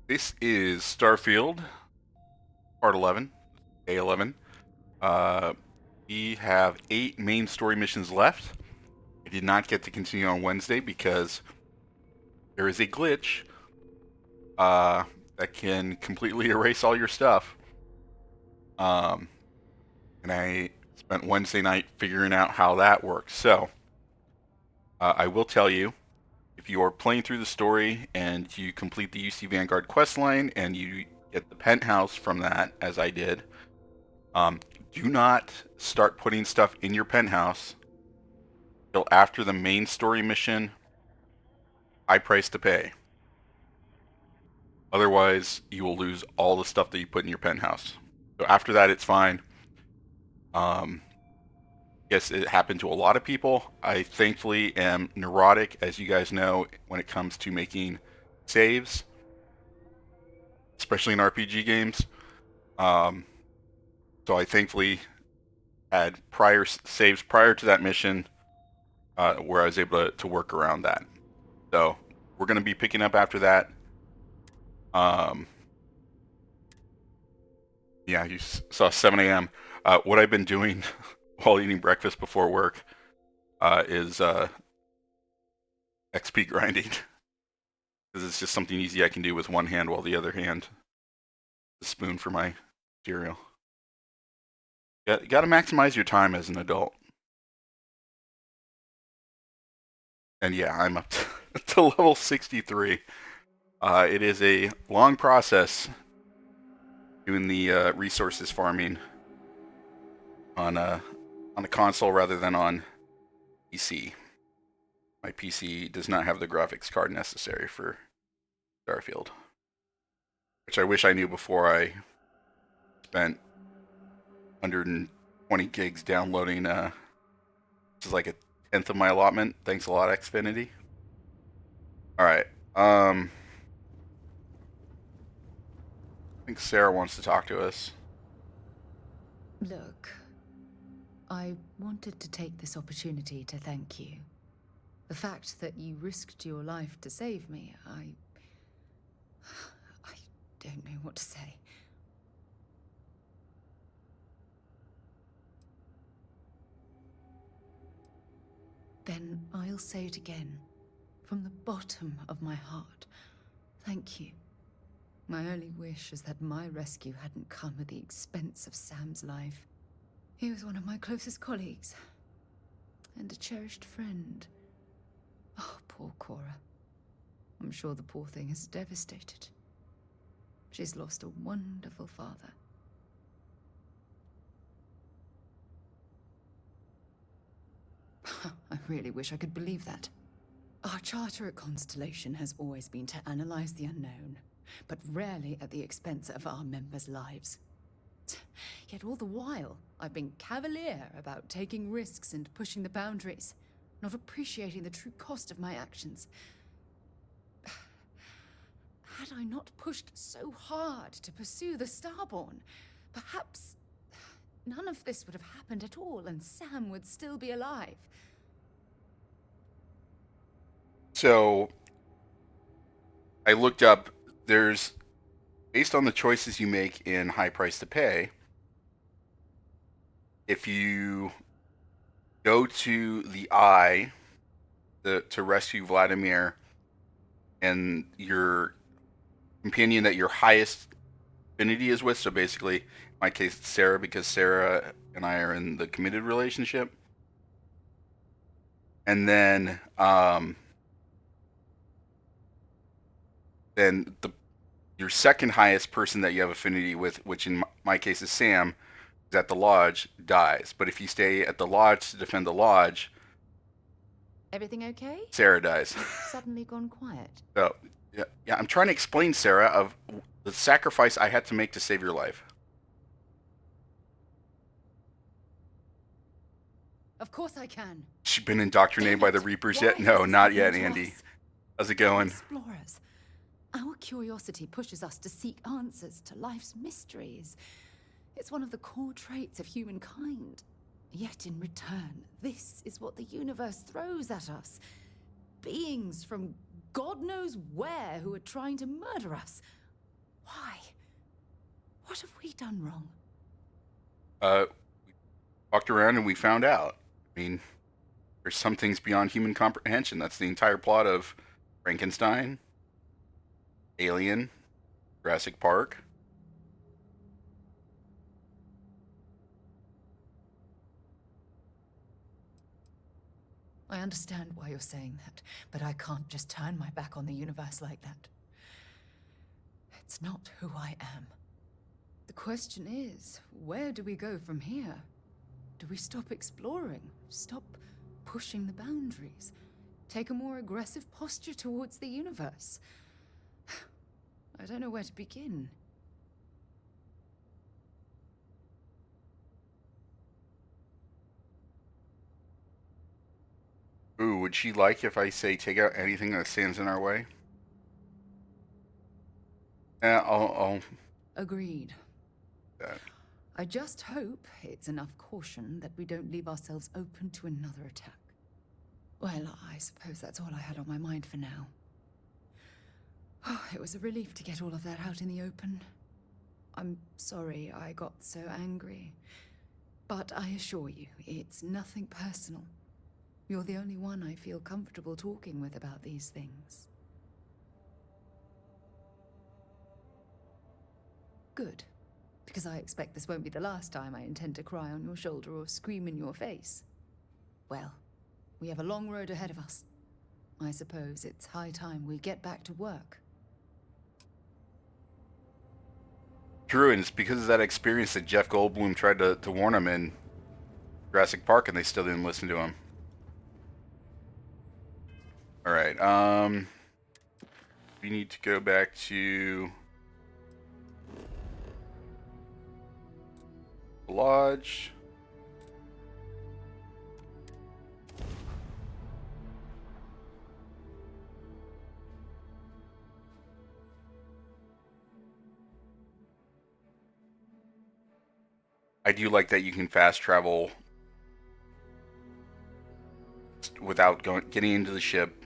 This is Starfield, part 11, day 11. Uh, we have 8 main story missions left. I did not get to continue on Wednesday because there is a glitch uh, that can completely erase all your stuff. Um, and I spent Wednesday night figuring out how that works. So, I will tell you, if you are playing through the story and you complete the UC Vanguard questline and you get the penthouse from that, as I did, Um, do not start putting stuff in your penthouse until after the main story mission, high price to pay. Otherwise, you will lose all the stuff that you put in your penthouse. So after that, it's fine. Um, yes, it happened to a lot of people. I thankfully am neurotic, as you guys know, when it comes to making saves, especially in RPG games. Um, so I thankfully had prior saves prior to that mission where I was able to work around that. So we're going to be picking up after that. Um, yeah, you saw 7 a.m. What I've been doing while eating breakfast before work is XP grinding because it's just something easy I can do with one hand while the other hand the spoon for my cereal. Got to maximize your time as an adult. And yeah, I'm up to level 63. It is a long process doing the resources farming on a console rather than on PC. My PC does not have the graphics card necessary for Starfield, which I wish I knew before I spent 120 gigs downloading. Which is like a tenth of my allotment. Thanks a lot, Xfinity. All right. I think Sarah wants to talk to us. Look, I wanted to take this opportunity to thank you. The fact that you risked your life to save me, I don't know what to say. Then I'll say it again, from the bottom of my heart. Thank you. My only wish is that my rescue hadn't come at the expense of Sam's life. He was one of my closest colleagues, and a cherished friend. Oh, poor Cora. I'm sure the poor thing is devastated. She's lost a wonderful father. I really wish I could believe that. Our charter at Constellation has always been to analyze the unknown, but rarely at the expense of our members' lives. Yet all the while, I've been cavalier about taking risks and pushing the boundaries, not appreciating the true cost of my actions. Had I not pushed so hard to pursue the Starborn, perhaps none of this would have happened at all, and Sam would still be alive. So I looked up. There's based on the choices you make in high price to pay. If you go to the Eye to rescue Vladimir and your companion that your highest affinity is with, so basically, in my case, it's Sarah because Sarah and I are in the committed relationship. And then your second highest person that you have affinity with, which in my case is Sam, is at the lodge, dies. But if you stay at the lodge to defend the lodge, Everything okay? Sarah dies. You've suddenly gone quiet. So yeah, I'm trying to explain, Sarah, of the sacrifice I had to make to save your life. Of course I can. She's been indoctrinated by the Reapers yet? Why No, has this not yet, happened to Andy. us? How's it We're going? explorers. Our curiosity pushes us to seek answers to life's mysteries. It's one of the core traits of humankind. Yet in return, this is what the universe throws at us. Beings from God knows where who are trying to murder us. Why? What have we done wrong? We walked around and we found out. I mean, there's some things beyond human comprehension. That's the entire plot of Frankenstein, Alien, Jurassic Park. I understand why you're saying that, but I can't just turn my back on the universe like that. It's not who I am. The question is, where do we go from here? Do we stop exploring? Stop pushing the boundaries? Take a more aggressive posture towards the universe? I don't know where to begin. Ooh, would she like if I say take out anything that stands in our way? Yeah, I'll Agreed. that. I just hope it's enough caution that we don't leave ourselves open to another attack. Well, I suppose that's all I had on my mind for now. Oh, it was a relief to get all of that out in the open. I'm sorry I got so angry. But I assure you, it's nothing personal. You're the only one I feel comfortable talking with about these things. Good. Because I expect this won't be the last time I intend to cry on your shoulder or scream in your face. Well, we have a long road ahead of us. I suppose it's high time we get back to work. True, and it's because of that experience that Jeff Goldblum tried to warn him in Jurassic Park, and they still didn't listen to him. All right, we need to go back to the lodge. I do like that you can fast travel without getting into the ship,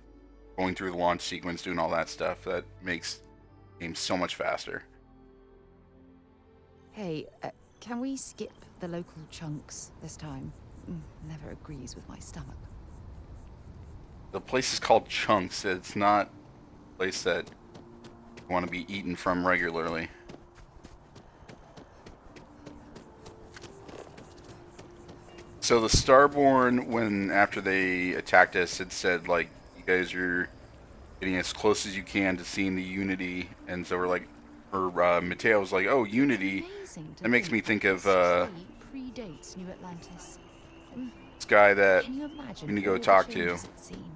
going through the launch sequence, doing all that stuff. That makes the game so much faster. Hey, can we skip the local chunks this time? Never agrees with my stomach. The place is called Chunks. It's not a place that you want to be eaten from regularly. So the Starborn, when after they attacked us, had said like, you guys are getting as close as you can to seeing the Unity, and so we're like, or Mateo was like, oh, Unity. That makes me think of predates New Atlantis. this guy that Can you we imagine need to go all the talk to. changes it's seen?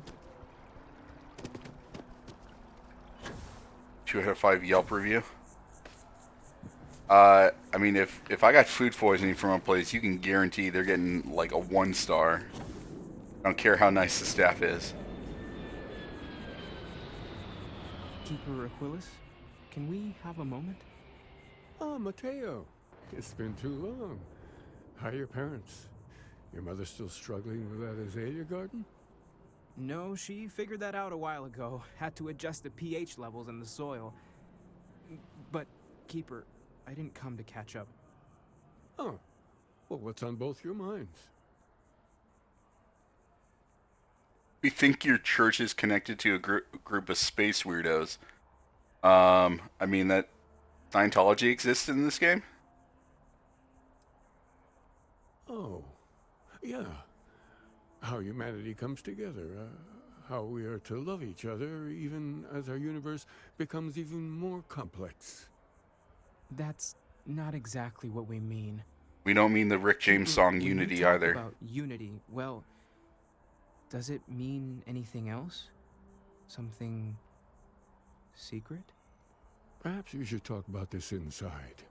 2 out of 5 Yelp review. I mean, if I got food poisoning from a place, you can guarantee they're getting like a 1 star. I don't care how nice the staff is. Keeper Aquilus, can we have a moment? Oh, Mateo. It's been too long. How are your parents? Your mother still struggling with that azalea garden? No, she figured that out a while ago. Had to adjust the pH levels in the soil. But, Keeper, I didn't come to catch up. Oh. Well, what's on both your minds? We think your church is connected to a group of space weirdos. I mean, that Scientology exists in this game? Oh. Yeah. How humanity comes together. How we are to love each other even as our universe becomes even more complex. That's not exactly what we mean. We don't mean the Rick James Keeper, song when Unity you talk either. about unity, well, does it mean anything else? Something secret? Perhaps we should talk about this inside.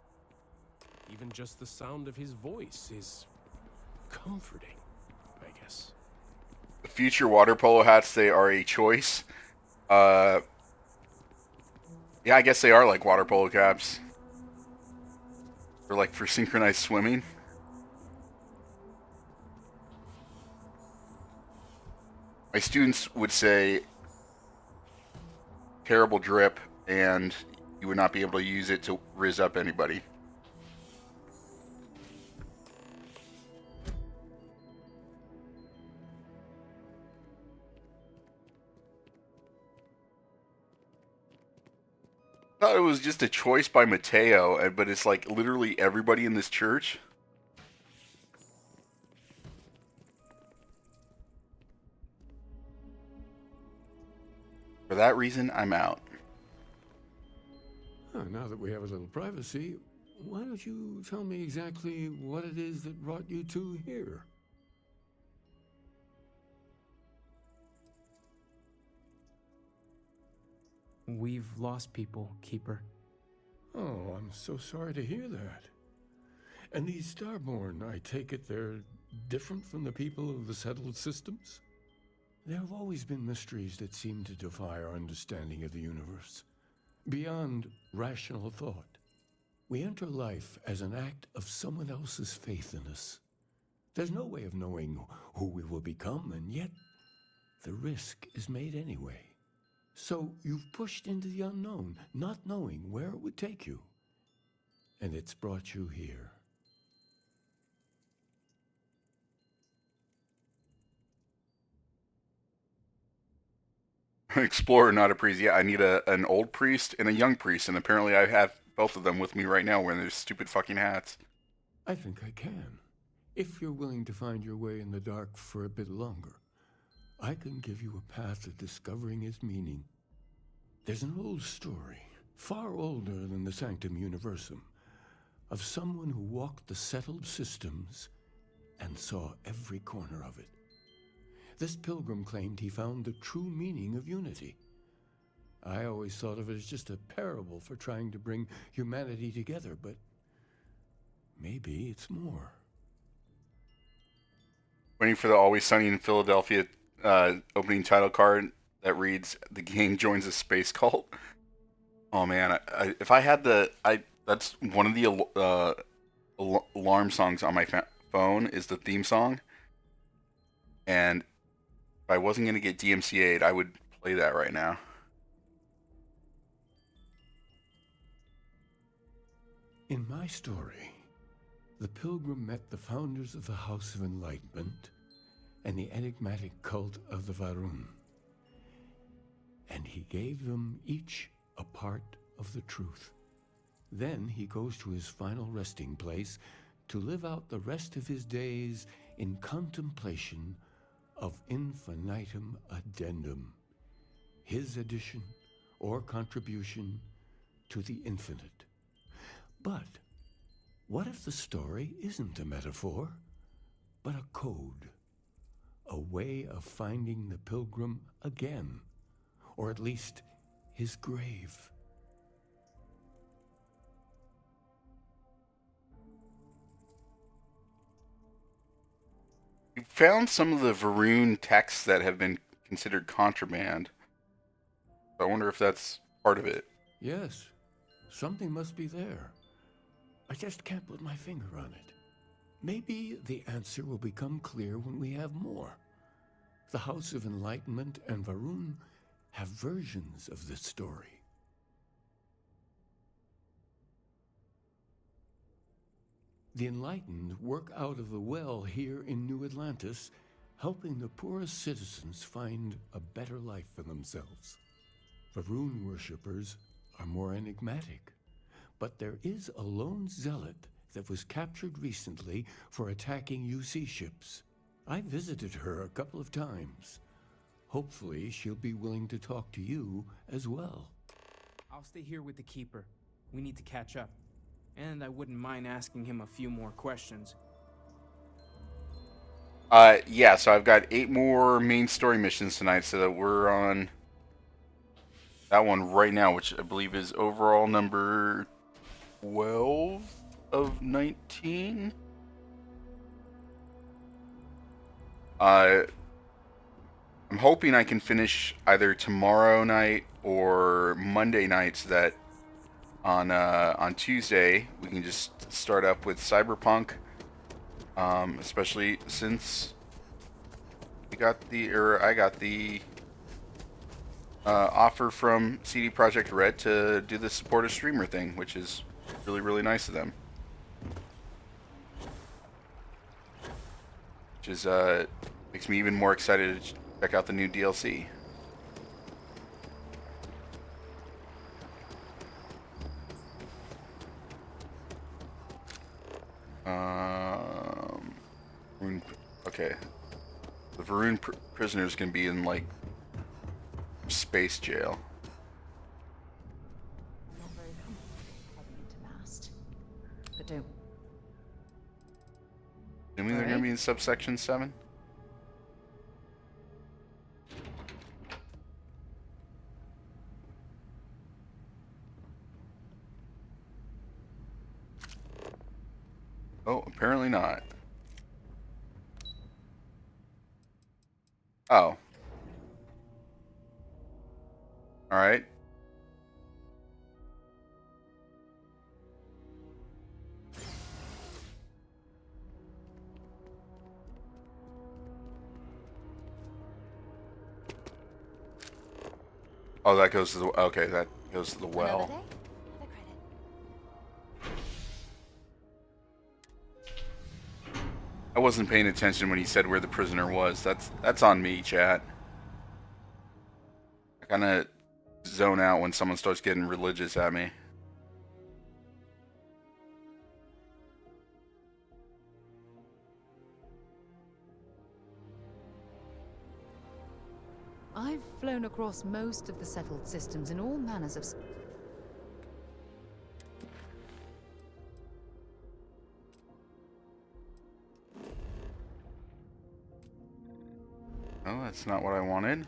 Even just the sound of his voice is comforting, I guess. The future water polo hats, they are a choice. Yeah, I guess they are like water polo caps. Or like for synchronized swimming. My students would say terrible drip, and you would not be able to use it to rizz up anybody. I thought it was just a choice by Mateo, but it's like literally everybody in this church. For that reason, I'm out. Now that we have a little privacy, why don't you tell me exactly what it is that brought you two here? We've lost people, Keeper. Oh, I'm so sorry to hear that. And these Starborn, I take it they're different from the people of the settled systems? There have always been mysteries that seem to defy our understanding of the universe. Beyond rational thought. We enter life as an act of someone else's faith in us. There's no way of knowing who we will become, and yet the risk is made anyway. So you've pushed into the unknown, not knowing where it would take you. And it's brought you here. Explorer, not a priest. Yeah, I need an old priest and a young priest, and apparently I have both of them with me right now wearing their stupid fucking hats. I think I can. If you're willing to find your way in the dark for a bit longer, I can give you a path to discovering its meaning. There's an old story, far older than the Sanctum Universum, of someone who walked the settled systems and saw every corner of it. This pilgrim claimed he found the true meaning of unity. I always thought of it as just a parable for trying to bring humanity together, but maybe it's more. Waiting for the Always Sunny in Philadelphia opening title card that reads, "The gang joins a space cult." Oh man, if I had that's one of the alarm songs on my phone is the theme song. And if I wasn't going to get DMCA'd, I would play that right now. In my story, the pilgrim met the founders of the House of Enlightenment and the enigmatic cult of the Varun. And he gave them each a part of the truth. Then he goes to his final resting place to live out the rest of his days in contemplation of infinitum addendum, his addition or contribution to the infinite. But what if the story isn't a metaphor, but a code, a way of finding the pilgrim again, or at least his grave? You found some of the Varun texts that have been considered contraband. I wonder if that's part of it. Yes, something must be there. I just can't put my finger on it. Maybe the answer will become clear when we have more. The House of Enlightenment and Varun have versions of this story. The Enlightened work out of the well here in New Atlantis, helping the poorest citizens find a better life for themselves. Varun worshippers are more enigmatic, but there is a lone zealot that was captured recently for attacking UC ships. I visited her a couple of times. Hopefully she'll be willing to talk to you as well. I'll stay here with the Keeper. We need to catch up. And I wouldn't mind asking him a few more questions. Yeah, so I've got 8 more main story missions tonight, so that we're on that one right now, which I believe is overall number 12 of 19. I'm hoping I can finish either tomorrow night or Monday night, so that on Tuesday we can just start up with Cyberpunk, especially since I got the offer from CD Projekt Red to do the support a streamer thing, which is really, really nice of them. Which is makes me even more excited to check out the new DLC. Okay. The Varun prisoners can be in, like, space jail. I'm not very comfortable heading into Mast. But don't. Assuming they're going to be in subsection 7? Oh, apparently not. Oh. Alright. Oh, that goes to the... Okay, that goes to the well. Another day, another credit. I wasn't paying attention when he said where the prisoner was. That's on me, chat. I kind of zone out when someone starts getting religious at me. I've flown across most of the settled systems in all manners of... Oh, that's not what I wanted.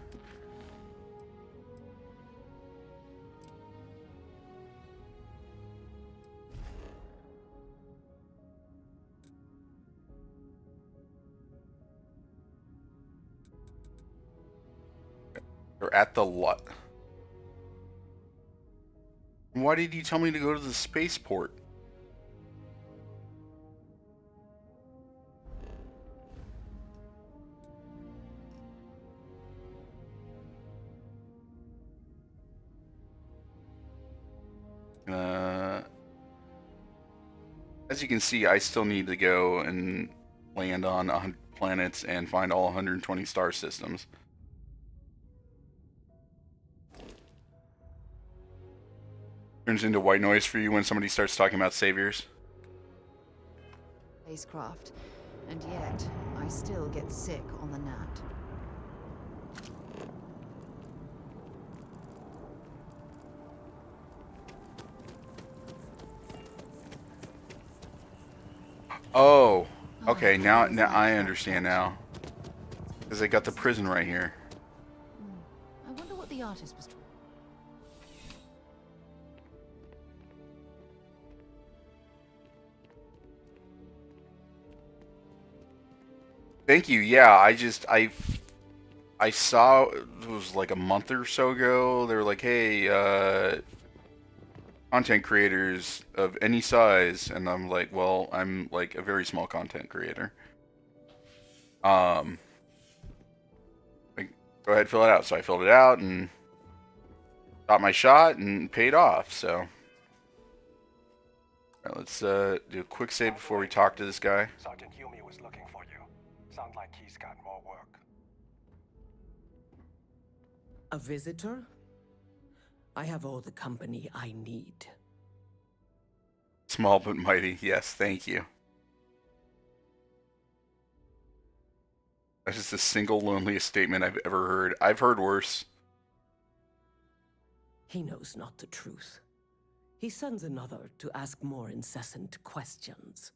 They're at the lot. Why did you tell me to go to the spaceport? As you can see, I still need to go and land on 100 planets and find all 120 star systems. Turns into white noise for you when somebody starts talking about saviors. spacecraft, and yet I still get sick on the gnat. Oh, okay. Now I understand now. Because they got the prison right here. I wonder what the artist was. Thank you. Yeah, I saw, it was like a month or so ago. They were like, hey, content creators of any size, and I'm like, well, I'm like a very small content creator. Like, go ahead, fill it out. So I filled it out and got my shot and paid off. So all right, let's do a quick save before we talk to this guy. Sergeant Yumi was looking for you. Sounds like he's got more work. A visitor? I have all the company I need. Small but mighty. Yes, thank you. That's just the single loneliest statement I've ever heard. I've heard worse. He knows not the truth. He sends another to ask more incessant questions.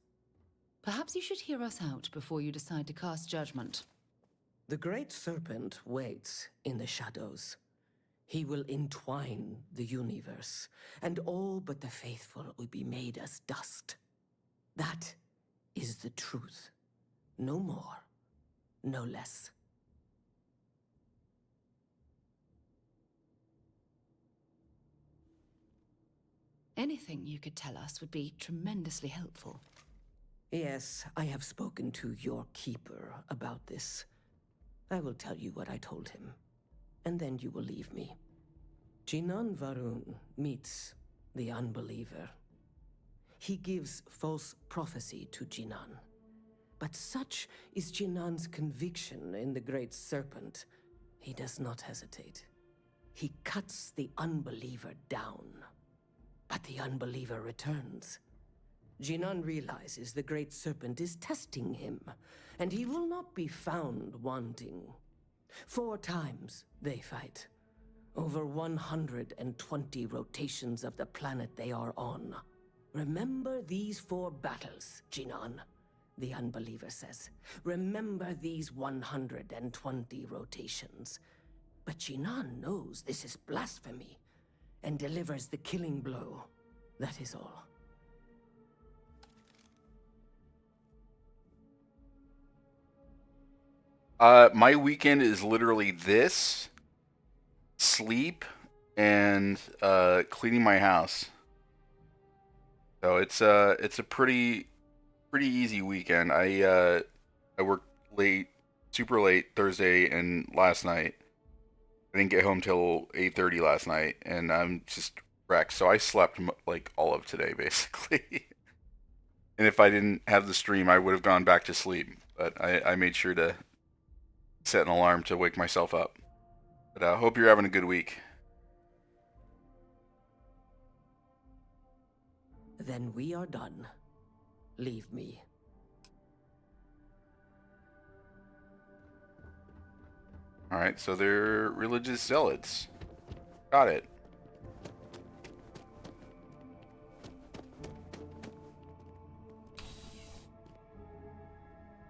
Perhaps you should hear us out before you decide to cast judgment. The Great Serpent waits in the shadows. He will entwine the universe, and all but the faithful will be made as dust. That is the truth. No more, no less. Anything you could tell us would be tremendously helpful. Yes, I have spoken to your keeper about this. I will tell you what I told him, and then you will leave me. Jinan Varun meets the unbeliever. He gives false prophecy to Jinan. But such is Jinan's conviction in the Great Serpent, he does not hesitate. He cuts the unbeliever down. But the unbeliever returns. Jinan realizes the Great Serpent is testing him, and he will not be found wanting. 4 times they fight. Over 120 rotations of the planet they are on. Remember these 4 battles, Jinan, the unbeliever says. Remember these 120 rotations. But Jinan knows this is blasphemy and delivers the killing blow. That is all. My weekend is literally this, sleep, and cleaning my house. So it's a pretty easy weekend. I worked late, super late Thursday and last night. I didn't get home till 8:30 last night, and I'm just wrecked. So I slept like all of today basically. And if I didn't have the stream, I would have gone back to sleep. But I made sure to set an alarm to wake myself up. But I hope you're having a good week. Then we are done. Leave me. Alright, so they're religious zealots. Got it.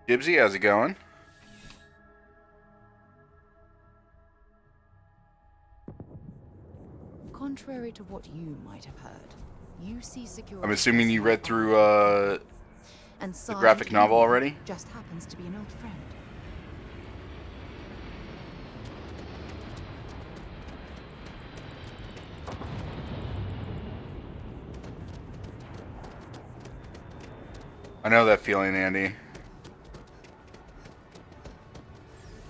Gibbsy, how's it going? Contrary to what you might have heard, you see security. I'm assuming you read through and the graphic novel already? Just happens to be an old friend. I know that feeling, Andy.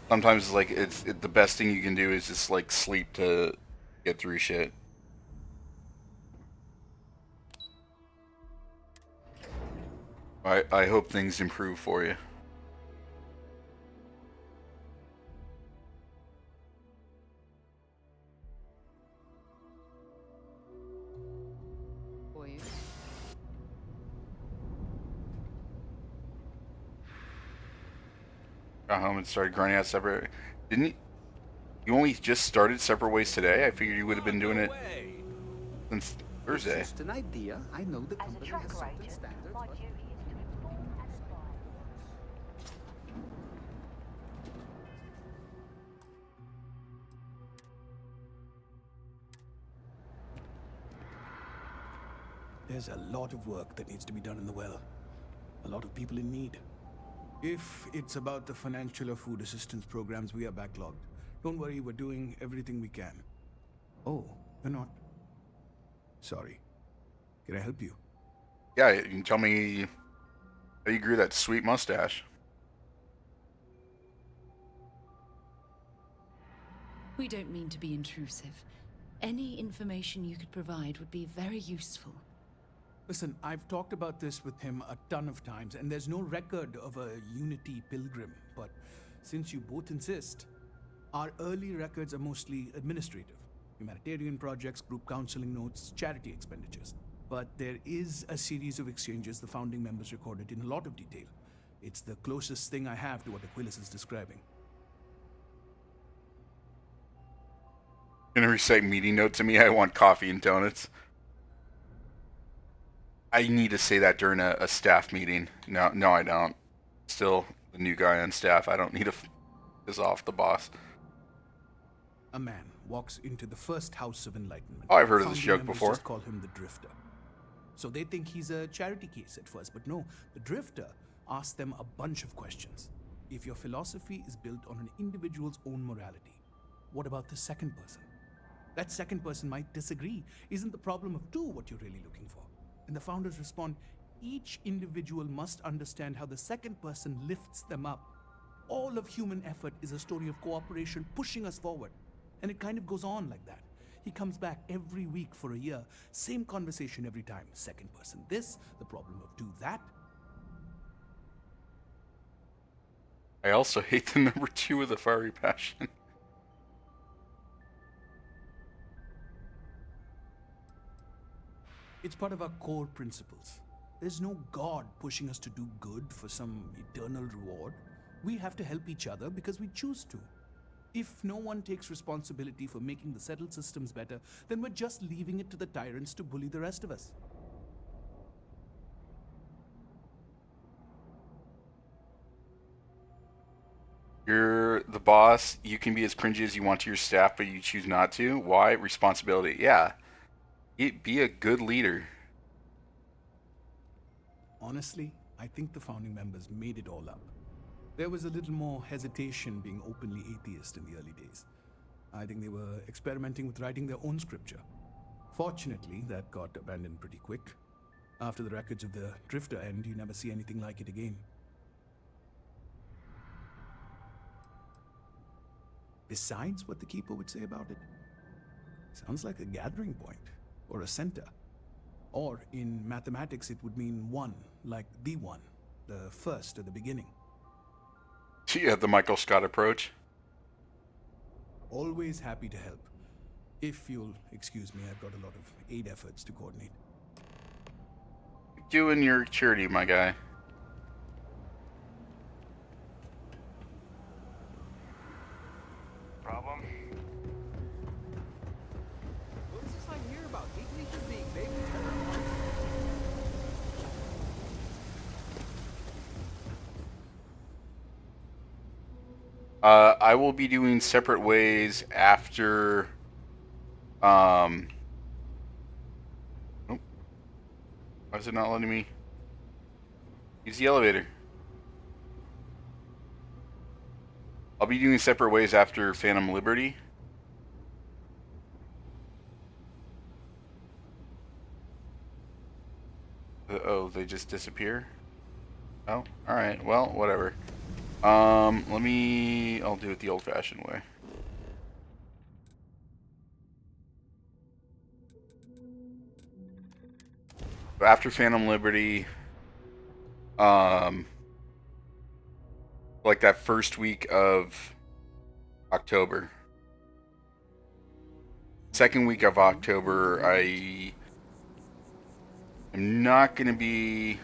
Sometimes it's like the best thing you can do is just like sleep to get through shit. I hope things improve for you. For you. Got home and started grinding out separate. Didn't you only just started Separate Ways today? I figured you would have been doing it since Thursday. It's just an idea. I know the As a company has tracker certain agent, standards, my but... duty is to inform and advise. There's a lot of work that needs to be done in the well. A lot of people in need. If it's about the financial or food assistance programs, we are backlogged. Don't worry, we're doing everything we can. Oh, we're not. Sorry. Can I help you? Yeah, you can tell me how you grew that sweet mustache. We don't mean to be intrusive. Any information you could provide would be very useful. Listen, I've talked about this with him a ton of times, and there's no record of a Unity pilgrim. But since you both insist, our early records are mostly administrative. Humanitarian projects, group counseling notes, charity expenditures. But there is a series of exchanges the founding members recorded in a lot of detail. It's the closest thing I have to what Aquilas is describing. Gonna recite meeting note to me. I want coffee and donuts. I need to say that during a staff meeting. No, I don't. Still the new guy on staff. I don't need to piss off the boss. A man walks into the first House of Enlightenment. Oh, I've heard of this Founding joke members before. Just call him the Drifter. So they think he's a charity case at first, but no. The Drifter asks them a bunch of questions. If your philosophy is built on an individual's own morality, what about the second person? That second person might disagree. Isn't the problem of two what you're really looking for? And the founders respond, each individual must understand how the second person lifts them up. All of human effort is a story of cooperation pushing us forward. And it kind of goes on like that. He comes back every week for a year. Same conversation every time. Second person this, the problem of do that. I also hate the number 2 of the fiery passion. It's part of our core principles. There's no God pushing us to do good for some eternal reward. We have to help each other because we choose to. If no one takes responsibility for making the settled systems better, then we're just leaving it to the tyrants to bully the rest of us. You're the boss. You can be as cringy as you want to your staff, but you choose not to. Why? Responsibility. Yeah. Be a good leader. Honestly, I think the founding members made it all up. There was a little more hesitation being openly atheist in the early days. I think they were experimenting with writing their own scripture. Fortunately, that got abandoned pretty quick. After the records of the Drifter end, you never see anything like it again. Besides what the Keeper would say about it, sounds like a gathering point, or a center. Or in mathematics, it would mean one, like the one, the first at the beginning. So you have the Michael Scott approach. Always happy to help. If you'll excuse me, I've got a lot of aid efforts to coordinate. Doing your charity, my guy. Problem? What is this I hear about hate leeches being big terror? I will be doing separate ways after. Oh, why is it not letting me use the elevator? I'll be doing separate ways after Phantom Liberty. Oh, they just disappear? Oh, alright, well, whatever. I'll do it the old-fashioned way. After Phantom Liberty, like that first week of October. Second week of October, I am not going to be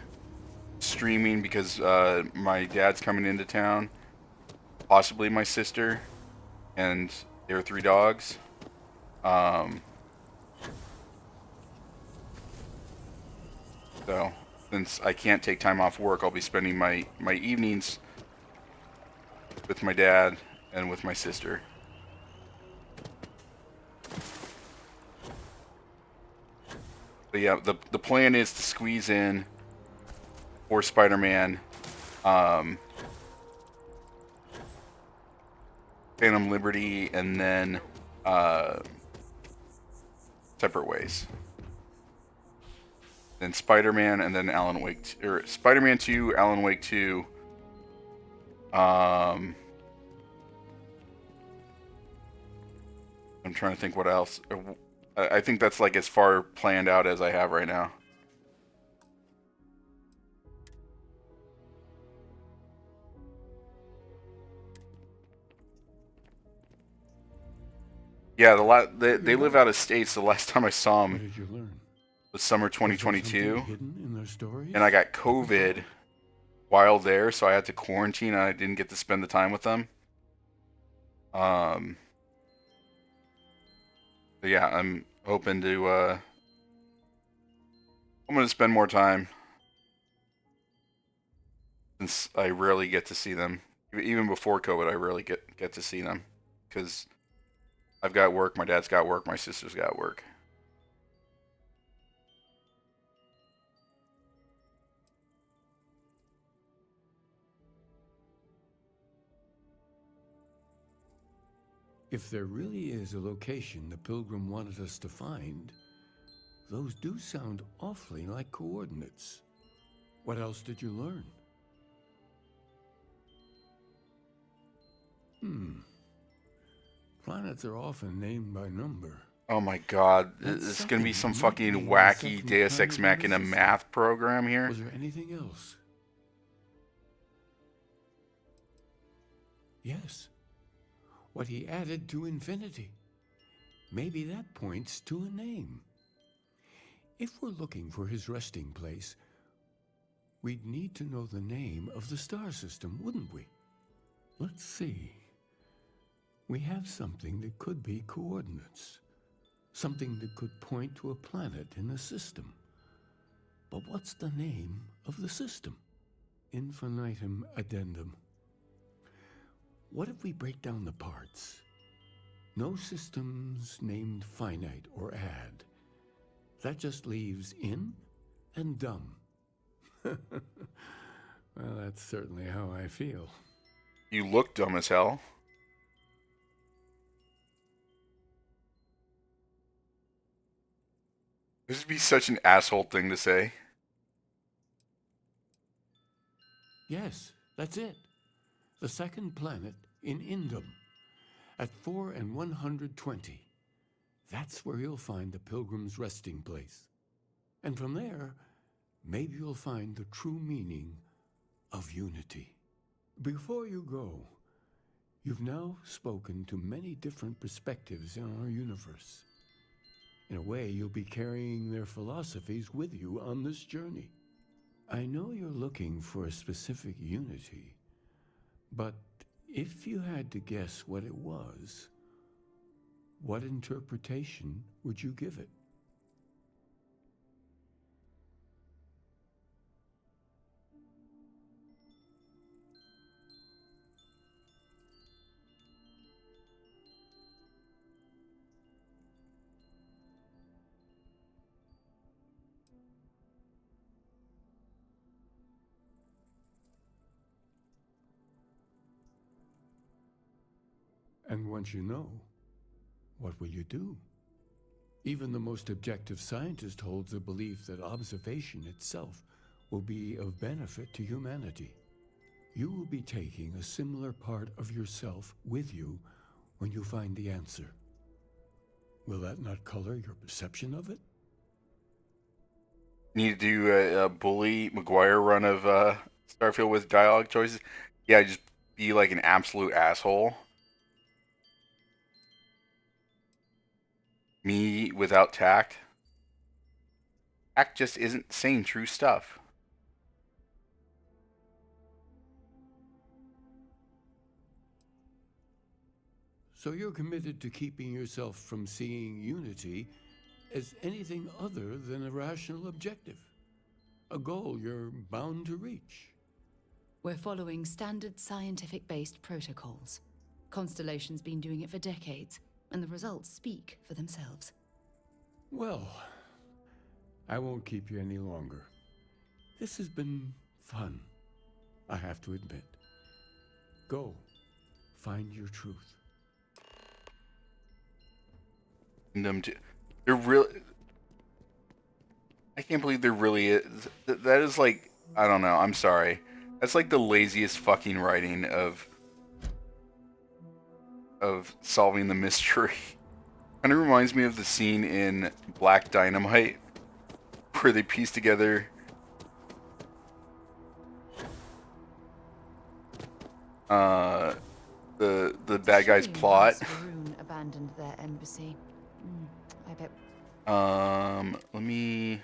streaming because my dad's coming into town, possibly my sister, and their 3 dogs. So, since I can't take time off work, I'll be spending my evenings with my dad and with my sister. But yeah, the plan is to squeeze in for Spider-Man, Phantom Liberty, and then separate ways. Then Spider-Man, and then Alan Wake, or Spider-Man 2, Alan Wake 2. I'm trying to think what else. I think that's like as far planned out as I have right now. Yeah, they live out of states. The last time I saw What them did you learn? was summer Was there 2022, something hidden in their stories? and I got COVID while there, so I had to quarantine, and I didn't get to spend the time with them. But yeah, I'm hoping to. I'm gonna spend more time since I rarely get to see them. Even before COVID, I rarely get to see them because I've got work. My dad's got work. My sister's got work. If there really is a location the Pilgrim wanted us to find, those do sound awfully like coordinates. What else did you learn? Planets are often named by number. Oh my god, That this is gonna be some second might fucking mean the wacky second Deus Ex planet in the Machina system. math program here. Was there anything else? Yes. What he added to infinity. Maybe that points to a name. If we're looking for his resting place, we'd need to know the name of the star system, wouldn't we? Let's see. We have something that could be coordinates. Something that could point to a planet in the system. But what's the name of the system? Infinitum addendum. What if we break down the parts? No systems named finite or add. That just leaves in and dumb. Well, that's certainly how I feel. You look dumb as hell. This would be such an asshole thing to say. Yes, that's it. The second planet in Indum, at 4 and 120. That's where you'll find the pilgrim's resting place. And from there, maybe you'll find the true meaning of unity. Before you go, you've now spoken to many different perspectives in our universe. In a way, you'll be carrying their philosophies with you on this journey. I know you're looking for a specific unity, but if you had to guess what it was, what interpretation would you give it? And once you know, what will you do? Even the most objective scientist holds the belief that observation itself will be of benefit to humanity. You will be taking a similar part of yourself with you when you find the answer. Will that not color your perception of it? Need to do a Bully McGuire run of Starfield with dialogue choices? Yeah, just be like an absolute asshole. Me without tact. Tact just isn't saying true stuff. So you're committed to keeping yourself from seeing unity as anything other than a rational objective, a goal you're bound to reach. We're following standard scientific-based protocols. Constellation's been doing it for decades, and the results speak for themselves. Well, I won't keep you any longer. This has been fun, I have to admit. Go, find your truth. They're really. I can't believe there really is. That is like, I don't know. I'm sorry. That's like the laziest fucking writing of solving the mystery. Kind of reminds me of the scene in Black Dynamite where they piece together the bad guy's plot. Varun abandoned their embassy. I bet. Let me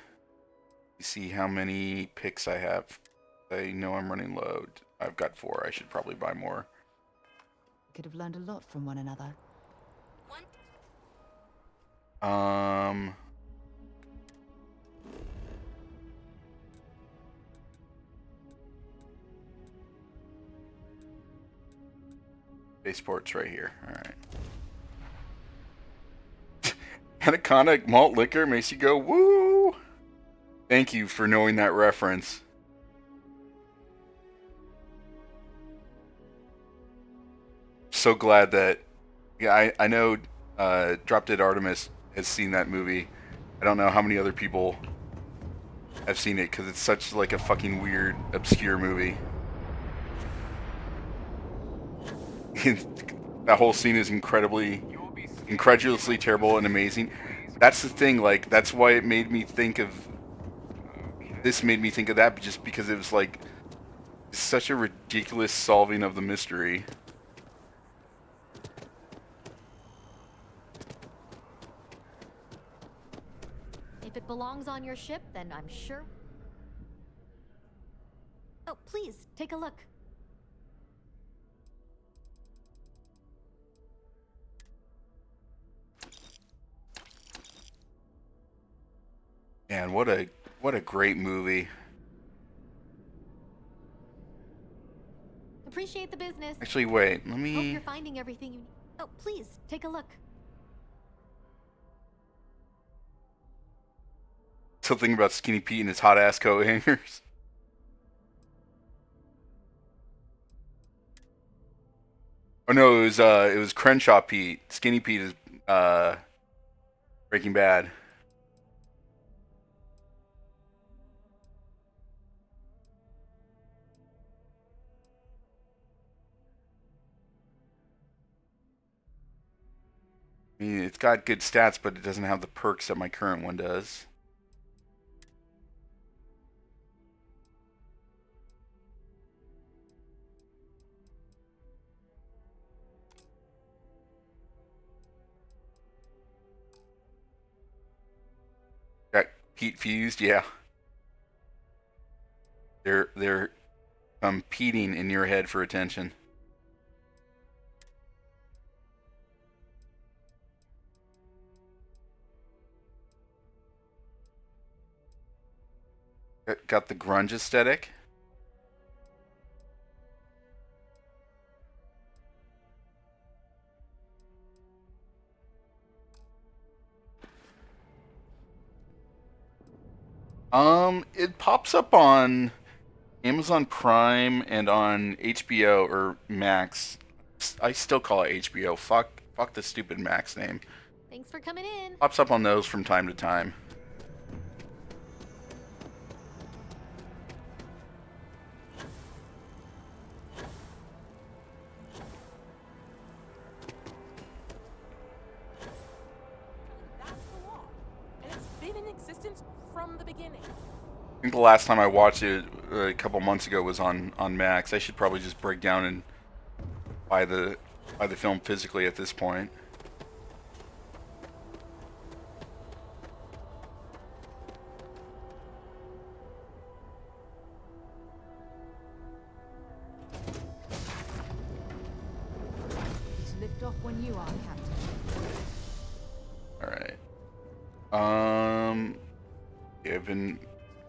see how many picks I have. I know I'm running low. I've got 4. I should probably buy more. Could have learned a lot from one another. Spaceport's right here. Alright. Anaconda malt liquor makes you go woo! Thank you for knowing that reference. So glad that, yeah, I know Drop Dead Artemis has seen that movie. I don't know how many other people have seen it because it's such like a fucking weird, obscure movie. That whole scene is incredibly incredulously terrible and amazing. That's the thing. Like that's why it made me think of this. Made me think of that just because it was like such a ridiculous solving of the mystery. If it belongs on your ship, then I'm sure. Oh, please, take a look. Man, what a great movie. Appreciate the business. Actually, wait. Let Hope me. you're finding everything you need. Oh, please, take a look. Still thinking about Skinny Pete and his hot ass coat hangers. Oh no, it was Crenshaw Pete. Skinny Pete is Breaking Bad. I mean, it's got good stats, but it doesn't have the perks that my current one does. Got heat fused, yeah. They're competing in your head for attention. Got the grunge aesthetic. It pops up on Amazon Prime and on HBO or Max. I still call it HBO. Fuck the stupid Max name. Thanks for coming in. Pops up on those from time to time. That's the law. And it's been in existence from the beginning. I think the last time I watched it a couple months ago was on Max. I should probably just break down and buy the film physically at this point. Lift off when you are, Captain. Alright. Yeah, I've been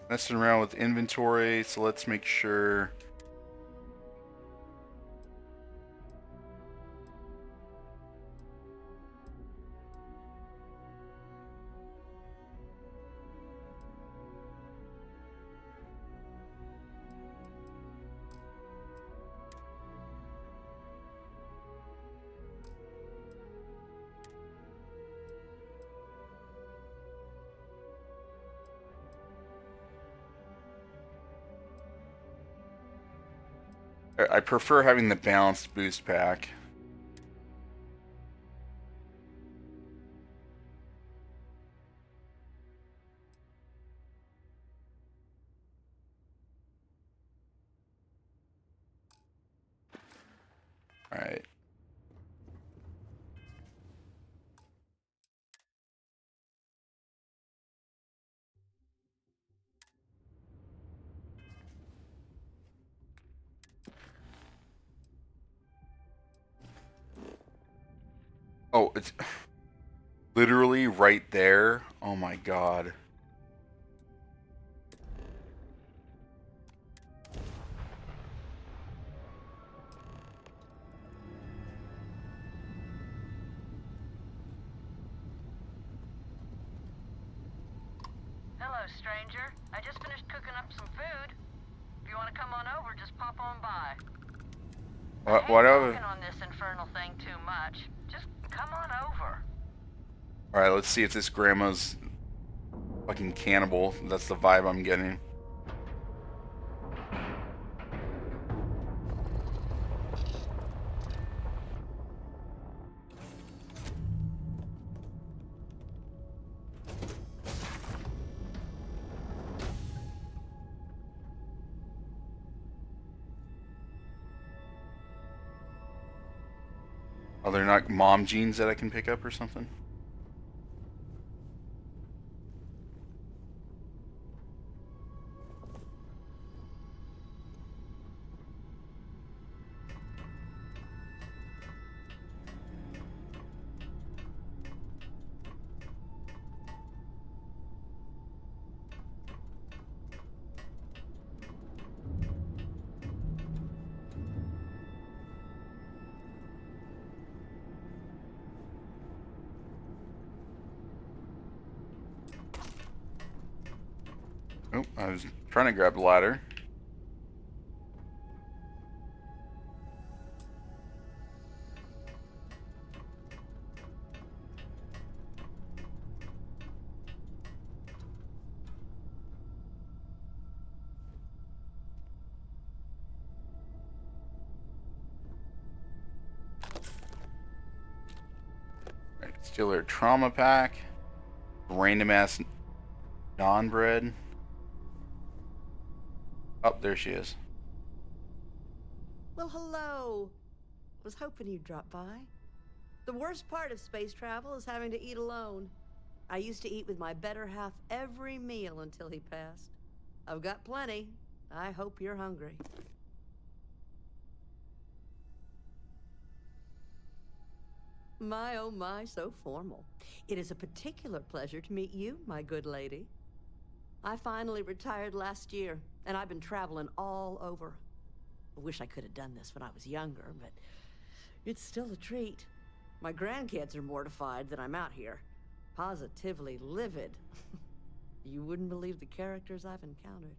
messing around with inventory, so let's make sure. I prefer having the balanced boost pack. Alright. Oh, it's literally right there. Oh my god. Hello, stranger. I just finished cooking up some food. If you want to come on over, just pop on by. Whatever. Talking on this infernal thing too much. Just come on over. Alright, let's see if this grandma's fucking cannibal. That's the vibe I'm getting. Are there not mom jeans that I can pick up or something? Oh, I was trying to grab the ladder. Right, steal her trauma pack. Random ass non-bread. Oh, there she is. Well, hello. Was hoping you'd drop by. The worst part of space travel is having to eat alone. I used to eat with my better half every meal until he passed. I've got plenty. I hope you're hungry. My, oh my, so formal. It is a particular pleasure to meet you, my good lady. I finally retired last year, and I've been traveling all over. I wish I could have done this when I was younger, but it's still a treat. My grandkids are mortified that I'm out here. Positively livid. You wouldn't believe the characters I've encountered.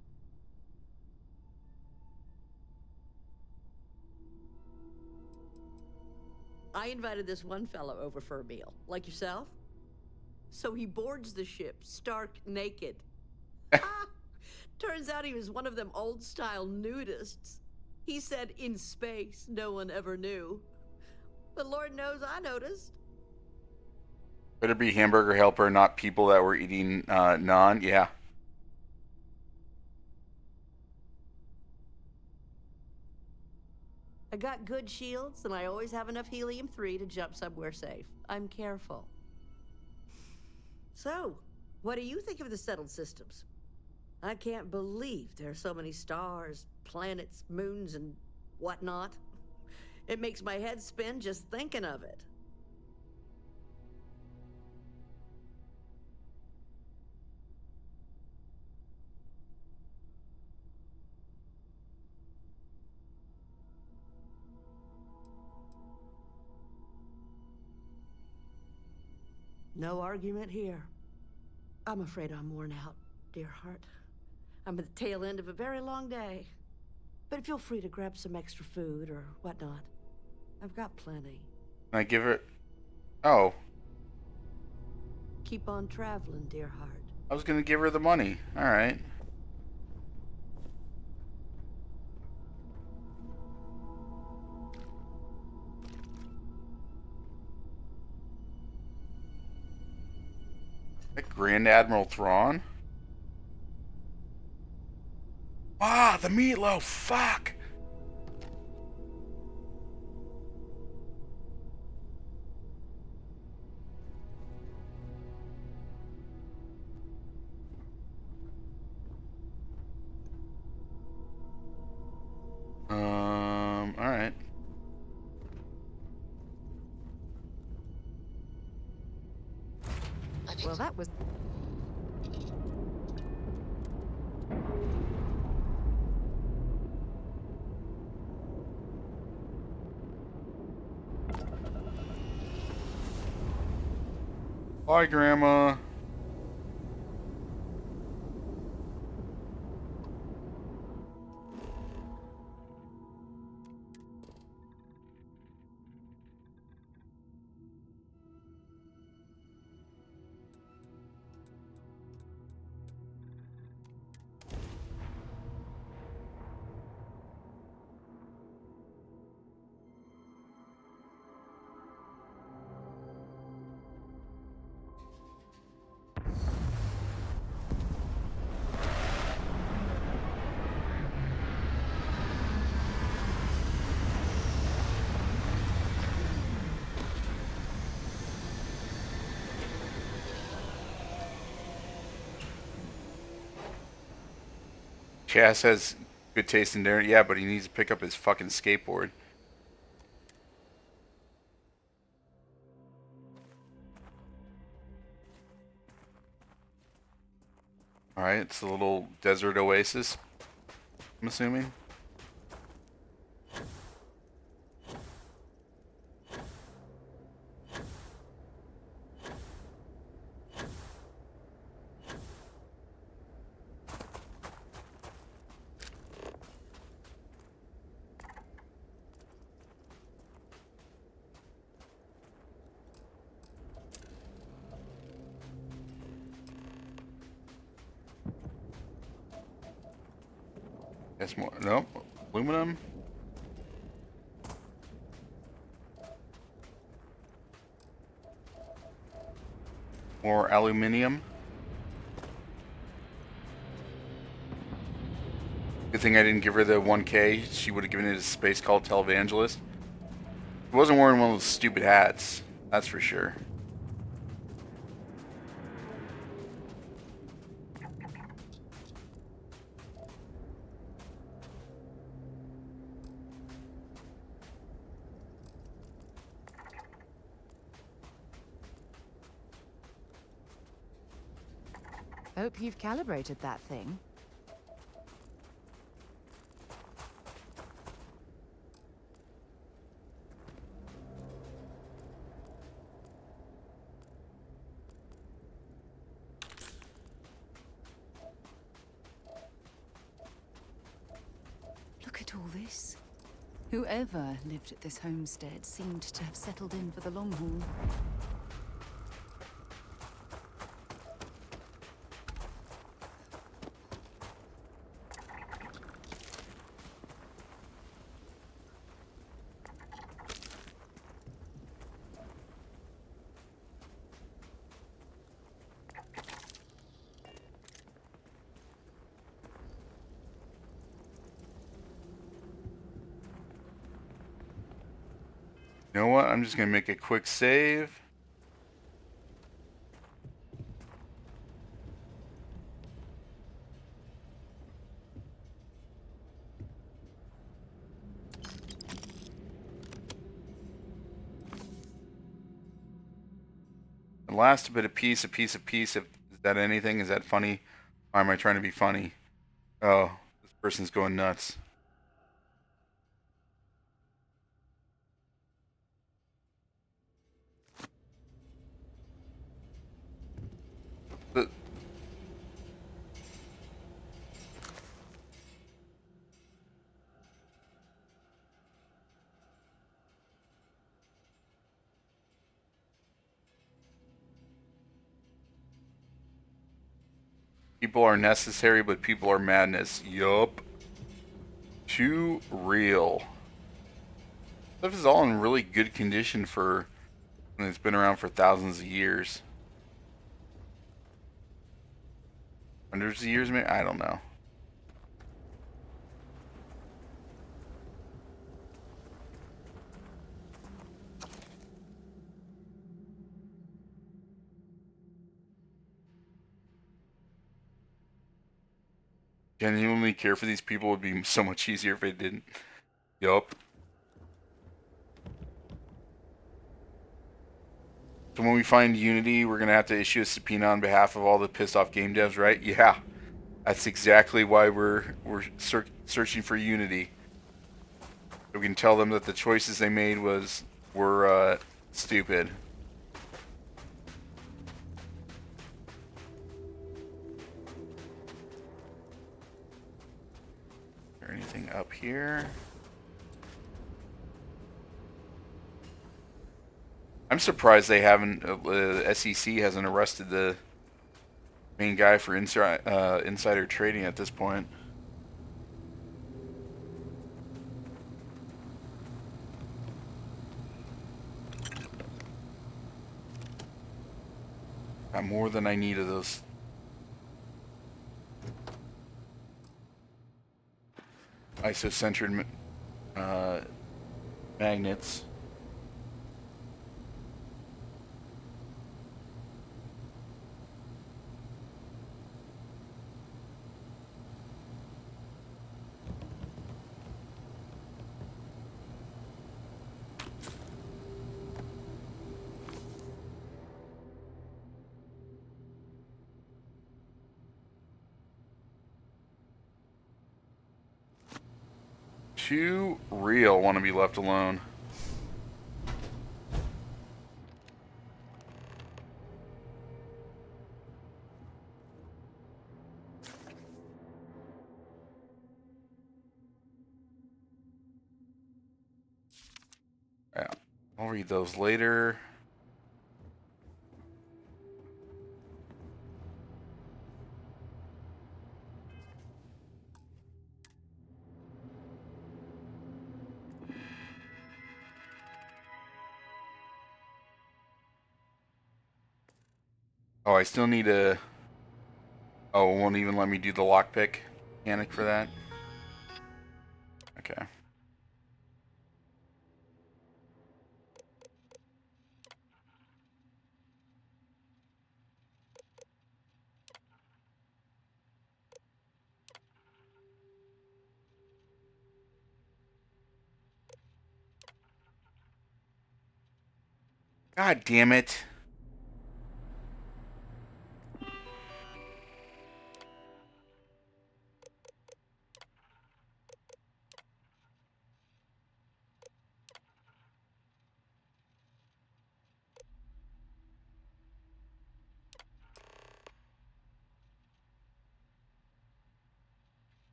I invited this one fellow over for a meal, like yourself. So he boards the ship, stark naked. Turns out he was one of them old-style nudists. He said in space, no one ever knew. But Lord knows I noticed. Better be hamburger helper, not people that were eating naan. Yeah. I got good shields, and I always have enough helium-3 to jump somewhere safe. I'm careful. So, what do you think of the settled systems? I can't believe there are so many stars, planets, moons, and whatnot. It makes my head spin just thinking of it. No argument here. I'm afraid I'm worn out, dear heart. I'm at the tail end of a very long day. But feel free to grab some extra food or whatnot. I've got plenty. Can I give her? Oh, Keep on traveling, dear heart. I was gonna give her the money. All right. That Grand Admiral Thrawn. Ah, the meatloaf. Fuck. All right. Well, that was... Bye, Grandma. Chaz has good taste in there, yeah, but he needs to pick up his fucking skateboard. Alright, it's a little desert oasis, I'm assuming. That's more, nope, aluminum. More aluminium. Good thing I didn't give her the 1K. She would have given it a space called Televangelist. She wasn't wearing one of those stupid hats, that's for sure. Hope you've calibrated that thing. Look at all this. Whoever lived at this homestead seemed to have settled in for the long haul. You know what? I'm just gonna make a quick save. The last bit of piece, a piece of piece. Is that anything? Is that funny? Or am I trying to be funny? Oh, this person's going nuts. The people are necessary, but people are madness. Yup. Too real. Stuff is all in really good condition for when it's been around for thousands of years. Hundreds of years, maybe? I don't know. Genuinely care for these people would be so much easier if it didn't. Yup. So when we find Unity, we're gonna have to issue a subpoena on behalf of all the pissed off game devs, right? Yeah, that's exactly why we're searching for Unity. We can tell them that the choices they made were stupid. Is there anything up here? I'm surprised they haven't. SEC hasn't arrested the main guy for insider trading at this point. Got more than I need of those. Isocentered magnets. too real want to be left alone. Yeah, I'll read those later. Oh, I still need a... Oh, it won't even let me do the lockpick mechanic for that? Okay. God damn it.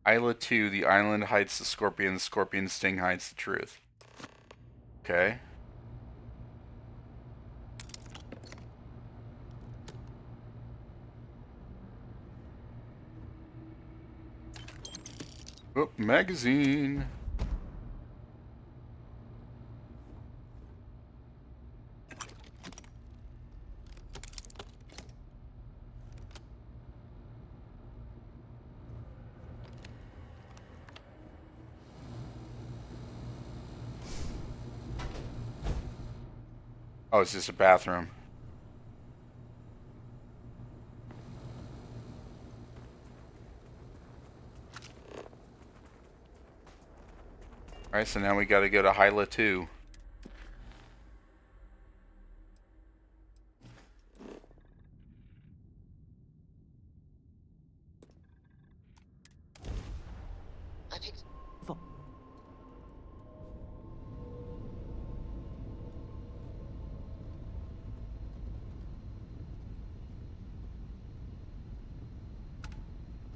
Isla 2, the island hides the scorpion sting hides the truth. Okay. Oh, magazine. Oh, it's just a bathroom. Alright, so now we gotta go to Hyla 2.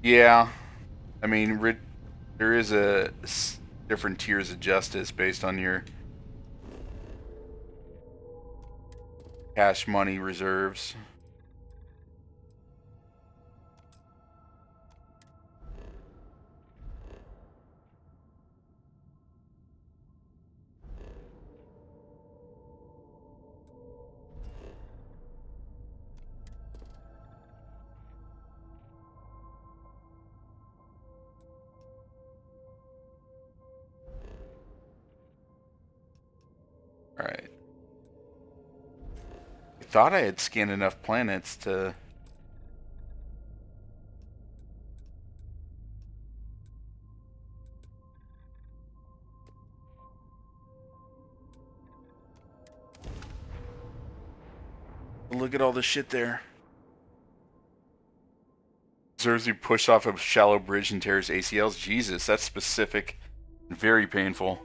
Yeah. I mean, there is a different tiers of justice based on your cash money reserves. Alright. I thought I had scanned enough planets to... Look at all the shit there. Observes you push off a shallow bridge and tears ACLs. Jesus, that's specific. Very painful.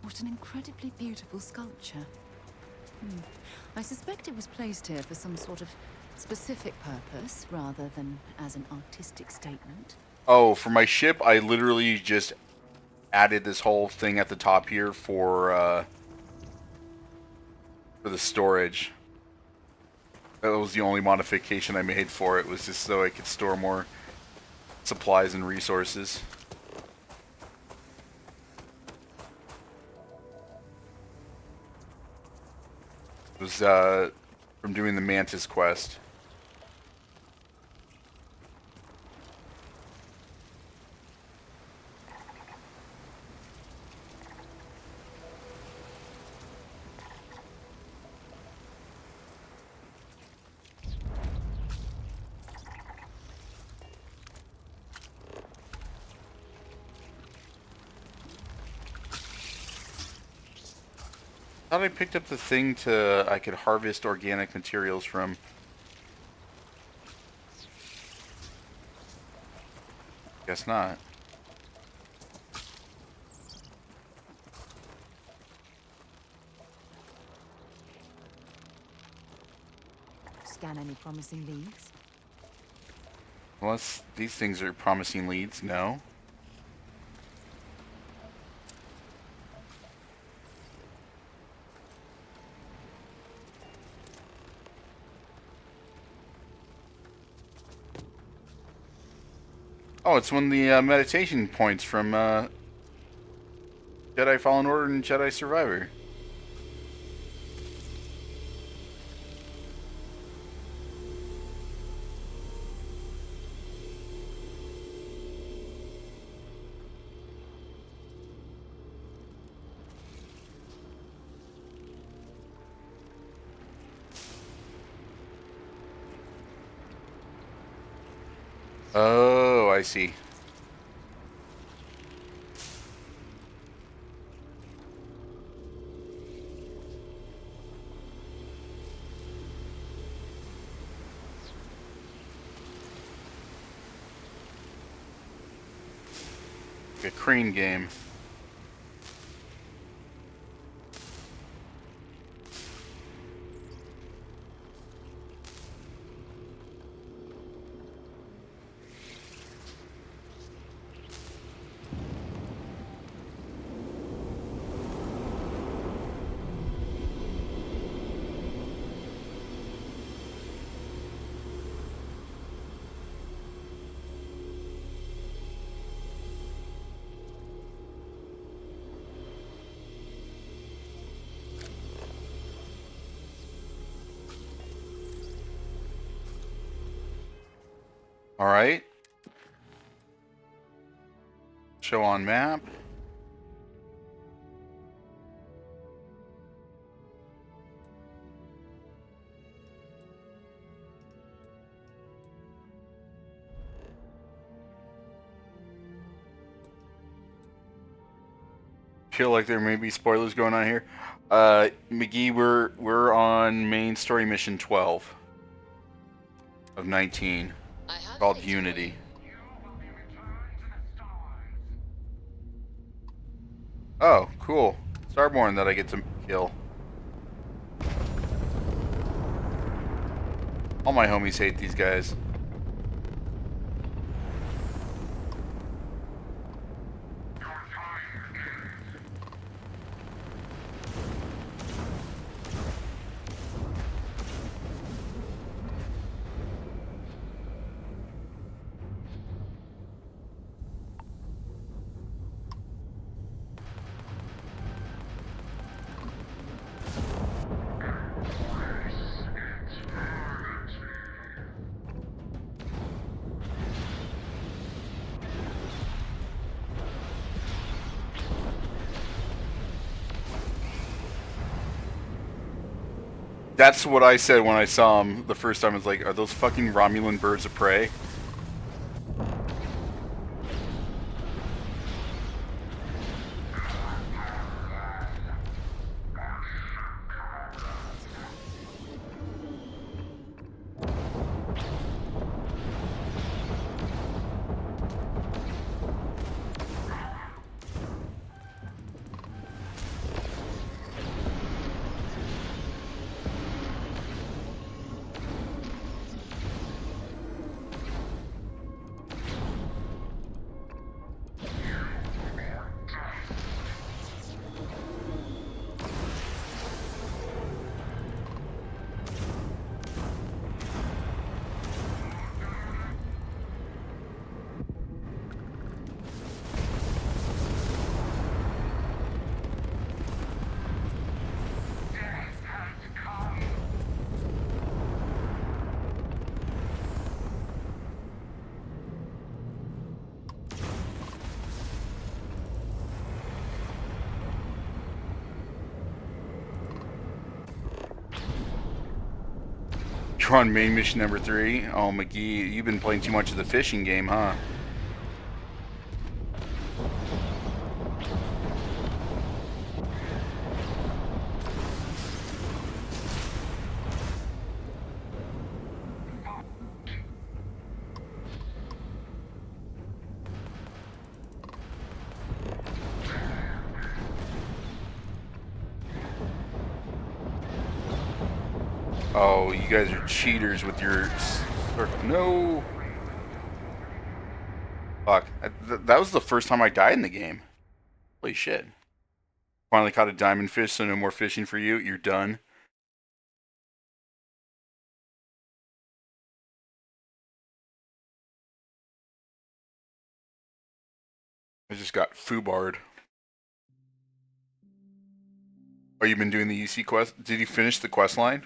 What an incredibly beautiful sculpture. I suspect it was placed here for some sort of specific purpose, rather than as an artistic statement. Oh, for my ship, I literally just added this whole thing at the top here for the storage. That was the only modification I made for it, was just so I could store more supplies and resources. It was from doing the Mantis quest. I thought I picked up the thing I could harvest organic materials from. Guess not. Scan any promising leads? Unless these things are promising leads, no. Oh, it's one of the meditation points from Jedi Fallen Order and Jedi Survivor. Oh, I see. A crane game. All right. Show on map. Feel like there may be spoilers going on here. McGee, we're on main story mission 12 of 19, called Unity. Oh, cool. Starborn that I get to kill. All my homies hate these guys. That's what I said when I saw him the first time. I was like, are those fucking Romulan birds of prey? You're on main mission number 3. Oh, McGee, you've been playing too much of the fishing game, huh? Oh, you guys are cheaters with your... No! Fuck. That was the first time I died in the game. Holy shit. Finally caught a diamond fish, so no more fishing for you. You're done. I just got foobarred. Oh, you've been doing the UC quest? Did you finish the quest line?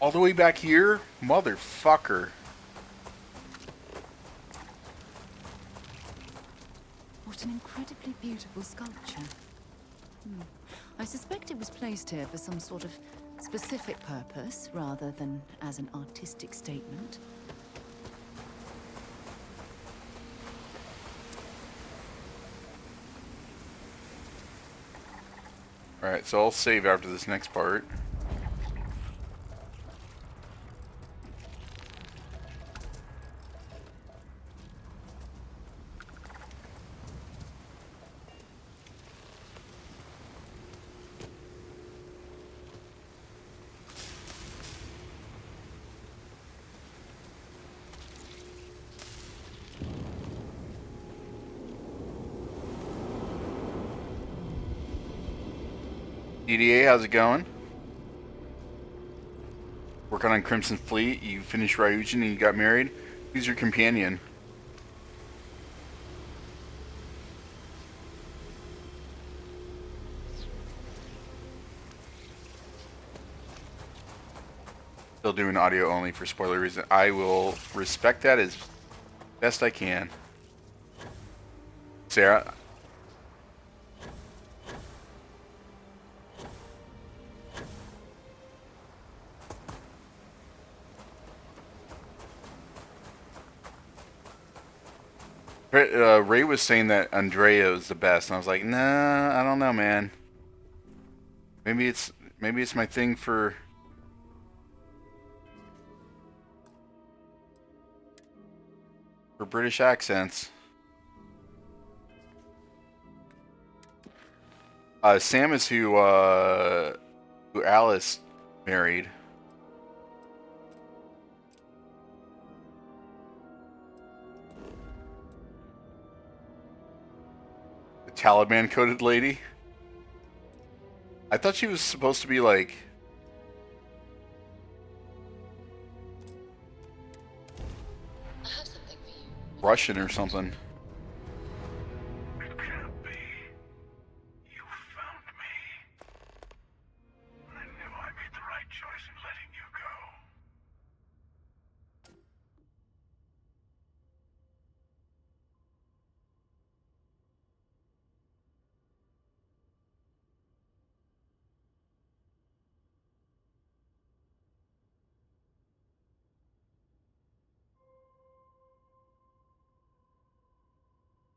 All the way back here? Motherfucker. What an incredibly beautiful sculpture. I suspect it was placed here for some sort of specific purpose, rather than as an artistic statement. Alright, so I'll save after this next part. DDA, how's it going? Working on Crimson Fleet, you finished Ryujin and you got married. Who's your companion? Still doing audio only for spoiler reason. I will respect that as best I can. Sarah? Ray was saying that Andrea is the best, and I was like, nah, I don't know, man. Maybe it's my thing for British accents. Sam is who Alice married. The Taliban coded lady. I thought she was supposed to be like Russian or something.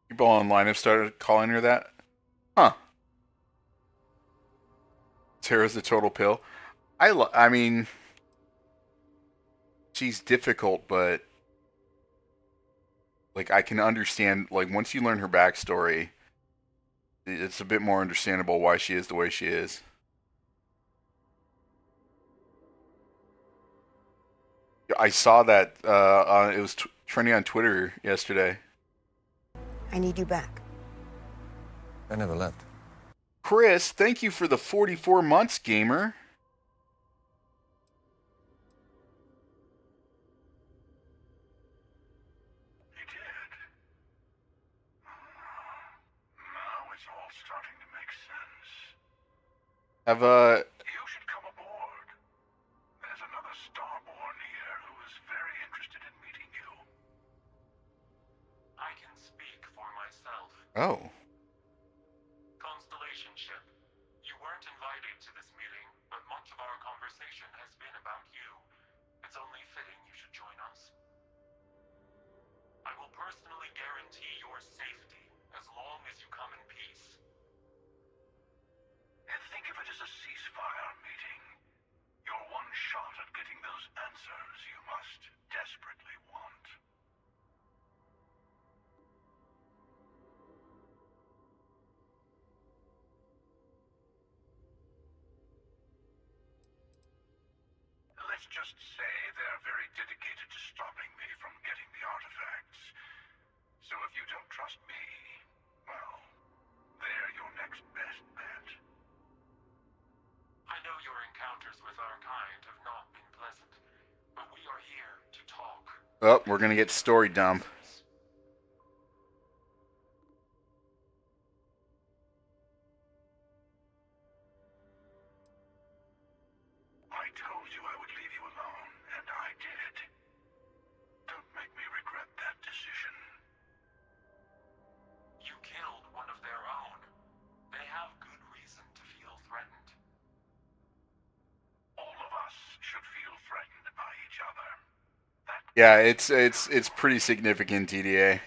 People online have started calling her that. Huh. Tara's the total pill. I mean, she's difficult, but like I can understand. Like once you learn her backstory, it's a bit more understandable why she is the way she is. I saw that it was trending on Twitter yesterday. I need you back. I never left. Chris, thank you for the 44 months, gamer. He did. Now it's all starting to make sense. Have You should come aboard. There's another Starborn here who is very interested in meeting you. I can speak for myself. Oh. Constellation ship. You weren't invited to this meeting, but much of our conversation has been about let's just say they're very dedicated to stopping me from getting the artifacts. So if you don't trust me, well, they're your next best bet. I know your encounters with our kind have not been pleasant, but we are here to talk. Oh, we're gonna get story dump. I told you I would leave you alone, and I did. Don't make me regret that decision. You killed one of their own. They have good reason to feel threatened. All of us should feel threatened by each other. Yeah, it's pretty significant, TDA.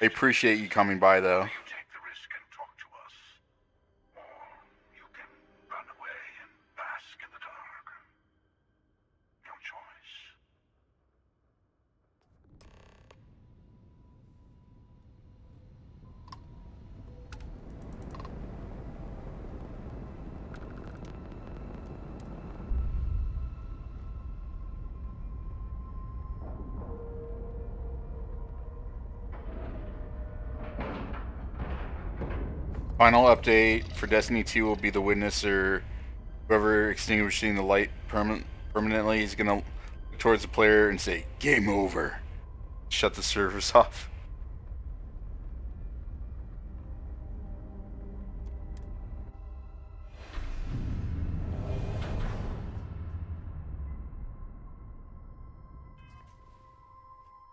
I appreciate you coming by, though. You take the risk and talk to us, or you can run away and bask in the dark. Your choice. Final update for Destiny 2 will be the witness or whoever extinguishing the light permanently is gonna look towards the player and say, "Game over." Shut the servers off.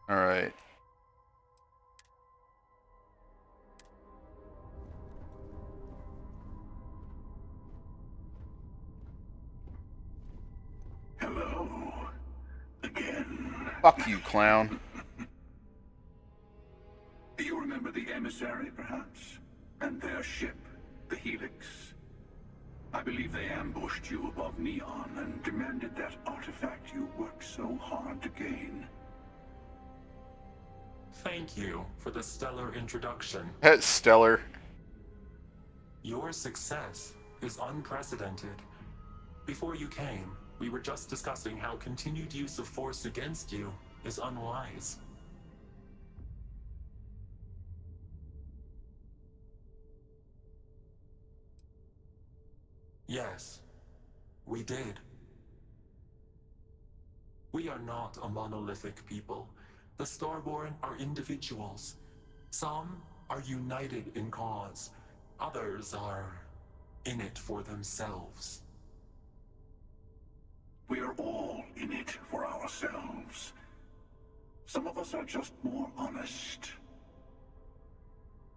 Alright. Hello. Again. Fuck you, clown. Do you remember the emissary, perhaps? And their ship, the Helix? I believe they ambushed you above Neon and demanded that artifact you worked so hard to gain. Thank you for the stellar introduction. That's stellar. Your success is unprecedented. Before you came, we were just discussing how continued use of force against you is unwise. Yes, we did. We are not a monolithic people. The Starborn are individuals. Some are united in cause. Others are in it for themselves. We are all in it for ourselves. Some of us are just more honest.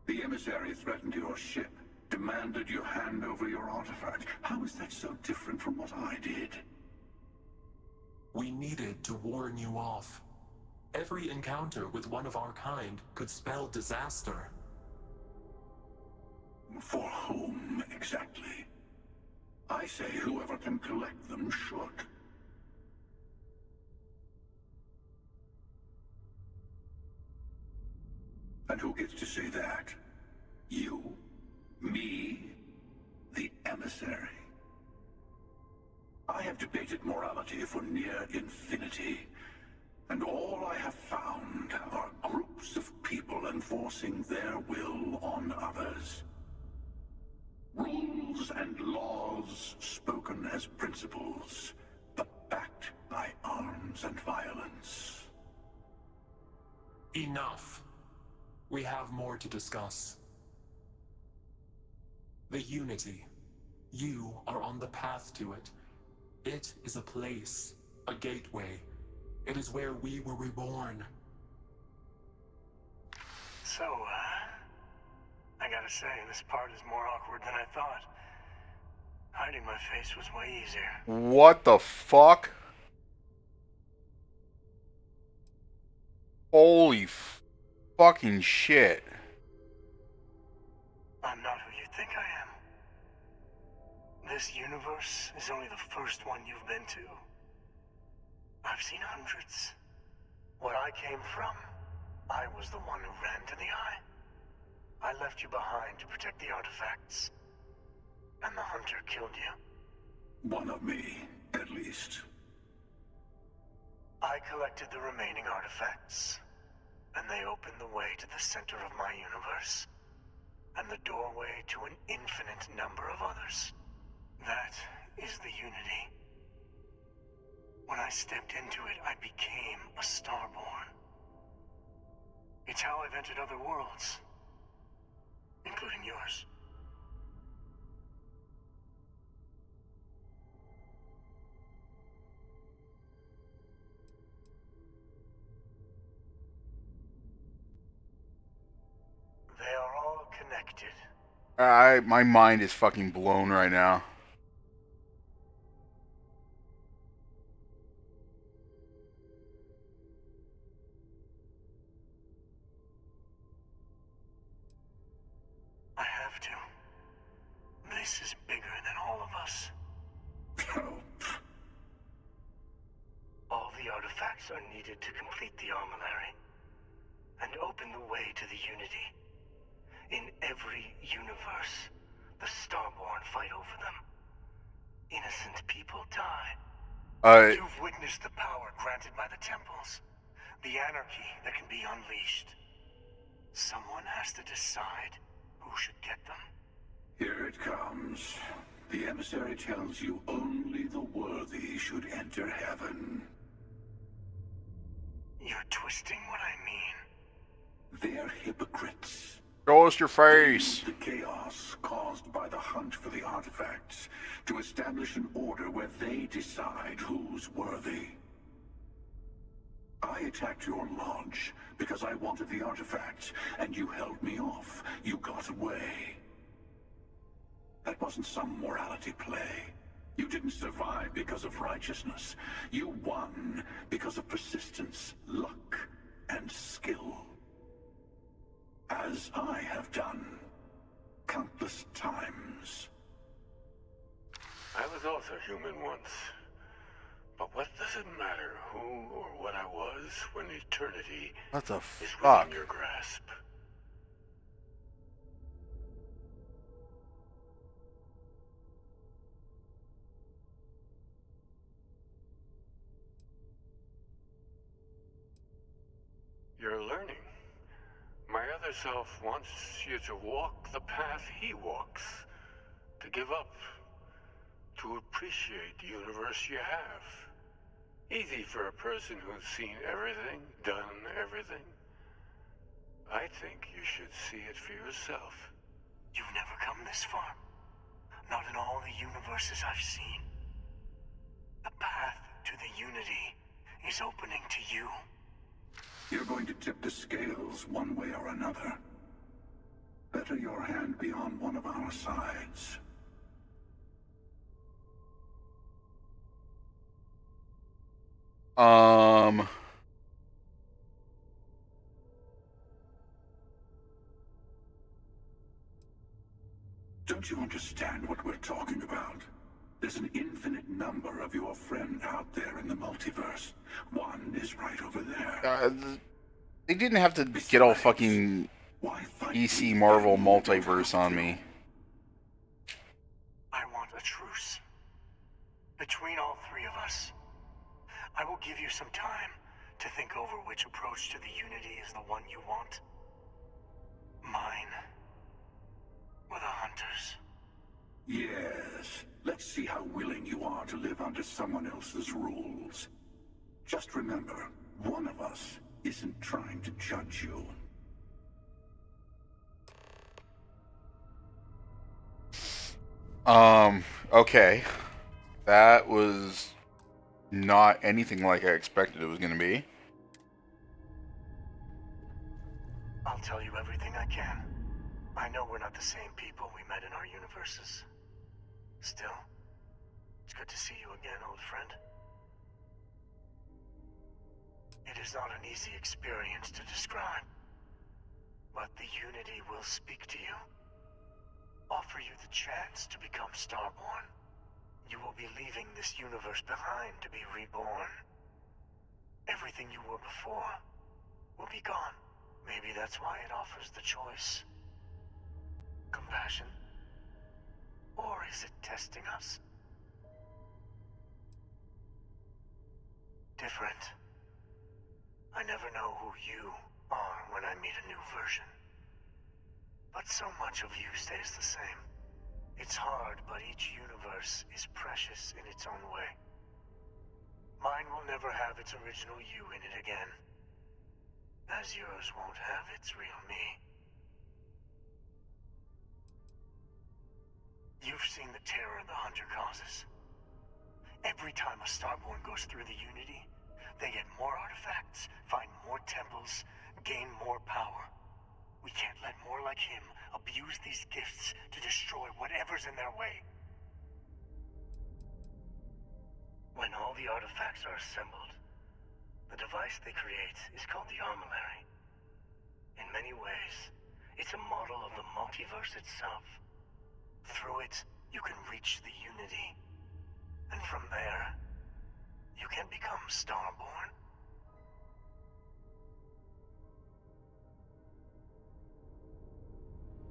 The emissary threatened your ship, demanded you hand over your artifact. How is that so different from what I did? We needed to warn you off. Every encounter with one of our kind could spell disaster. For whom, exactly? I say whoever can collect them should. And who gets to say that? You? Me? The emissary? I have debated morality for near infinity, and all I have found are groups of people enforcing their will on others. Rules and laws spoken as principles, but backed by arms and violence. Enough. We have more to discuss. The Unity. You are on the path to it. It is a place, a gateway. It is where we were reborn. So, I gotta say, this part is more awkward than I thought. Hiding my face was way easier. What the fuck? Holy fucking shit. I'm not who you think I am. This universe is only the first one you've been to. I've seen hundreds. Where I came from, I was the one who ran to the Eye. I left you behind to protect the artifacts. And the Hunter killed you. One of me, at least. I collected the remaining artifacts, and they opened the way to the center of my universe, and the doorway to an infinite number of others. That is the Unity. When I stepped into it, I became a Starborn. It's how I've entered other worlds, including yours. They are all connected. My mind is fucking blown right now. I have to. This is bigger than all of us. All the artifacts are needed to complete the armillary and open the way to the Unity. In every universe, the Starborn fight over them. Innocent people die. You've witnessed the power granted by the temples, the anarchy that can be unleashed. Someone has to decide who should get them. Here it comes. The emissary tells you only the worthy should enter heaven. You're twisting what I mean. They're hypocrites. Show us your face. The chaos caused by the hunt for the artifacts to establish an order where they decide who's worthy. I attacked your lodge because I wanted the artifacts, and you held me off. You got away. That wasn't some morality play. You didn't survive because of righteousness. You won because of persistence, luck, and skill. As I have done countless times. I was also human once. But what does it matter who or what I was when eternity What the is fuck? within your grasp? You're learning. My other self wants you to walk the path he walks. To give up. To appreciate the universe you have. Easy for a person who's seen everything, done everything. I think you should see it for yourself. You've never come this far. Not in all the universes I've seen. The path to the Unity is opening to you. You're going to tip the scales one way or another. Better your hand be on one of our sides. Don't you understand what we're talking about? There's an infinite number of your friend out there in the multiverse. One is right over there. They didn't have to get all fucking DC Marvel multiverse on me. I want a truce. Between all three of us. I will give you some time to think over which approach to the Unity is the one you want. Mine. Or the Hunters. Yes. Let's see how willing you are to live under someone else's rules. Just remember, one of us isn't trying to judge you. Okay. That was not anything like I expected it was going to be. I'll tell you everything I can. I know we're not the same people we met in our universes. Still, it's good to see you again, old friend. It is not an easy experience to describe, but the Unity will speak to you. Offer you the chance to become Starborn. You will be leaving this universe behind to be reborn. Everything you were before will be gone. Maybe that's why it offers the choice. Compassion? Or is it testing us? Different, I never know who you are when I meet a new version. But so much of you stays the same. It's hard, but each universe is precious in its own way. Mine will never have its original you in it again, as yours won't have its real me. You've seen the terror the Hunter causes. Every time a Starborn goes through the Unity, they get more artifacts, find more temples, gain more power. We can't let more like him abuse these gifts to destroy whatever's in their way. When all the artifacts are assembled, the device they create is called the Armillary. In many ways, it's a model of the multiverse itself. Through it, you can reach the Unity. And from there, you can become Starborn.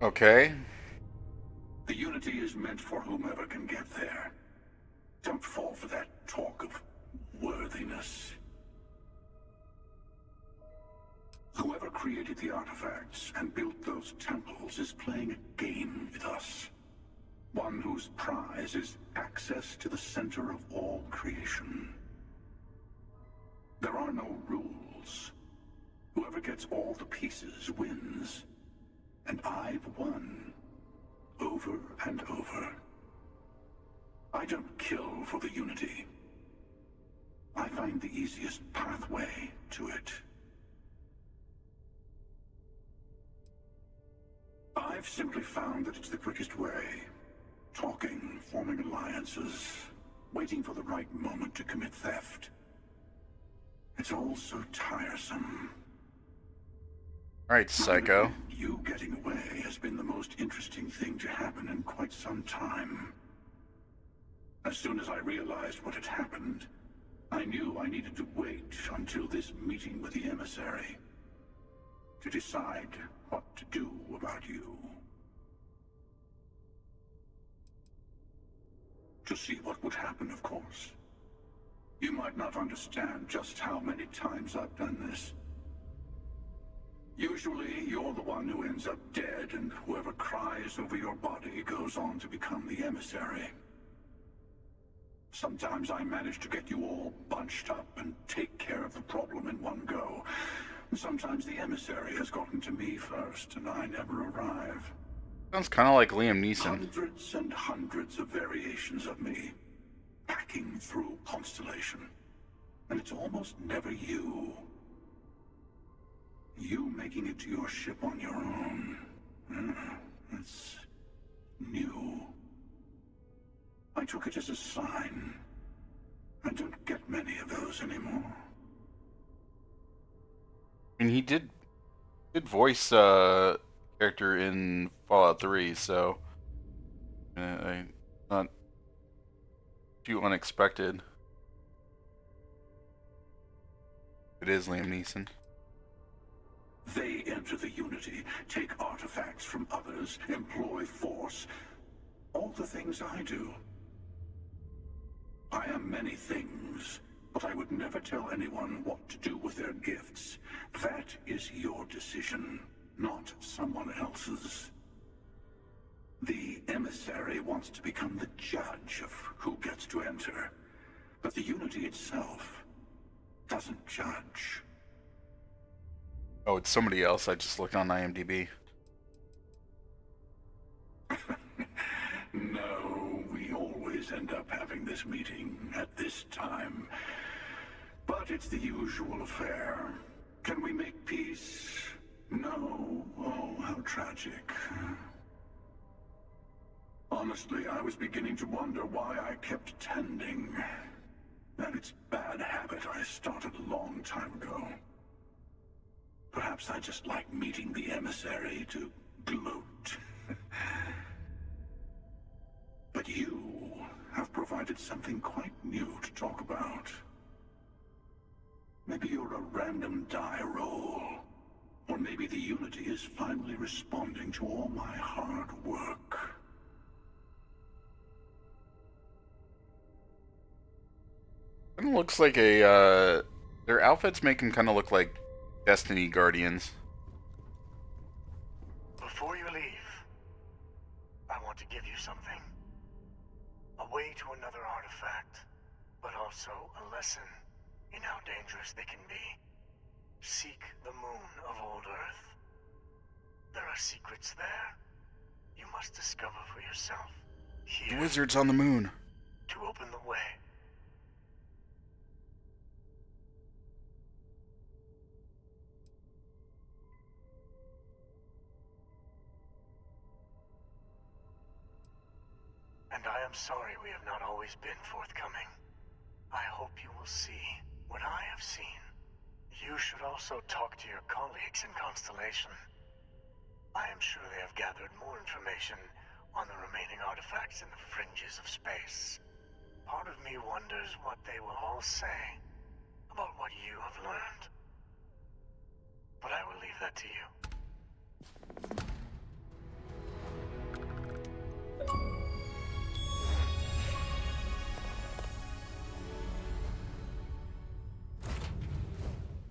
Okay. The Unity is meant for whomever can get there. Don't fall for that talk of worthiness. Whoever created the artifacts and built those temples is playing a game with us. One whose prize is access to the center of all creation. There are no rules. Whoever gets all the pieces wins. And I've won. Over and over. I don't kill for the Unity. I find the easiest pathway to it. I've simply found that it's the quickest way. Talking, forming alliances, waiting for the right moment to commit theft. It's all so tiresome. Alright, Psycho. You getting away has been the most interesting thing to happen in quite some time. As soon as I realized what had happened, I knew I needed to wait until this meeting with the emissary to decide what to do about you. To see what would happen, of course. You might not understand just how many times I've done this. Usually, you're the one who ends up dead, and whoever cries over your body goes on to become the emissary. Sometimes I manage to get you all bunched up and take care of the problem in one go. Sometimes the emissary has gotten to me first, and I never arrive. Sounds kind of like Liam Neeson. Hundreds and hundreds of variations of me, hacking through Constellation. And it's almost never you. You making it to your ship on your own. That's new. I took it as a sign. I don't get many of those anymore. I mean, he did voice character in Fallout 3, so not too unexpected. It is Liam Neeson. They enter the Unity, take artifacts from others, employ force. All the things I do. I am many things, but I would never tell anyone what to do with their gifts. That is your decision, not someone else's. The emissary wants to become the judge of who gets to enter, but the Unity itself doesn't judge. Oh, it's somebody else. I just looked on IMDb. No, we always end up having this meeting at this time. But it's the usual affair. Can we make peace? No. Oh, how tragic. Honestly, I was beginning to wonder why I kept attending. And it's a bad habit I started a long time ago. Perhaps I just like meeting the emissary to gloat. But you have provided something quite new to talk about. Maybe you're a random die roll. Or maybe the Unity is finally responding to all my hard work. It looks like a Their outfits make them kind of look like Destiny Guardians. Before you leave, I want to give you something. A way to another artifact, but also a lesson in how dangerous they can be. Seek the moon of old Earth. There are secrets there. You must discover for yourself. Here, The wizard's on the moon. to open the way. And I am sorry we have not always been forthcoming. I hope you will see what I have seen. You should also talk to your colleagues in Constellation. I am sure they have gathered more information on the remaining artifacts in the fringes of space. Part of me wonders what they will all say about what you have learned. But I will leave that to you.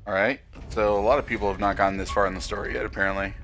Alright, so a lot of people have not gotten this far in the story yet, apparently.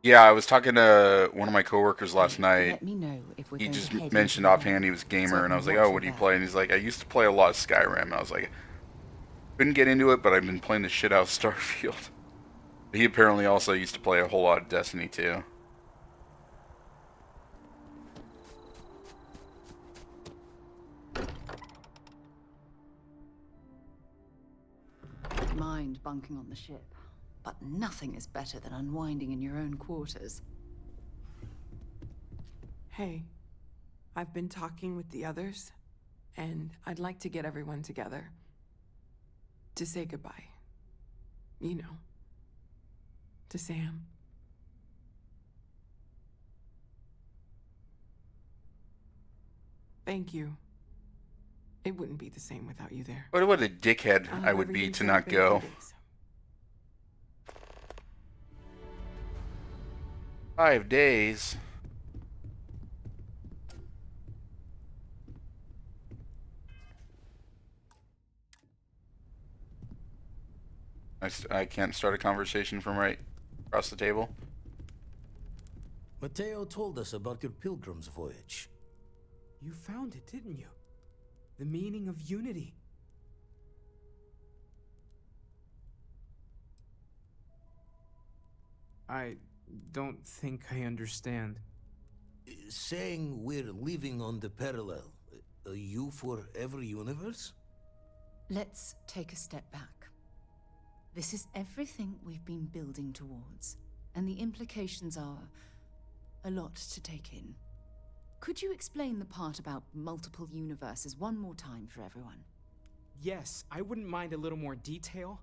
Yeah, I was talking to one of my coworkers last night. Let me know if we're He going to just head mentioned into the offhand he was a gamer, so I and I can was like, watch oh, your what do you back. play? And he's like, I used to play a lot of Skyrim. And I was like, couldn't get into it, but I've been playing the shit out of Starfield. He apparently also used to play a whole lot of Destiny too. Mind bunking on the ship, but nothing is better than unwinding in your own quarters. Hey, I've been talking with the others, and I'd like to get everyone together. To say goodbye. You know. To Sam. Thank you. It wouldn't be the same without you there. What a dickhead I'll I have would be everything to set not up in a few go. days. 5 days. I can't start a conversation from right across the table. Mateo told us about your pilgrim's voyage. You found it, didn't you? The meaning of unity. I don't think I understand. Saying we're living on the parallel, you for every universe? Let's take a step back. This is everything we've been building towards, and the implications are a lot to take in. Could you explain the part about multiple universes one more time for everyone? Yes, I wouldn't mind a little more detail.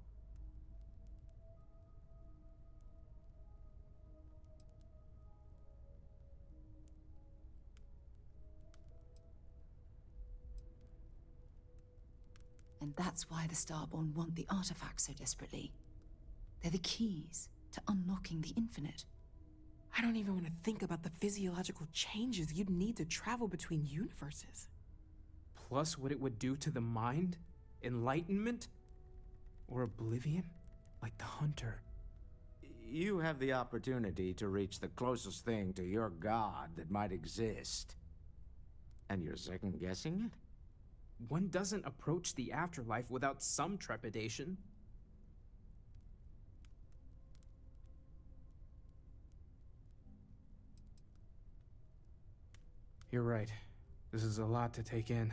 And that's why the Starborn want the artifacts so desperately. They're the keys to unlocking the infinite. I don't even want to think about the physiological changes you'd need to travel between universes. Plus what it would do to the mind? Enlightenment? Or oblivion? Like the Hunter. You have the opportunity to reach the closest thing to your god that might exist. And you're second-guessing it? One doesn't approach the afterlife without some trepidation. You're right. This is a lot to take in.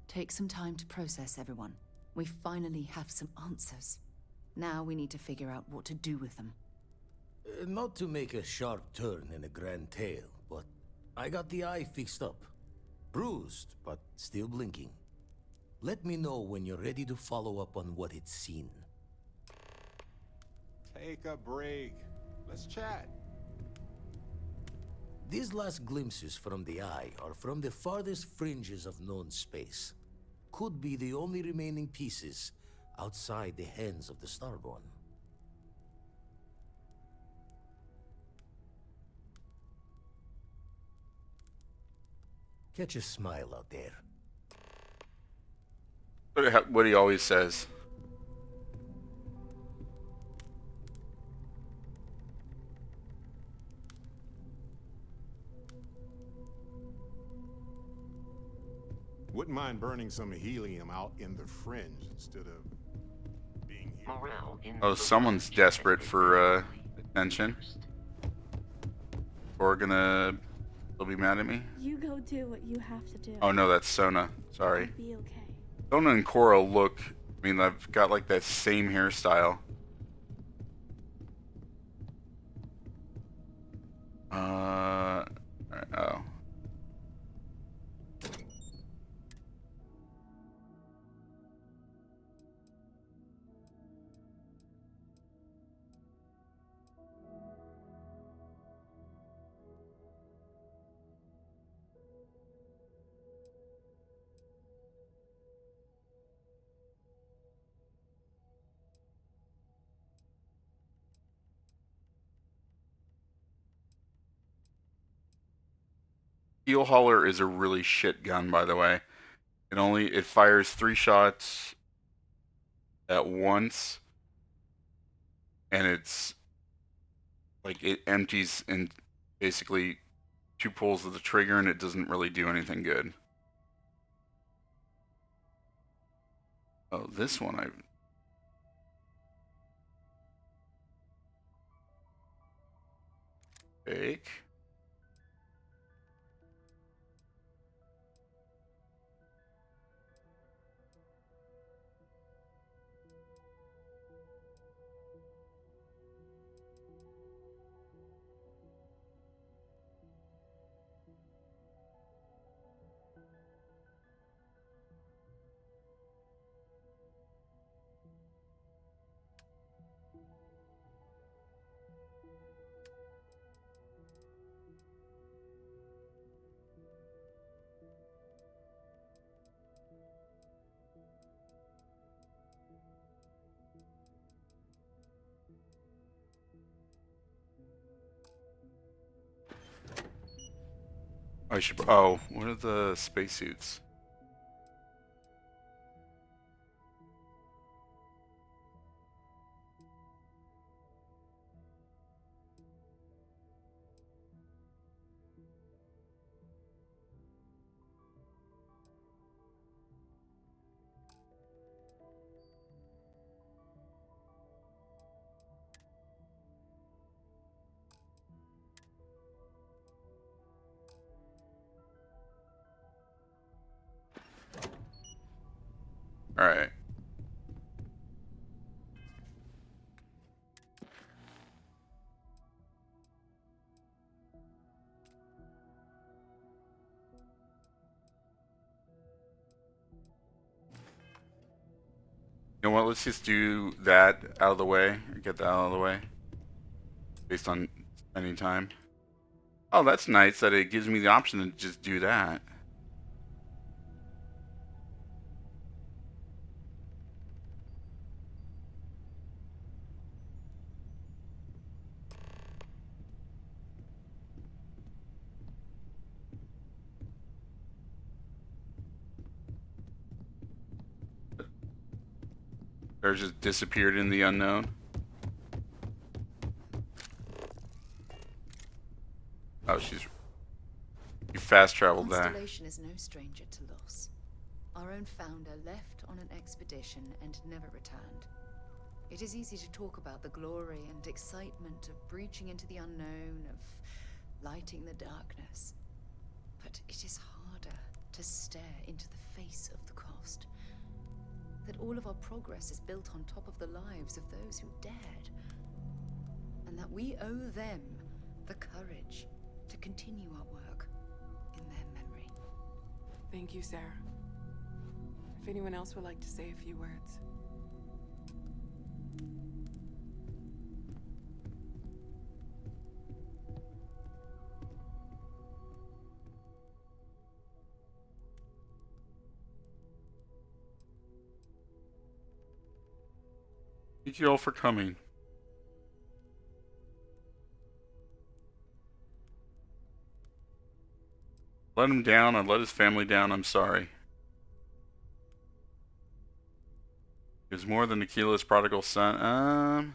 Take some time to process, everyone. We finally have some answers. Now we need to figure out what to do with them. Not to make a sharp turn in a grand tale, but I got the eye fixed up. Bruised, but still blinking. Let me know when you're ready to follow up on what it's seen. Take a break. Let's chat. These last glimpses from the eye are from the farthest fringes of known space. Could be the only remaining pieces outside the hands of the Starborn. Catch a smile out there. What he always says. Wouldn't mind burning some helium out in the fringe instead of being here. Oh, someone's desperate for attention. Or gonna... They'll be mad at me? You go do what you have to do. Oh no, that's Sona. Sorry. It'll be okay. Sona and Korra look... I mean, I've got like that same hairstyle. Oh. Steel Hauler is a really shit gun, by the way. It fires 3 shots at once, and it's like it empties in basically 2 pulls of the trigger, and it doesn't really do anything good. Oh, this one I... Fake. I should... Oh, what are the spacesuits? Alright. You know what, let's just do that out of the way, or get that out of the way, based on spending time. Oh, that's nice that it gives me the option to just do that. Or just disappeared in the unknown. Oh, you fast traveled there. Constellation is no stranger to loss. Our own founder left on an expedition and never returned. It is easy to talk about the glory and excitement of breaching into the unknown, of lighting the darkness. But it is harder to stare into the face of the cost. That all of our progress is built on top of the lives of those who dared. And that we owe them the courage to continue our work in their memory. Thank you, Sarah. If anyone else would like to say a few words. Thank you all for coming. Let him down. I let his family down. I'm sorry. He was more than Akila's prodigal son.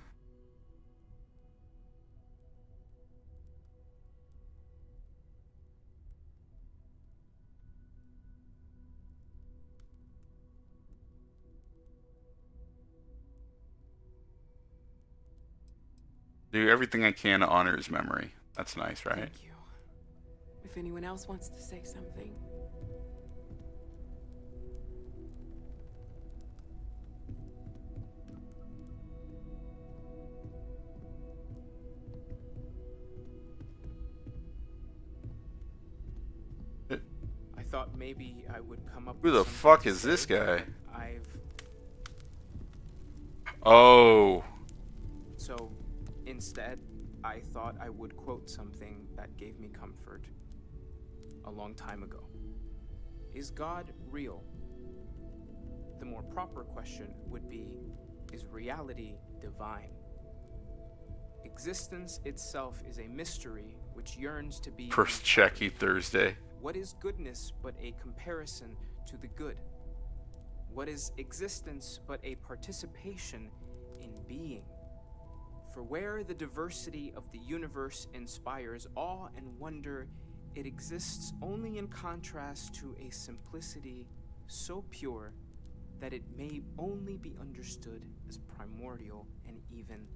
Do everything I can to honor his memory. That's nice, right? Thank you. If anyone else wants to say something. I thought maybe I would come up Who with the something fuck to is say, this guy? but Oh. So, instead, I thought I would quote something that gave me comfort a long time ago. Is God real? The more proper question would be, is reality divine? Existence itself is a mystery which yearns to be First checky Thursday. What is goodness but a comparison to the good? What is existence but a participation in being? For where the diversity of the universe inspires awe and wonder, it exists only in contrast to a simplicity so pure that it may only be understood as primordial and even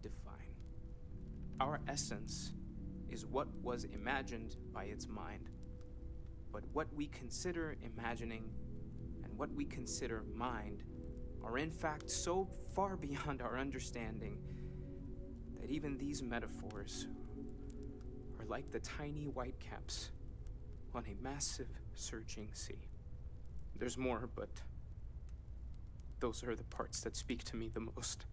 divine. Our essence is what was imagined by its mind. But what we consider imagining and what we consider mind are in fact so far beyond our understanding that even these metaphors are like the tiny whitecaps on a massive surging sea. There's more, but those are the parts that speak to me the most.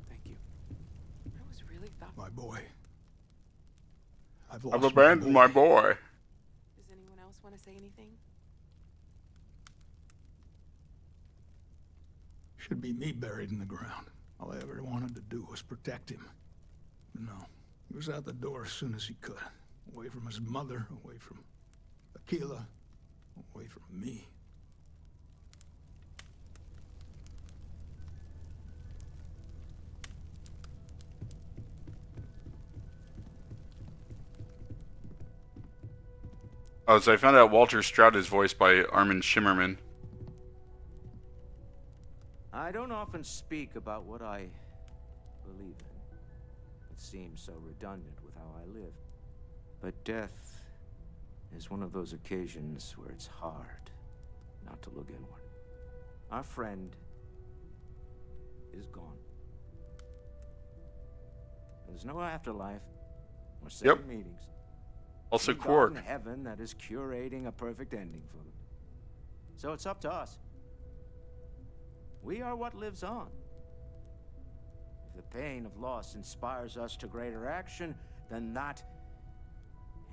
Thank you. That was really thoughtful. My boy. I've abandoned my boy. Does anyone else want to say anything? Should be me buried in the ground. All I ever wanted to do was protect him. But no, he was out the door as soon as he could. Away from his mother, away from Akila, away from me. Oh, so I found out Walter Stroud is voiced by Armin Shimmerman. I don't often speak about what I believe in. It seems so redundant with how I live. But death is one of those occasions where it's hard not to look inward. Our friend is gone. There's no afterlife or second meetings. Also No God Quark. in heaven that is curating a perfect ending for them. So it's up to us. We are what lives on. If the pain of loss inspires us to greater action, then that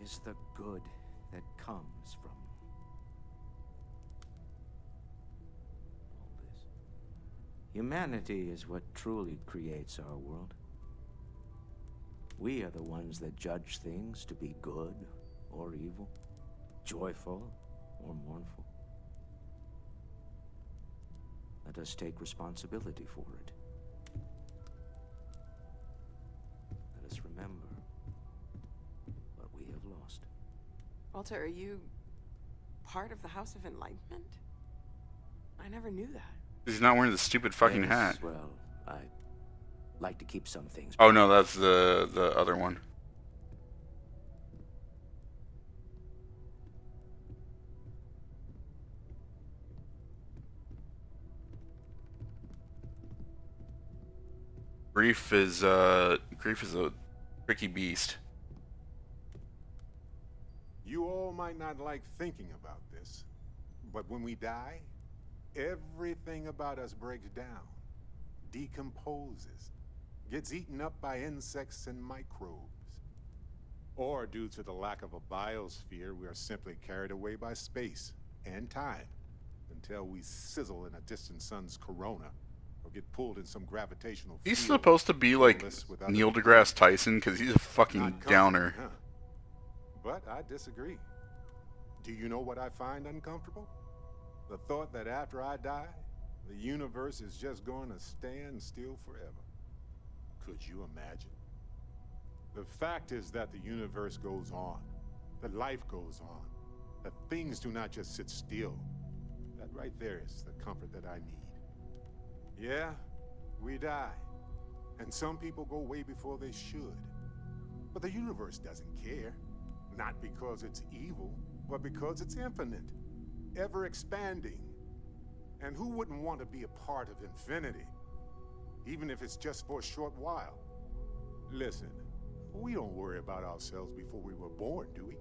is the good that comes from all this. Humanity is what truly creates our world. We are the ones that judge things to be good or evil, joyful or mournful. Let us take responsibility for it. Let us remember what we have lost. Walter, are you part of the House of Enlightenment? I never knew that. He's not wearing the stupid fucking Yes, hat. Well, I like to keep some things. Oh no, that's the other one. Grief is a tricky beast. You all might not like thinking about this, but when we die, everything about us breaks down, decomposes, gets eaten up by insects and microbes. Or due to the lack of a biosphere, we are simply carried away by space and time until we sizzle in a distant sun's corona or get pulled in some gravitational He's field. supposed to be like Neil deGrasse Tyson because he's a fucking downer. Huh? But I disagree. Do you know what I find uncomfortable? The thought that after I die, the universe is just going to stand still forever. Could you imagine? The fact is that the universe goes on, that life goes on, that things do not just sit still. That right there is the comfort that I need. Yeah, we die, and some people go way before they should. But the universe doesn't care, not because it's evil, but because it's infinite, ever expanding. And who wouldn't want to be a part of infinity, even if it's just for a short while? Listen, we don't worry about ourselves before we were born, do we?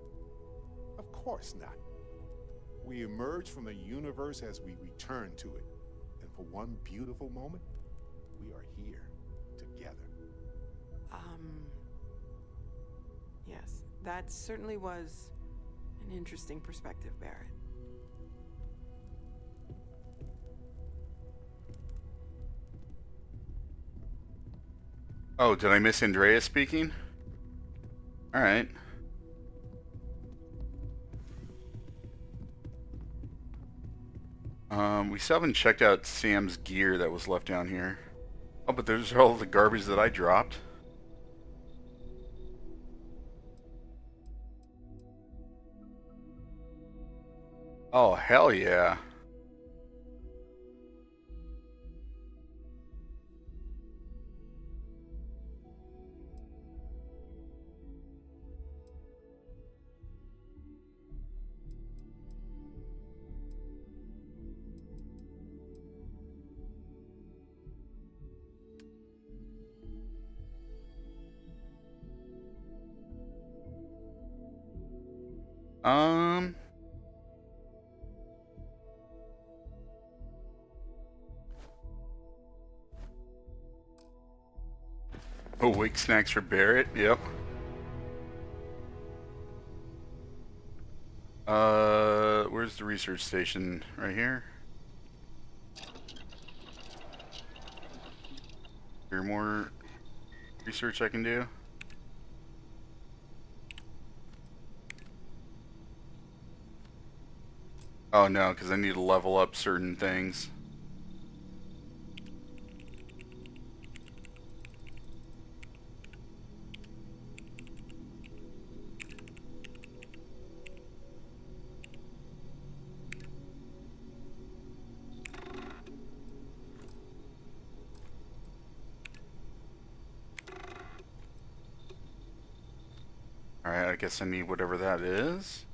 Of course not. We emerge from the universe as we return to it. And for one beautiful moment, we are here together. Yes, that certainly was an interesting perspective, Barrett. Oh, did I miss Andrea speaking? Alright. We still haven't checked out Sam's gear that was left down here. Oh, but there's all the garbage that I dropped. Oh, hell yeah. Oh, wake snacks for Barrett. Yep. Where's the research station? Right here. Is there more research I can do? Oh no, because I need to level up certain things. Alright, I guess I need whatever that is.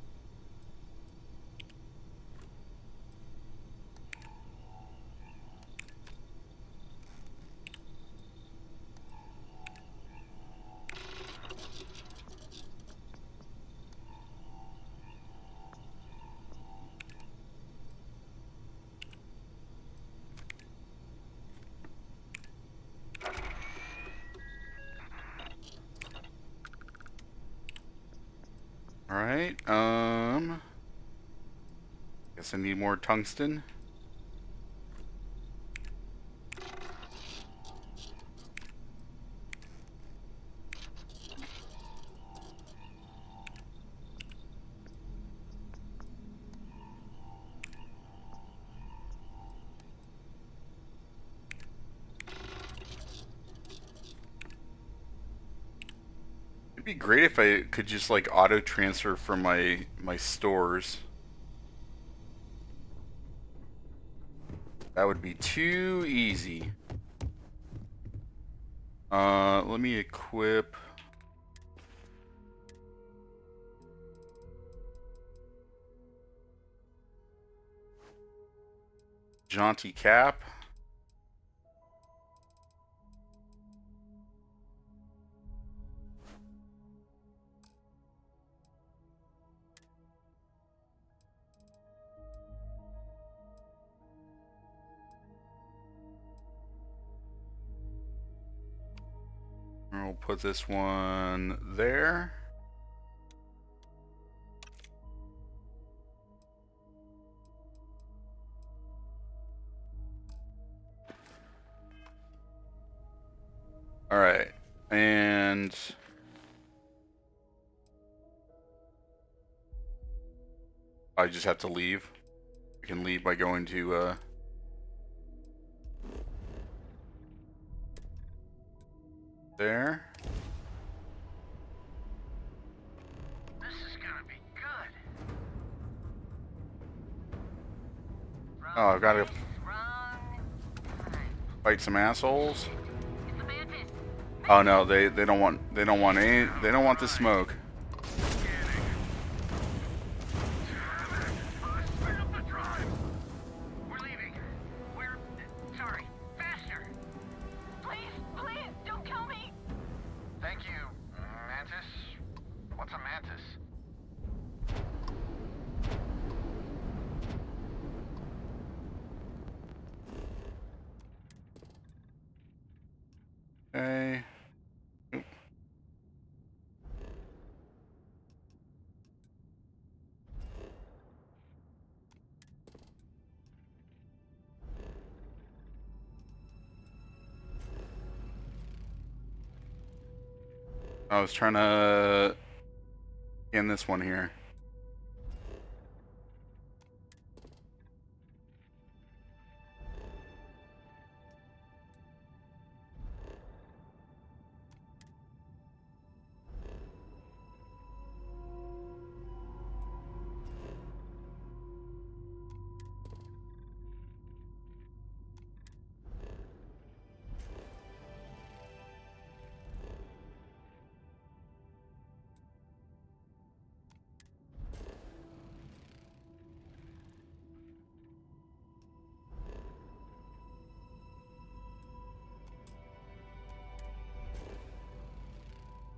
Alright, guess I need more tungsten. It'd be great if I could just like auto transfer from my stores. That would be too easy. Let me equip jaunty cap. We'll put this one there. All right, and I just have to leave. I can leave by going to there. This is gonna be good. Oh, I've got to fight some assholes. Oh no, they don't want the smoke. We're leaving. We're sorry. Faster. Please, don't kill me. Thank you, Mantis. What's a mantis? Okay. I was trying to scan this one here.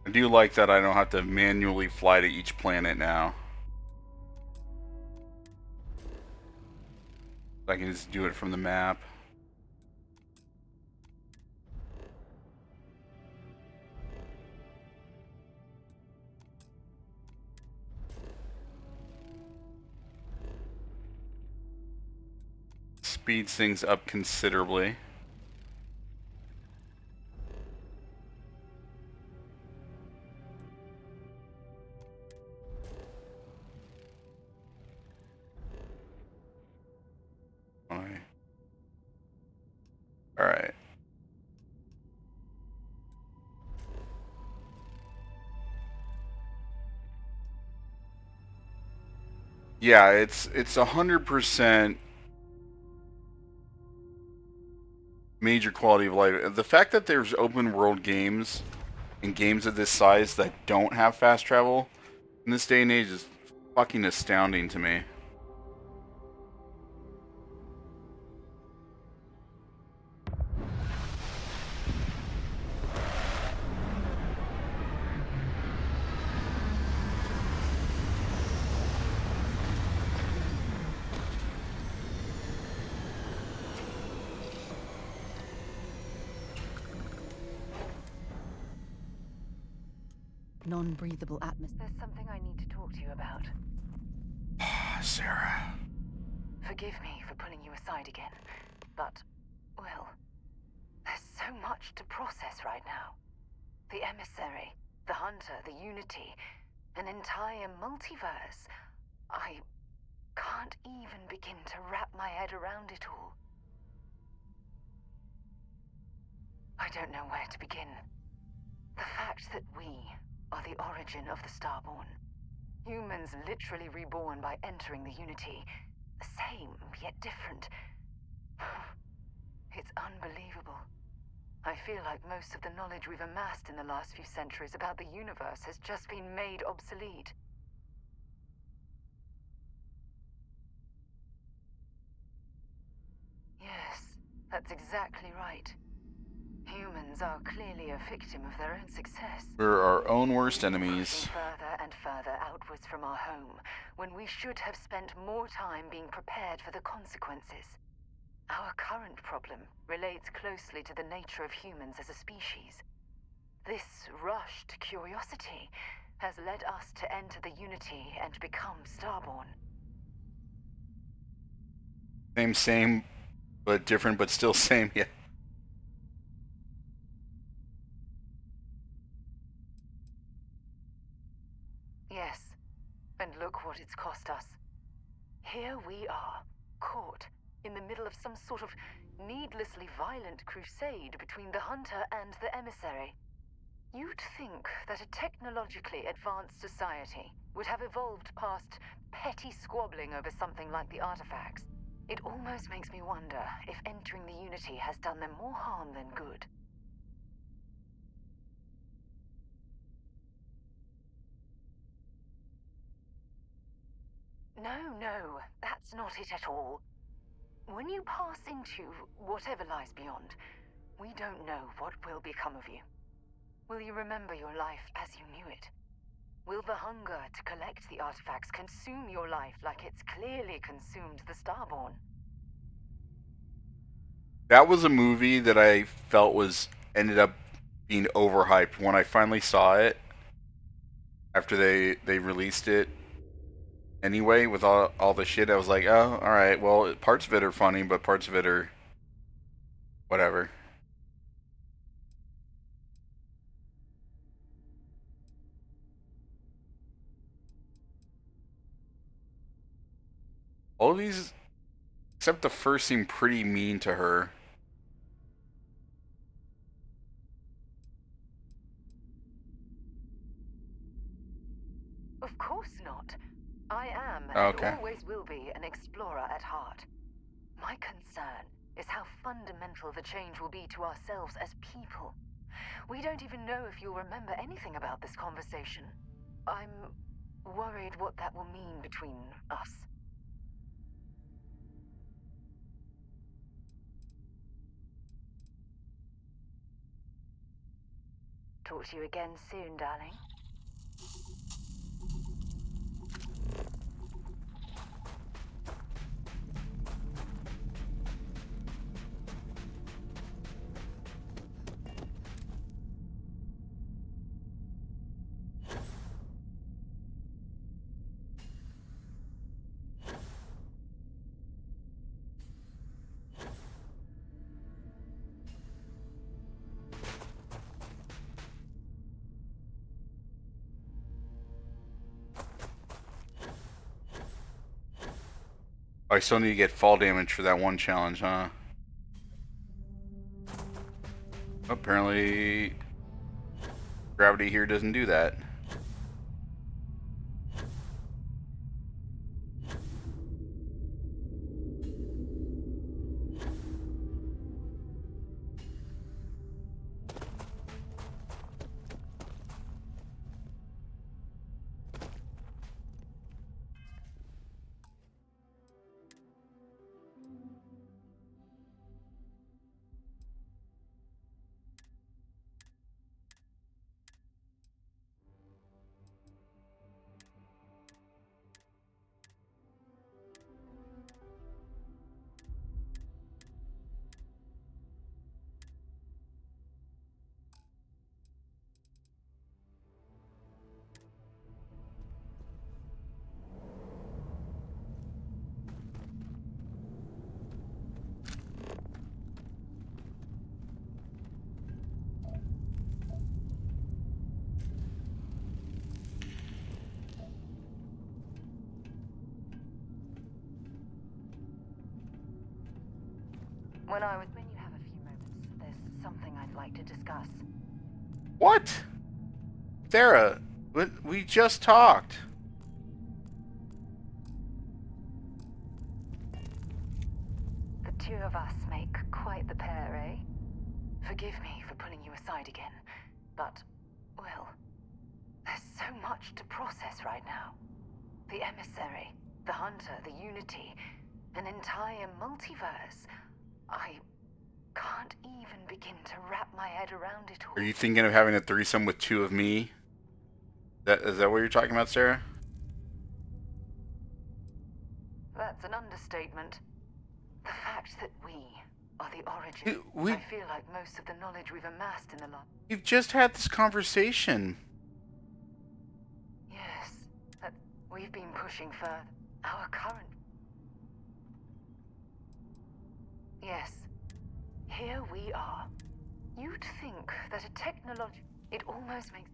I do like that I don't have to manually fly to each planet now. I can just do it from the map. Speeds things up considerably. All right. Yeah, it's 100% major quality of life. The fact that there's open world games and games of this size that don't have fast travel in this day and age is fucking astounding to me. Non-breathable atmosphere. There's something I need to talk to you about. Sarah. Forgive me for pulling you aside again, but, well, there's so much to process right now. The emissary, the hunter, the unity, an entire multiverse. I can't even begin to wrap my head around it all. I don't know where to begin. The fact that we are the origin of the Starborn. Humans literally reborn by entering the Unity. The same, yet different. It's unbelievable. I feel like most of the knowledge we've amassed in the last few centuries about the universe has just been made obsolete. Yes, that's exactly right. Humans are clearly a victim of their own success. We're our own worst enemies. Pushing further and further outwards from our home, when we should have spent more time being prepared for the consequences. Our current problem relates closely to the nature of humans as a species. This rushed curiosity has led us to enter the Unity and become Starborn. Same, but different, but still same, yeah. Yes, and look what it's cost us. Here we are, caught in the middle of some sort of needlessly violent crusade between the Hunter and the Emissary. You'd think that a technologically advanced society would have evolved past petty squabbling over something like the artifacts. It almost makes me wonder if entering the Unity has done them more harm than good. No, that's not it at all. When you pass into whatever lies beyond, we don't know what will become of you. Will you remember your life as you knew it? Will the hunger to collect the artifacts consume your life like it's clearly consumed the Starborn? That was a movie that I felt ended up being overhyped. When I finally saw it, after they released it anyway, with all the shit, I was like, oh, alright, well, parts of it are funny, but parts of it are whatever. All of these, except the first, seem pretty mean to her. Of course not. I am, Okay. and always will be, an explorer at heart. My concern is how fundamental the change will be to ourselves as people. We don't even know if you'll remember anything about this conversation. I'm worried what that will mean between us. Talk to you again soon, darling. I still need to get fall damage for that one challenge, huh? Apparently, gravity here doesn't do that. When you have a few moments, there's something I'd like to discuss. What? Sarah, we just talked. The two of us make quite the pair, eh? Forgive me for pulling you aside again, but, well, there's so much to process right now. The Emissary, the Hunter, the Unity, an entire multiverse. I can't even begin to wrap my head around it all. Are you thinking of having a threesome with two of me? Is that what you're talking about, Sarah? That's an understatement. The fact that we, are the origin. I feel like most of the knowledge we've amassed in the last... We've just had this conversation. Yes, we've been pushing further. Our current... Yes, here we are. You'd think that a technology... It almost makes...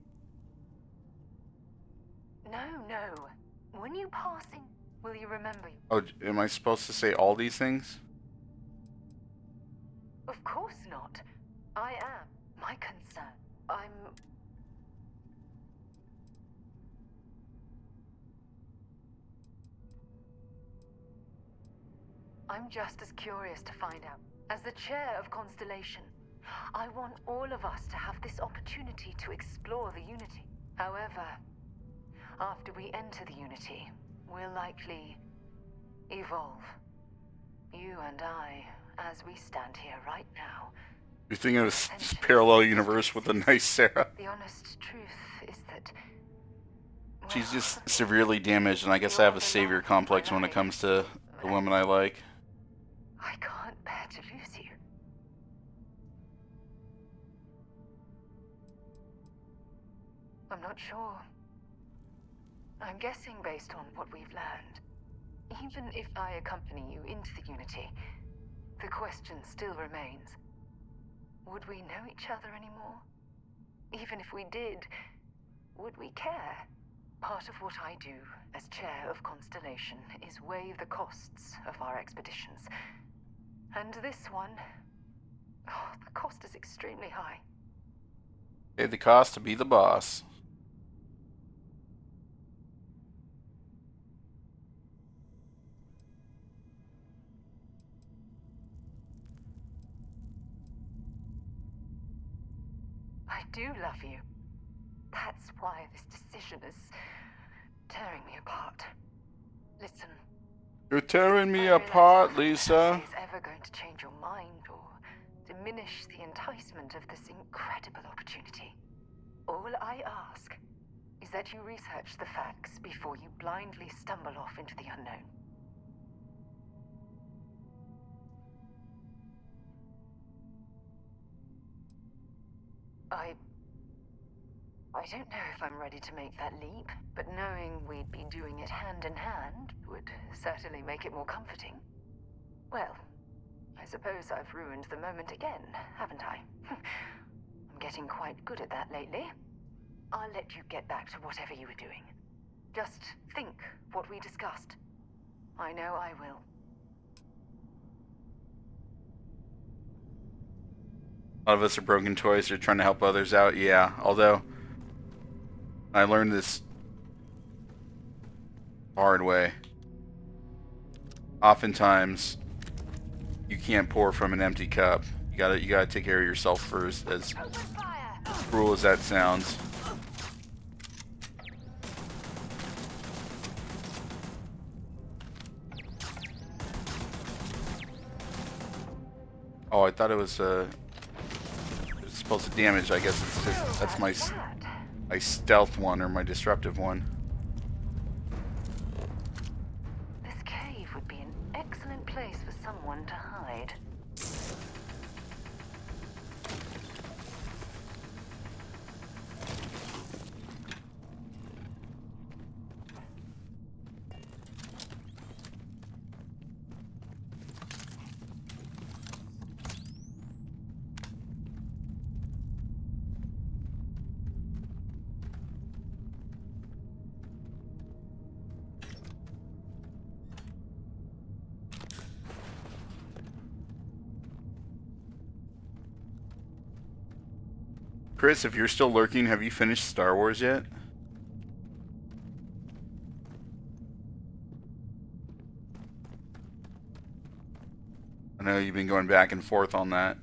No. When you pass in, will you remember... Oh, am I supposed to say all these things? Of course not. I am. My concern. I'm just as curious to find out. As the chair of Constellation, I want all of us to have this opportunity to explore the Unity. However, after we enter the Unity, we'll likely evolve. You and I, as we stand here right now. You're thinking of this parallel universe with a nice Sarah. The honest truth is that... Well, she's just severely damaged, and I guess I have a savior complex when it comes to the women I like. I can't bear to lose you. I'm not sure. I'm guessing based on what we've learned. Even if I accompany you into the Unity, the question still remains. Would we know each other anymore? Even if we did, would we care? Part of what I do as chair of Constellation is weigh the costs of our expeditions. And this one, the cost is extremely high. Pay the cost to be the boss. I do love you. That's why this decision is tearing me apart. Listen. You're tearing me apart, Lisa. Is ever going to change your mind or diminish the enticement of this incredible opportunity? All I ask is that you research the facts before you blindly stumble off into the unknown. I don't know if I'm ready to make that leap, but knowing we'd be doing it hand in hand would certainly make it more comforting. Well, I suppose I've ruined the moment again, haven't I? I'm getting quite good at that lately. I'll let you get back to whatever you were doing. Just think what we discussed. I know I will. A lot of us are broken toys. They're trying to help others out. Yeah, although I learned this hard way. Oftentimes, you can't pour from an empty cup. You gotta take care of yourself first. As cruel as that sounds. Oh, I thought it was supposed to damage. I guess it's just that's my stealth one or my disruptive one. This cave would be an excellent place for someone to hide. Chris, if you're still lurking, have you finished Star Wars yet? I know you've been going back and forth on that.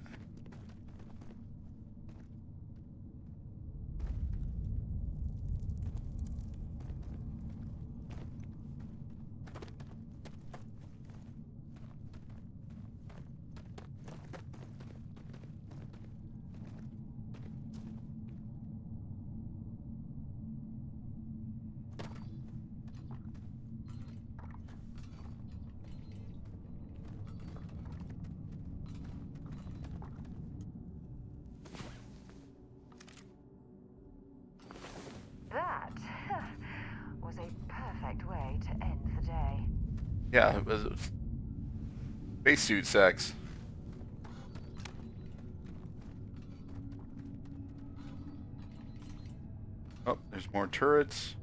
way to end the day. Yeah, it was spacesuit sex. Oh, there's more turrets.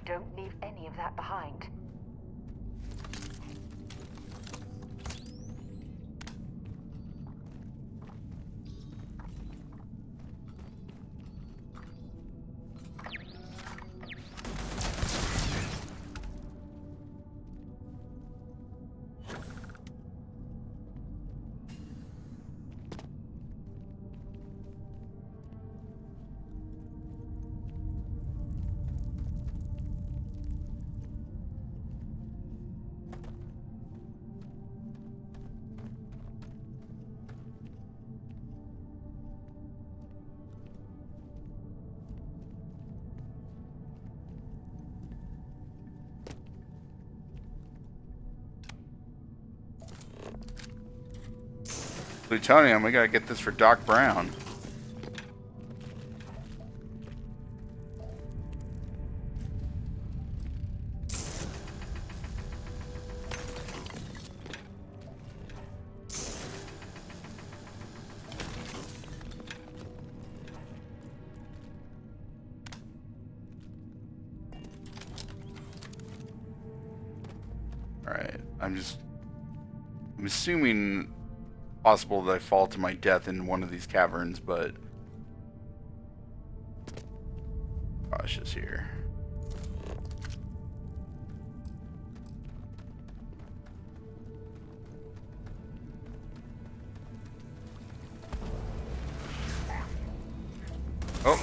Don't leave any of that behind. Plutonium, we gotta get this for Doc Brown. Alright, I'm assuming possible that I fall to my death in one of these caverns, but cautious here. Oh.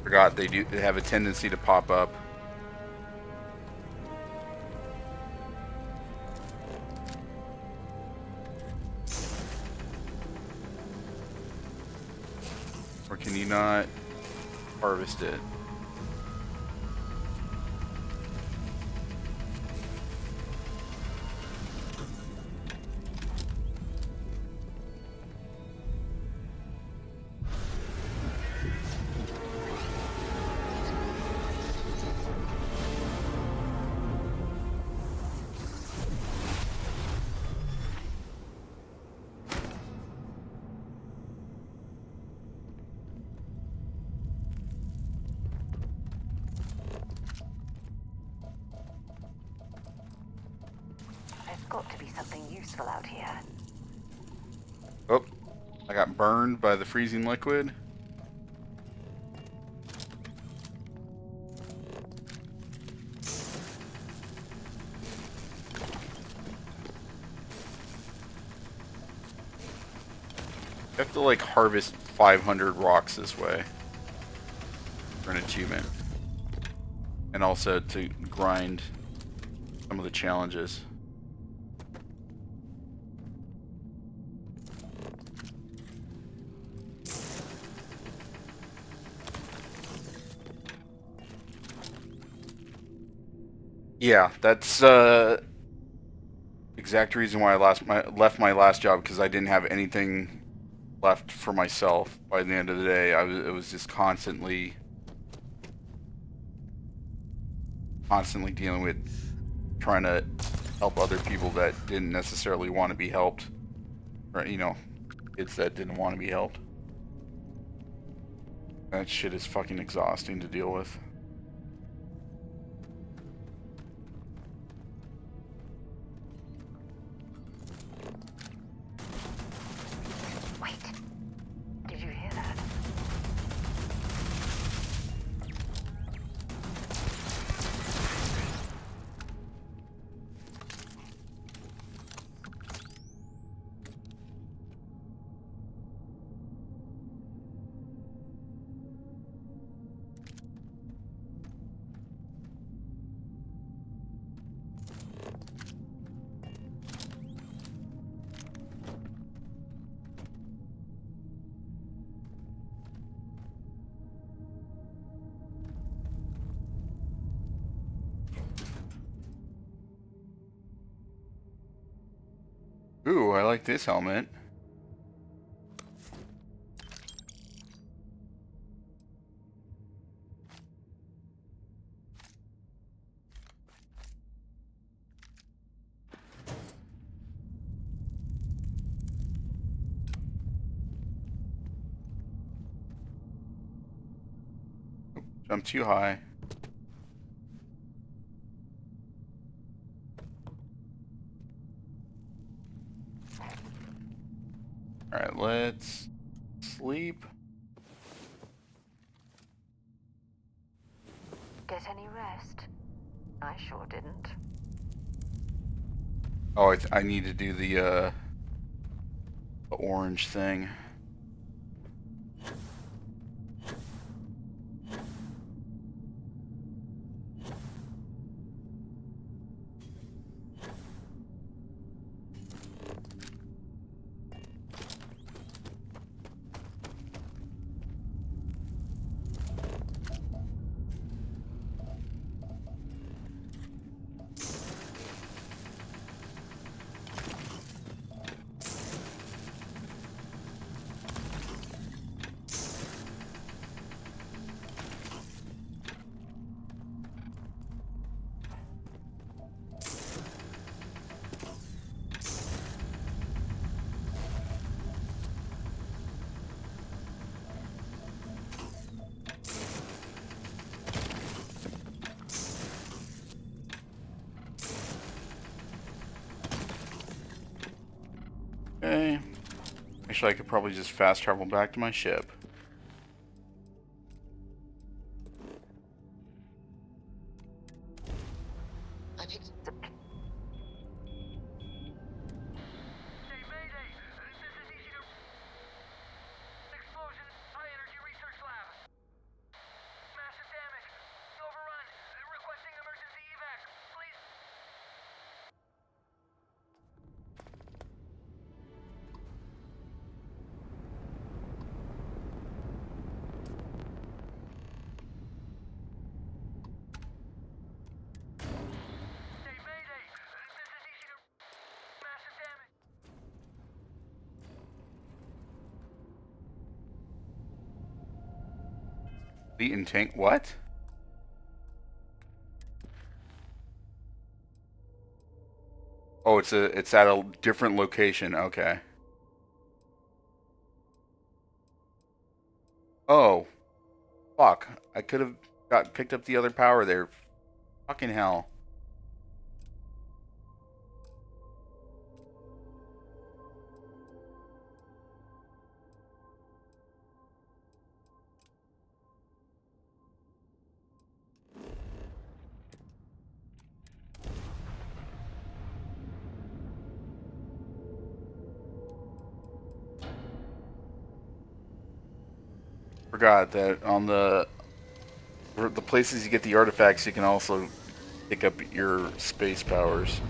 Forgot they have a tendency to pop up. Or can you not harvest it? There's got to be something useful out here. Oh, I got burned by the freezing liquid. You have to like harvest 500 rocks this way for an achievement, and also to grind some of the challenges. Yeah, that's exact reason why I left my last job, because I didn't have anything left for myself by the end of the day. It was just constantly dealing with trying to help other people that didn't necessarily want to be helped, or kids that didn't want to be helped. That shit is fucking exhausting to deal with. Ooh, I like this helmet. Jump too high. Alright, let's sleep. Get any rest? I sure didn't. Oh, I need to do the orange thing. Okay. Actually, I could probably just fast travel back to my ship. I picked the... Explosion, high energy research lab. Massive damage. Overrun. Requesting emergency evac. Please. Mayday. This is easy to... Massive damage. Beat and tank. What? Oh, it's at a different location. Okay. Oh, fuck! I could have picked up the other power there. Fucking hell. Forgot that on the places you get the artifacts, you can also pick up your space powers.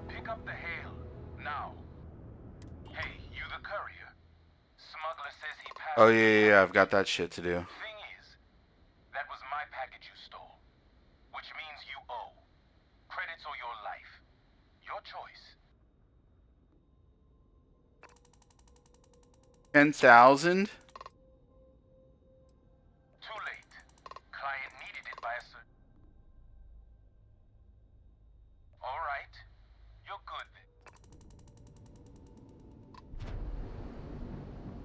Pick up the hail. Now. Hey, you the courier. Smuggler says he passed... Oh yeah, I've got that shit to do. Thing is, that was my package you stole. Which means you owe. Credits or your life. Your choice. 10,000? Too late. Client needed it by a certain... Alright. You're good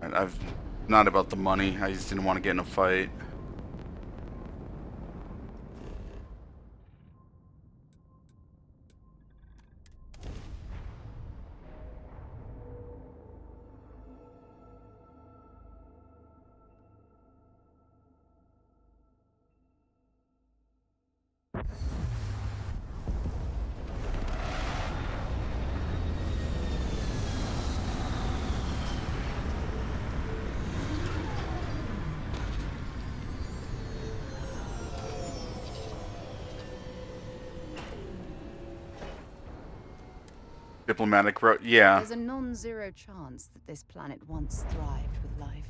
then. I've not about the money. I just didn't want to get in a fight. Diplomatic road. Yeah. There's a non-zero chance that this planet once thrived with life.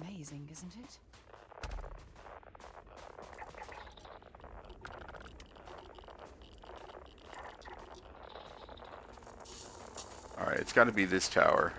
Amazing, isn't it? All right, it's got to be this tower.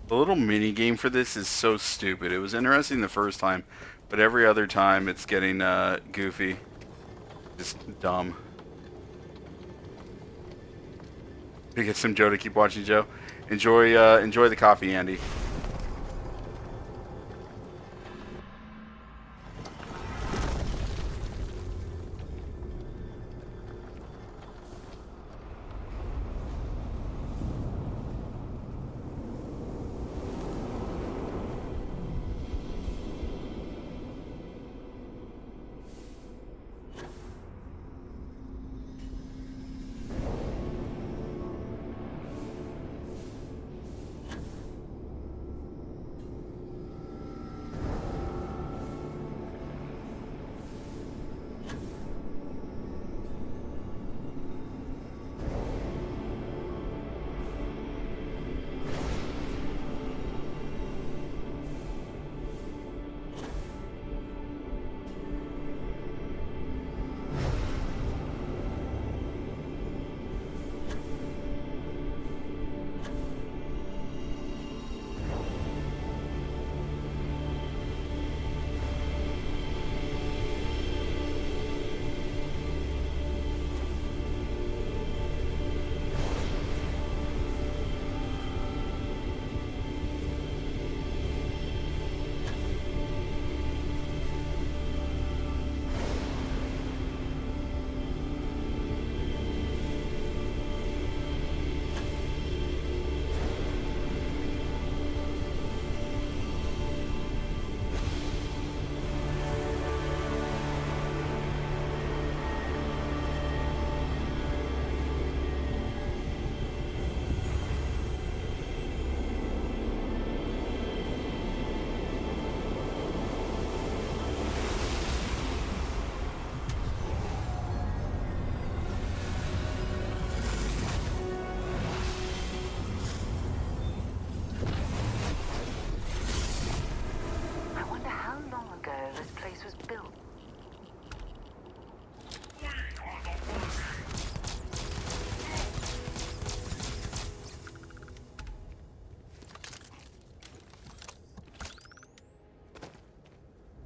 The little mini game for this is so stupid. It was interesting the first time, but every other time it's getting goofy. Just dumb. To get some Joe to keep watching, Joe. Enjoy the coffee, Andy.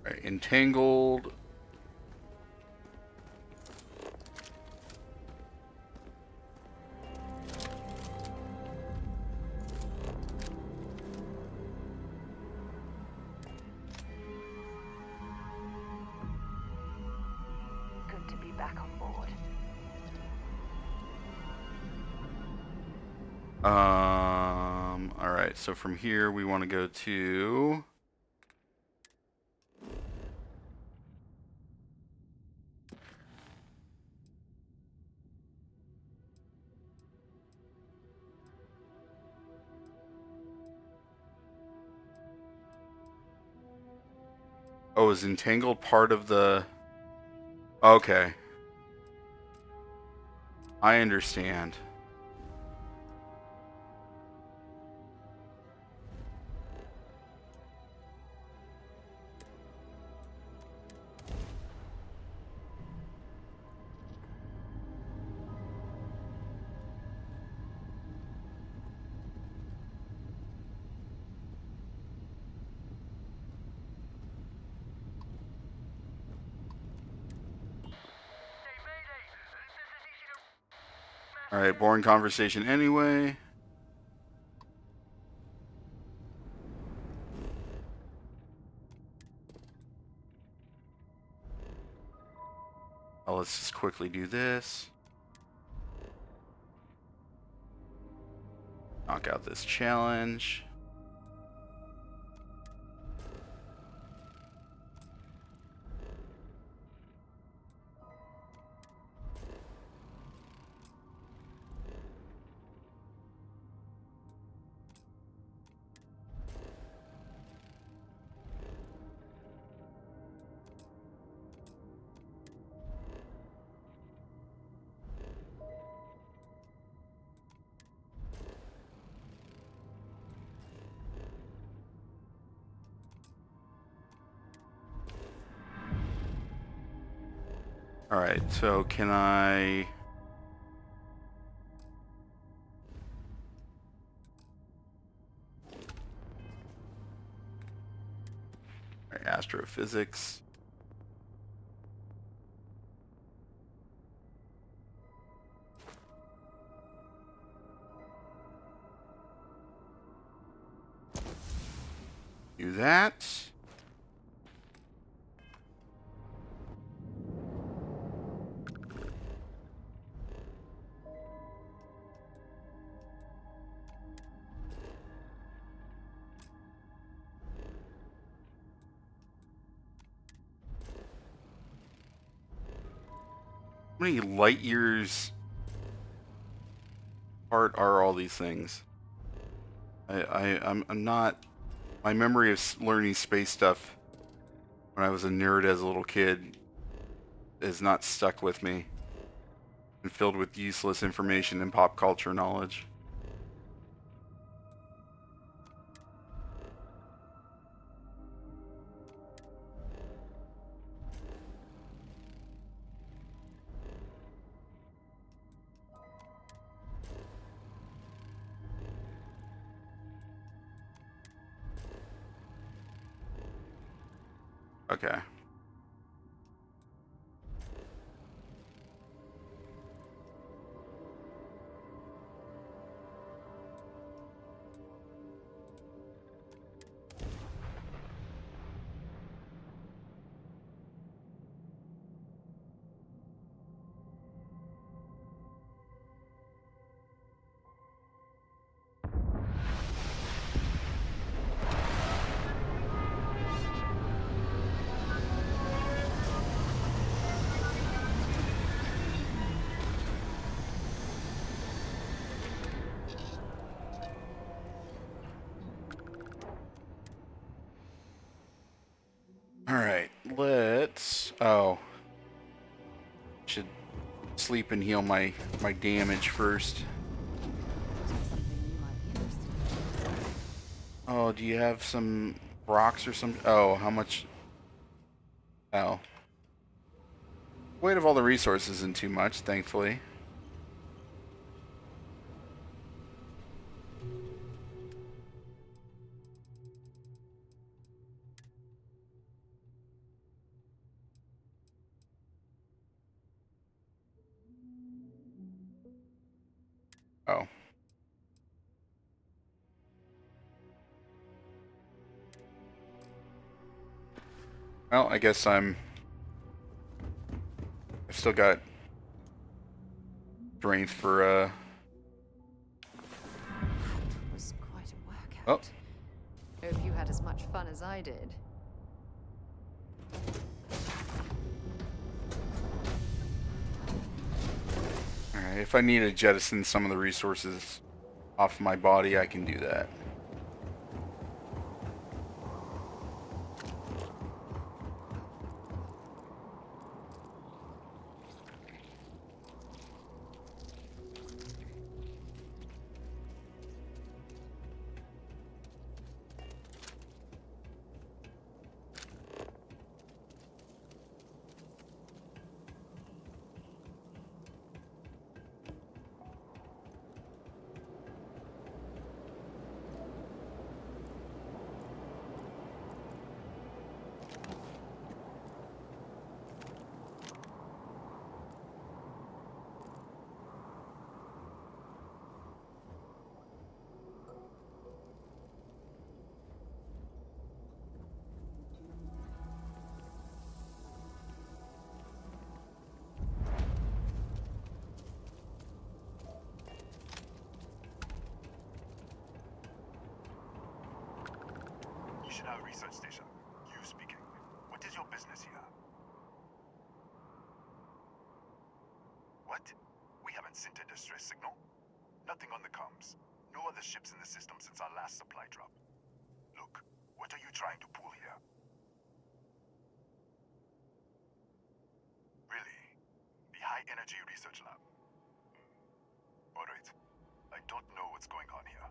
Right, Entangled. Good to be back on board. All right, so from here we want to go to Oh, is Entangled part of the... Okay. I understand. Alright, boring conversation anyway. Oh, let's just quickly do this. Knock out this challenge. Alright, so can I... Alright, astrophysics. Do that. How many light years apart are all these things? I'm not... My memory of learning space stuff when I was a nerd as a little kid is not stuck with me and filled with useless information and pop culture knowledge. Okay. Alright, let's... Oh. Should sleep and heal my damage first. Oh, do you have some rocks or some... Oh, how much... Oh. Weight of all the resources isn't too much, thankfully. Oh. Well, I guess I've still got strength for, That was quite a workout. Oh. Hope you had as much fun as I did. Alright, if I need to jettison some of the resources off my body, I can do that. Nishina Research Station. You speaking. What is your business here? What? We haven't sent a distress signal? Nothing on the comms. No other ships in the system since our last supply drop. Look, what are you trying to pull here? Really? The High Energy Research Lab? Alright. I don't know what's going on here,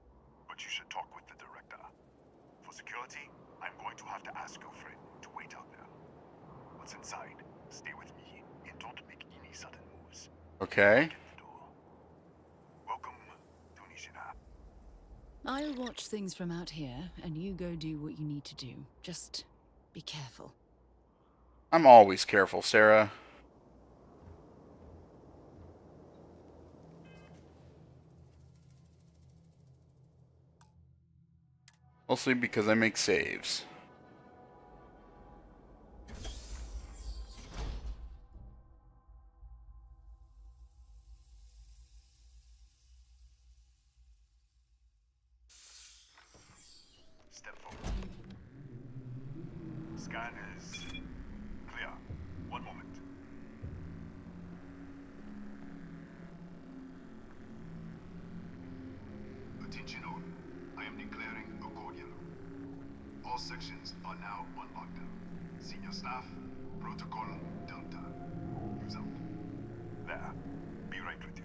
but you should talk with the director. For security, I'm going to have to ask your friend to wait out there. Once inside, stay with me and don't make any sudden moves. Okay. Welcome to Nishina. I'll watch things from out here, and you go do what you need to do. Just be careful. I'm always careful, Sarah. Mostly because I make saves. Step forward. Scan is clear. One moment. Attention all. I am declaring a code yellow. All sections are now on lockdown. Senior staff, protocol, Delta. Use out. There. Be right with you.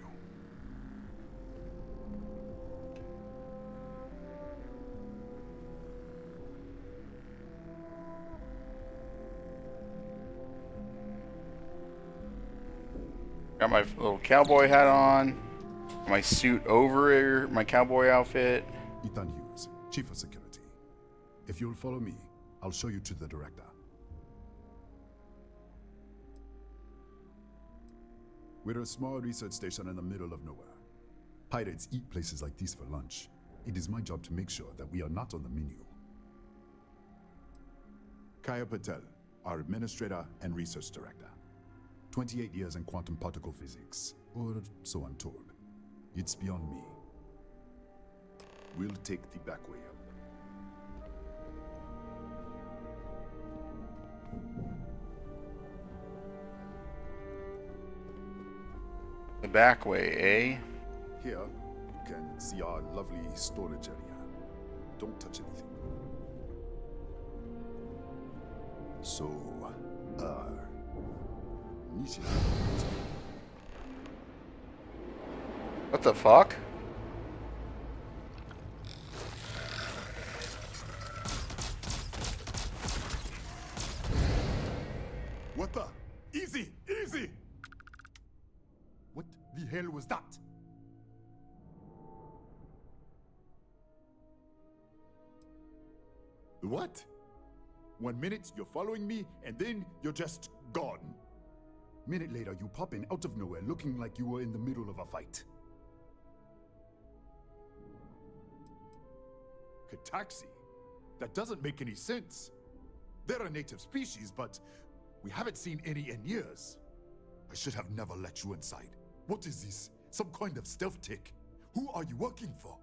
Got my little cowboy hat on. My suit over my cowboy outfit. Ethan Hughes, Chief of Security. If you'll follow me, I'll show you to the director. We're a small research station in the middle of nowhere. Pirates eat places like these for lunch. It is my job to make sure that we are not on the menu. Kaya Patel, our administrator and research director. 28 years in quantum particle physics, or so I'm told. It's beyond me. We'll take the back way up. The back way, eh? Here, you can see our lovely storage area. Don't touch anything. So, Nishina. What the fuck? What the? Easy! Easy! What the hell was that? What? 1 minute you're following me, and then you're just gone. Minute later, you pop in out of nowhere looking like you were in the middle of a fight. Kataxi? That doesn't make any sense. They're a native species, but we haven't seen any in years. I should have never let you inside. What is this? Some kind of stealth tick? Who are you working for?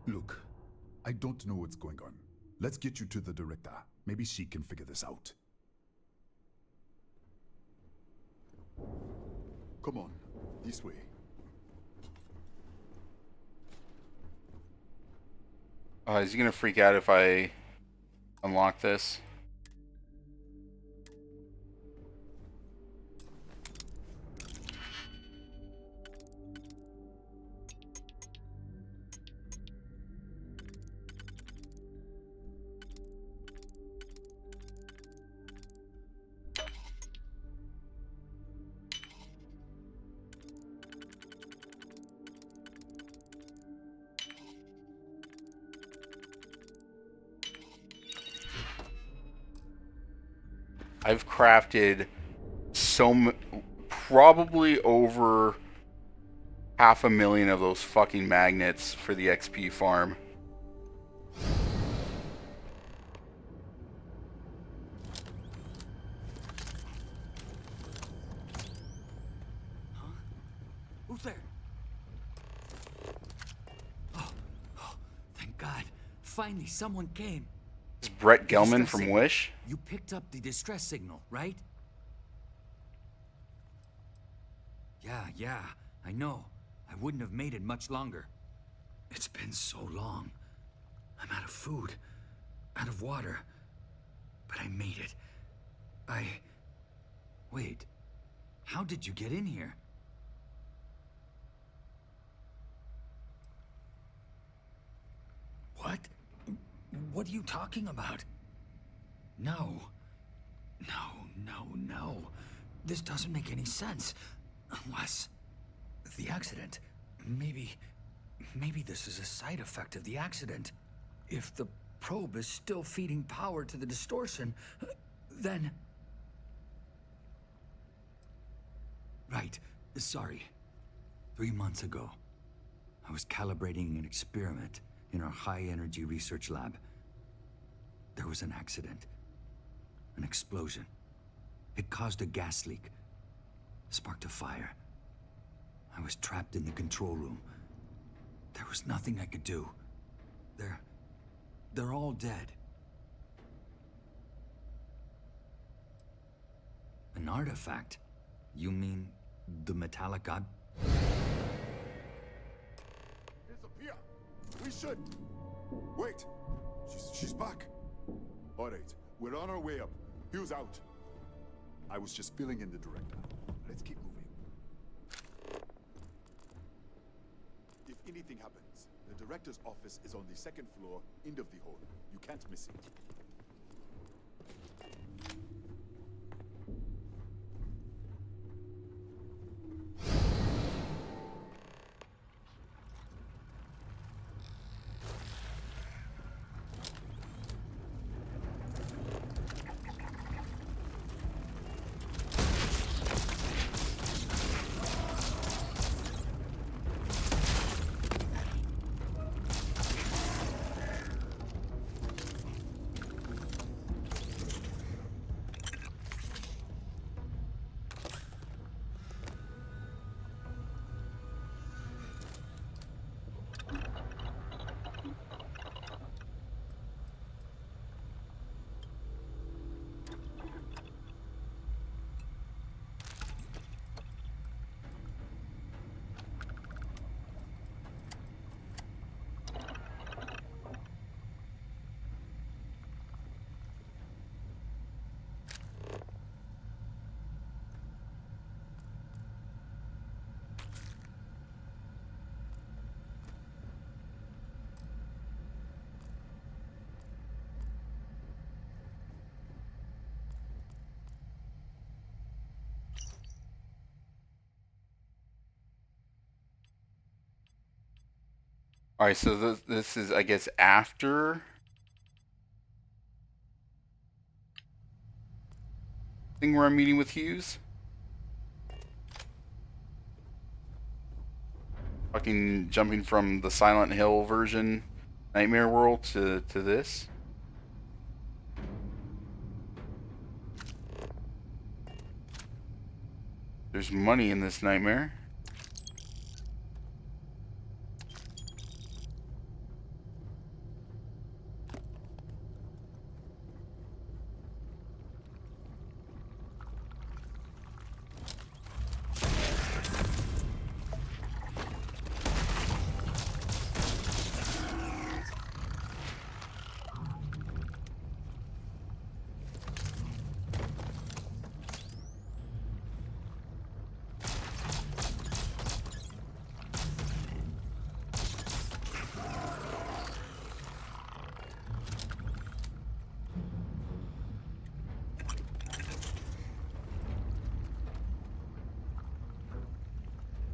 Look, I don't know what's going on. Let's get you to the director. Maybe she can figure this out. Come on, this way. Is he gonna freak out if I unlock this? I've crafted probably over 500,000 of those fucking magnets for the XP farm. Finally, someone came. This is Brett The Gelman distress from signal. Wish. You picked up the distress signal, right? Yeah, I know. I wouldn't have made it much longer. It's been so long. I'm out of food, out of water. But I made it. Wait. How did you get in here? What? What are you talking about? No. No. This doesn't make any sense. Unless... the accident. Maybe this is a side effect of the accident. If the probe is still feeding power to the distortion, then... Right. Sorry. 3 months ago, I was calibrating an experiment in our high-energy research lab. There was an accident. An explosion. It caused a gas leak. Sparked a fire. I was trapped in the control room. There was nothing I could do. They're all dead. An artifact? You mean the metallic god? Disappear! We should... Wait! She's back! Alright, we're on our way up. Hughes out. I was just filling in the director. Let's keep moving. If anything happens, the director's office is on the second floor, end of the hall. You can't miss it. All right, so this is, I guess, after thing where I'm meeting with Hughes. Fucking jumping from the Silent Hill version, Nightmare World to this. There's money in this nightmare.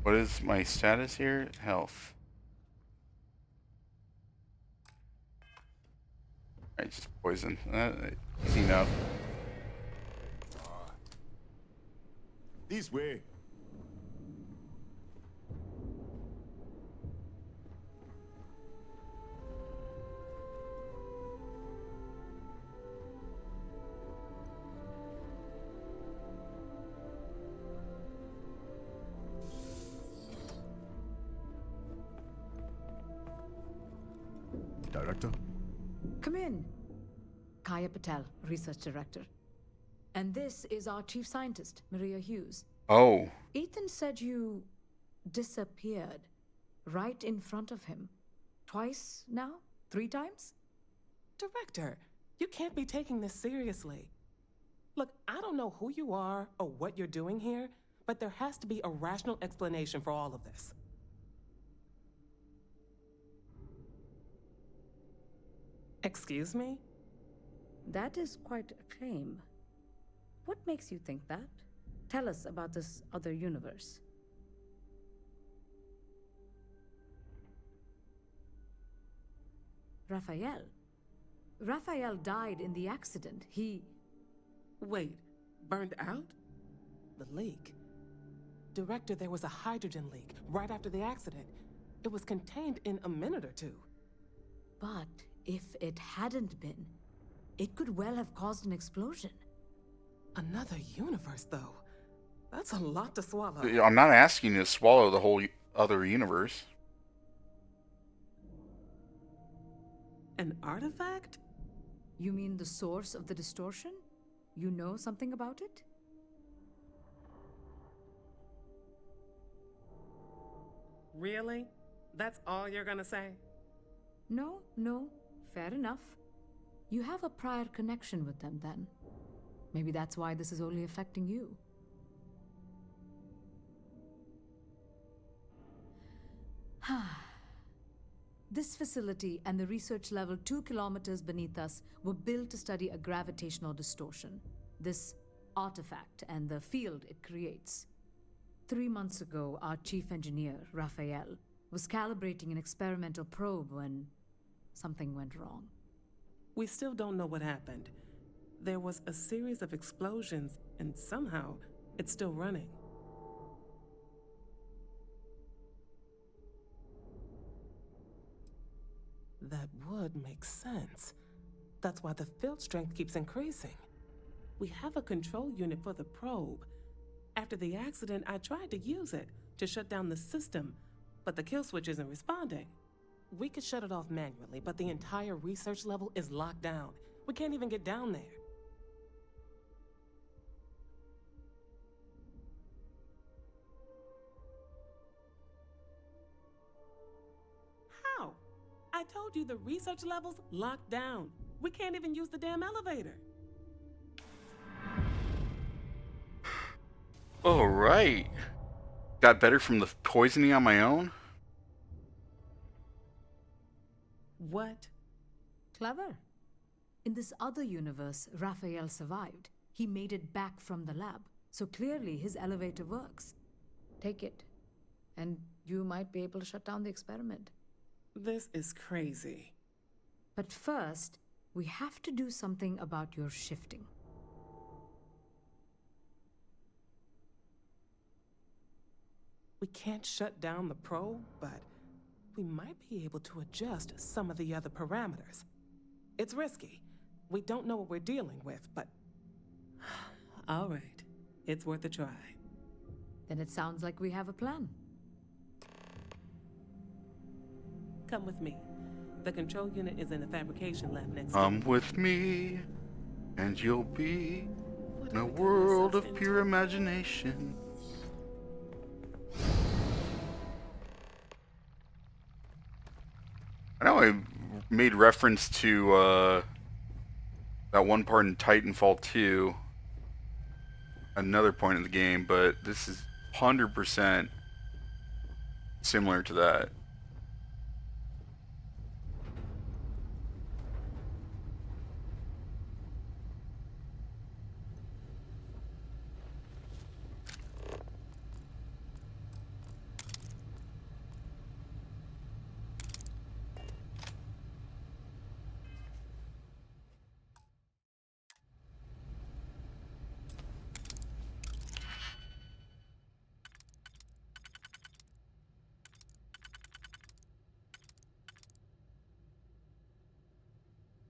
What is my status here? Health. Alright, just poison. Easy enough. This way. Director? Come in. Kaya Patel, Research Director. And this is our Chief Scientist, Maria Hughes. Oh. Ethan said you disappeared right in front of him. Twice now? 3 times? Director, you can't be taking this seriously. Look, I don't know who you are or what you're doing here, but there has to be a rational explanation for all of this. Excuse me? That is quite a claim. What makes you think that? Tell us about this other universe. Raphael. Raphael died in the accident. He... Wait, burned out? The leak. Director, there was a hydrogen leak right after the accident. It was contained in a minute or 2. But if it hadn't been, it could well have caused an explosion. Another universe, though. That's a lot to swallow. I'm not asking you to swallow the whole other universe. An artifact? You mean the source of the distortion? You know something about it? Really? That's all you're gonna say? No, fair enough. You have a prior connection with them then. Maybe that's why this is only affecting you. This facility and the research level 2 kilometers beneath us were built to study a gravitational distortion, this artifact and the field it creates. 3 months ago, our chief engineer, Raphael, was calibrating an experimental probe when something went wrong. We still don't know what happened. There was a series of explosions, and somehow it's still running. That would make sense. That's why the field strength keeps increasing. We have a control unit for the probe. After the accident, I tried to use it to shut down the system, but the kill switch isn't responding. We could shut it off manually, but the entire research level is locked down. We can't even get down there. How? I told you the research level's locked down. We can't even use the damn elevator. All right. Got better from the poisoning on my own? What? Clever. In this other universe, Raphael survived. He made it back from the lab, so clearly his elevator works. Take it, and you might be able to shut down the experiment. This is crazy. But first, we have to do something about your shifting. We can't shut down the probe, but we might be able to adjust some of the other parameters. It's risky. We don't know what we're dealing with, but... All right. It's worth a try. Then it sounds like we have a plan. Come with me. The control unit is in the fabrication lab next Come with me, and you'll be in a world of pure imagination. I know I made reference to that one part in Titanfall 2, another point in the game, but this is 100% similar to that.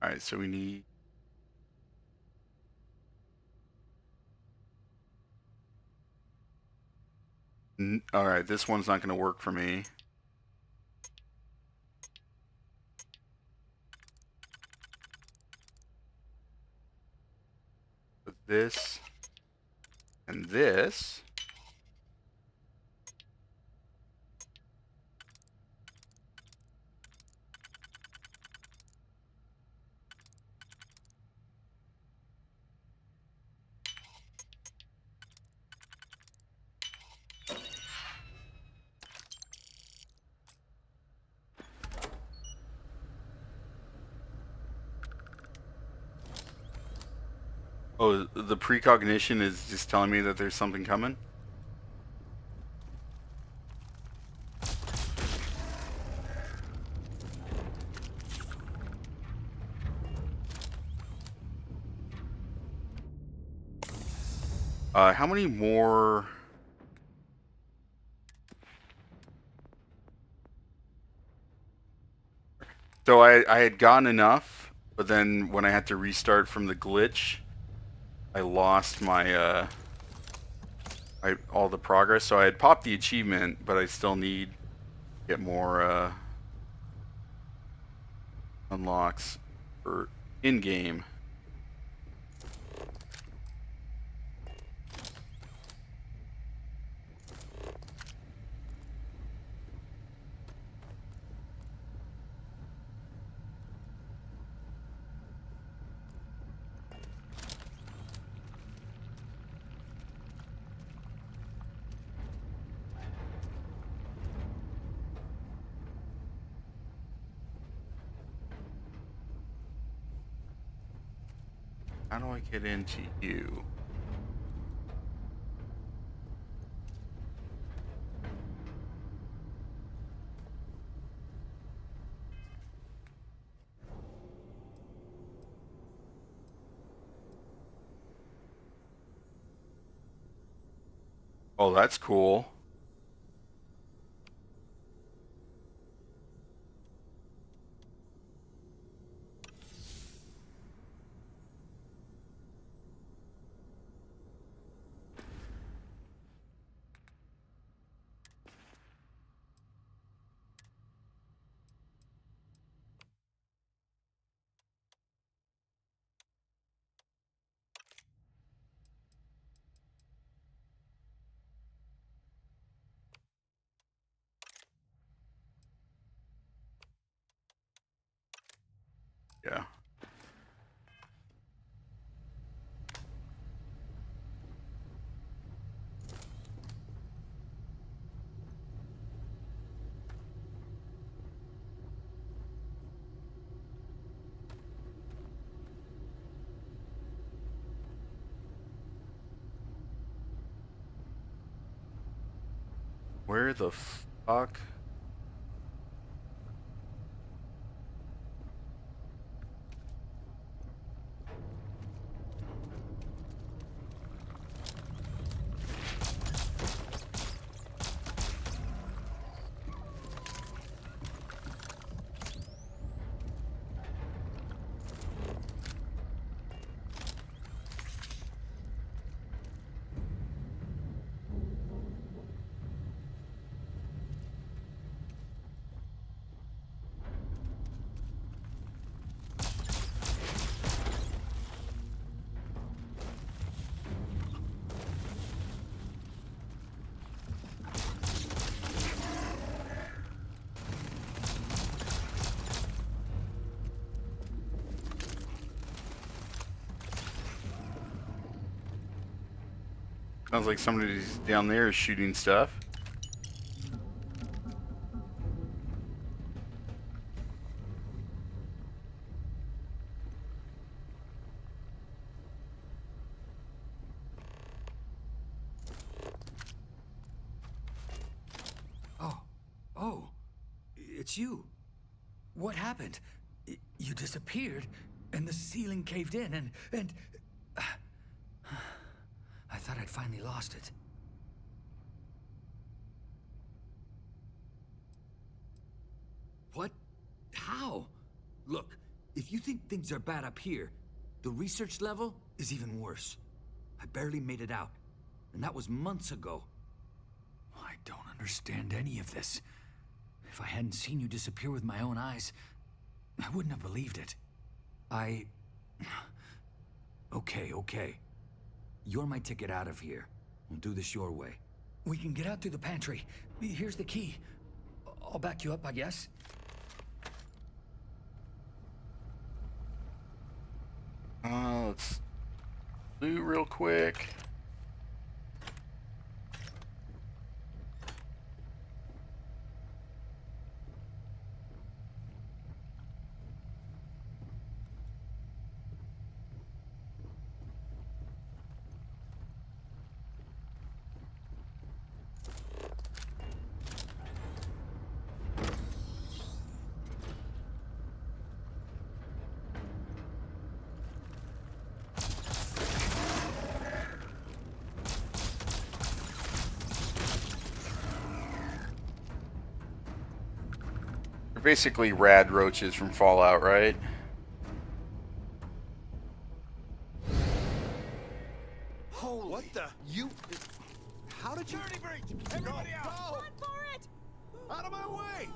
Alright, so we need... Alright, this one's not going to work for me. this, and this. Oh, the precognition is just telling me that there's something coming? How many more... So I had gotten enough, but then when I had to restart from the glitch, I lost my, all the progress. So I had popped the achievement, but I still need to get more, unlocks for in-game. How do I get into you? Oh, that's cool. Yeah. Where the fuck? Sounds like somebody's down there shooting stuff. Oh, it's you. What happened? You disappeared, and the ceiling caved in, and... I thought I'd finally lost it. What? How? Look, if you think things are bad up here, the research level is even worse. I barely made it out, and that was months ago. I don't understand any of this. If I hadn't seen you disappear with my own eyes, I wouldn't have believed it. Okay. You're my ticket out of here. We'll do this your way. We can get out through the pantry. Here's the key. I'll back you up, I guess. Let's do real quick. Basically rad roaches from Fallout, right? Holy! What the? You? How did you? Security breach! Everybody out! Run for it! Out of my way!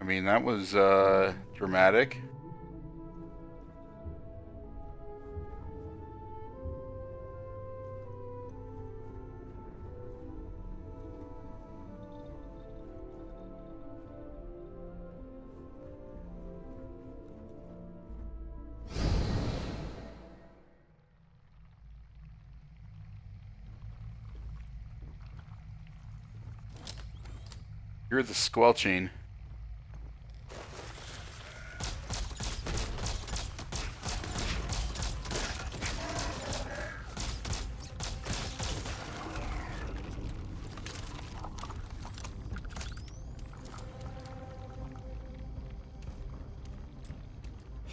I mean, that was dramatic. You're the squelching.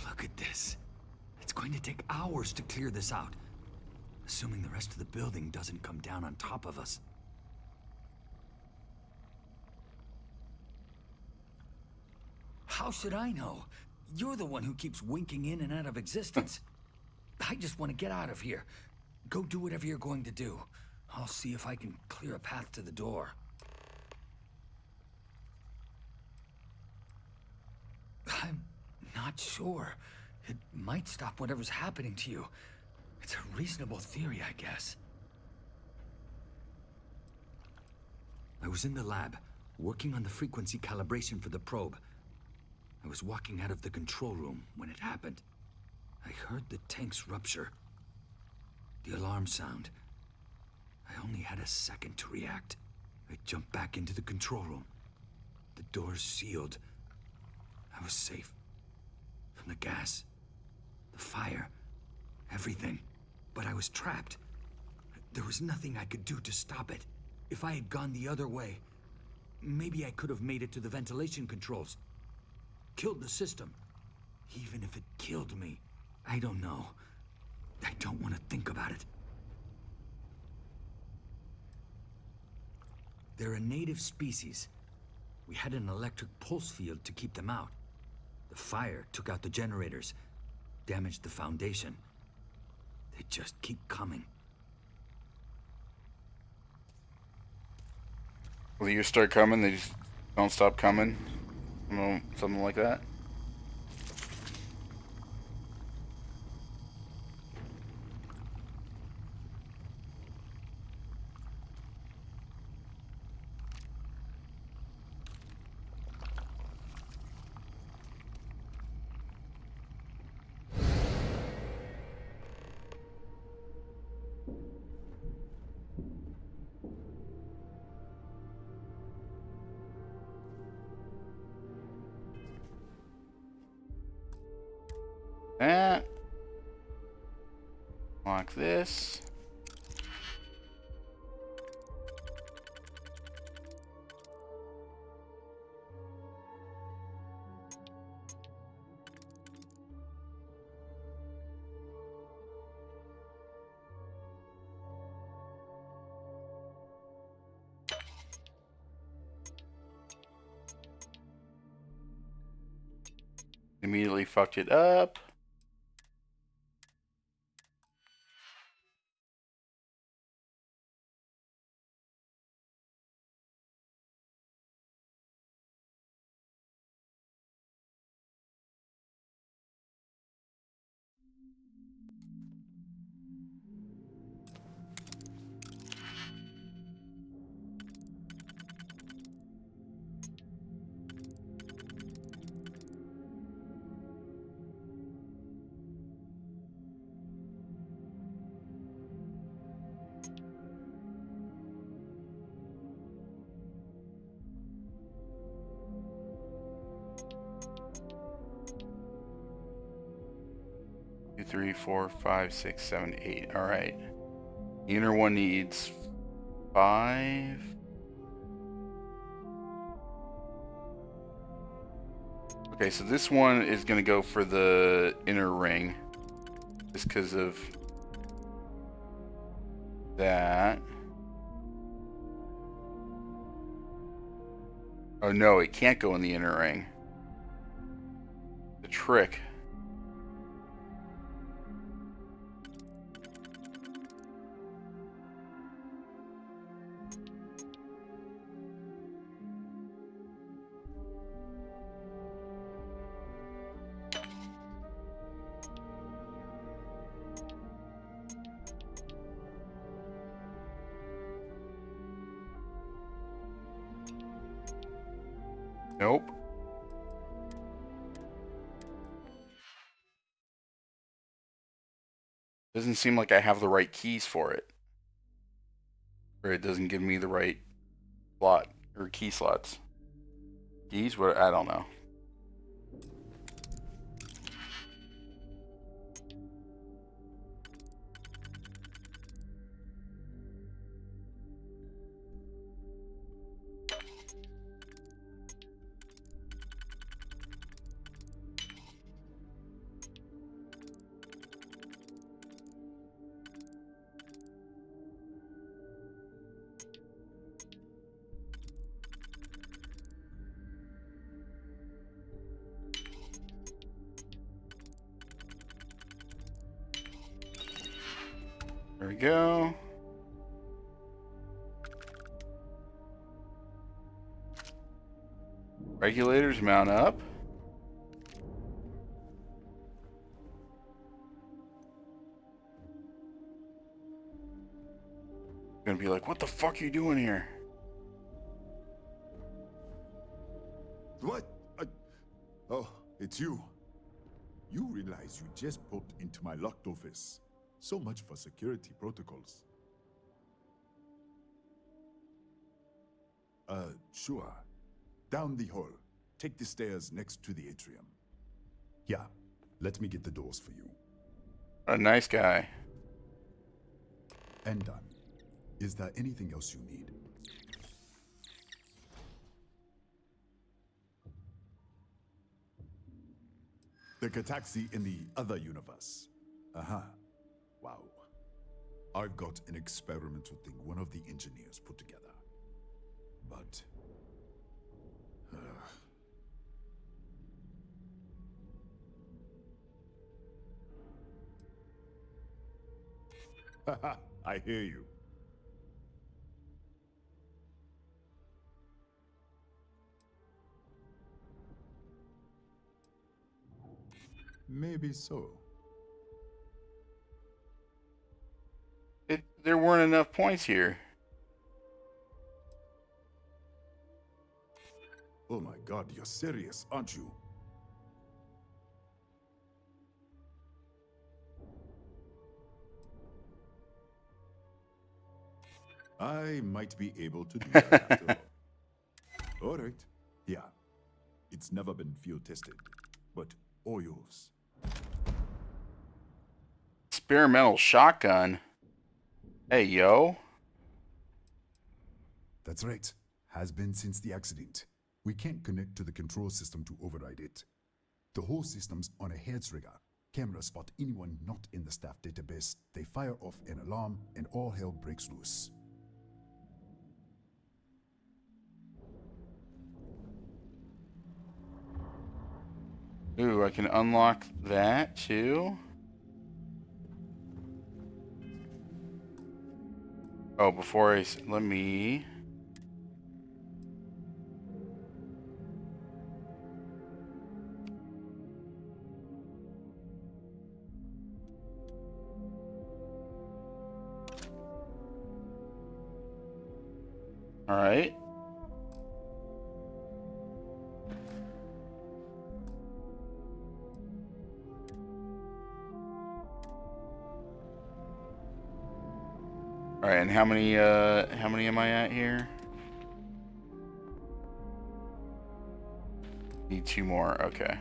Look at this. It's going to take hours to clear this out. Assuming the rest of the building doesn't come down on top of us. How should I know? You're the one who keeps winking in and out of existence. I just want to get out of here. Go do whatever you're going to do. I'll see if I can clear a path to the door. I'm not sure. It might stop whatever's happening to you. It's a reasonable theory, I guess. I was in the lab, working on the frequency calibration for the probe. I was walking out of the control room when it happened. I heard the tanks rupture. The alarm sound. I only had a second to react. I jumped back into the control room. The doors sealed. I was safe. From the gas, the fire, everything. But I was trapped. There was nothing I could do to stop it. If I had gone the other way, maybe I could have made it to the ventilation controls. Killed the system. Even if it killed me, I don't know. I don't want to think about it. They're a native species. We had an electric pulse field to keep them out. The fire took out the generators, damaged the foundation. They just keep coming. Well, you start coming, they just don't stop coming. You know, something like that. That. Lock this. Immediately fucked it up. 3, 4, 5, 6, 7, 8. All right. The inner one needs 5. Okay, so this one is going to go for the inner ring. Just because of that. Oh no, it can't go in the inner ring. The trick. Nope. Doesn't seem like I have the right keys for it. Or it doesn't give me the right slot or key slots. Keys? What? I don't know. There we go. Regulators mount up. Gonna be like, what the fuck are you doing here? What? Oh, it's you. You realize you just popped into my locked office. So much for security protocols. Sure. Down the hall. Take the stairs next to the atrium. Yeah, let me get the doors for you. A nice guy. And done. Is there anything else you need? The Gataxi in the other universe. Uh-huh. Wow. I've got an experimental thing one of the engineers put together. But... Haha, I hear you. Maybe so. There weren't enough points here. Oh my god, you're serious, aren't you? I might be able to do that after all. All right. Yeah. It's never been field tested, but all yours. Experimental shotgun. Hey, yo. That's right. Has been since the accident. We can't connect to the control system to override it. The whole system's on a heads rigger. Cameras spot anyone not in the staff database. They fire off an alarm and all hell breaks loose. Ooh, I can unlock that too. Oh, before let me... All right. All right, and how many am I at here? Need 2 more. Okay.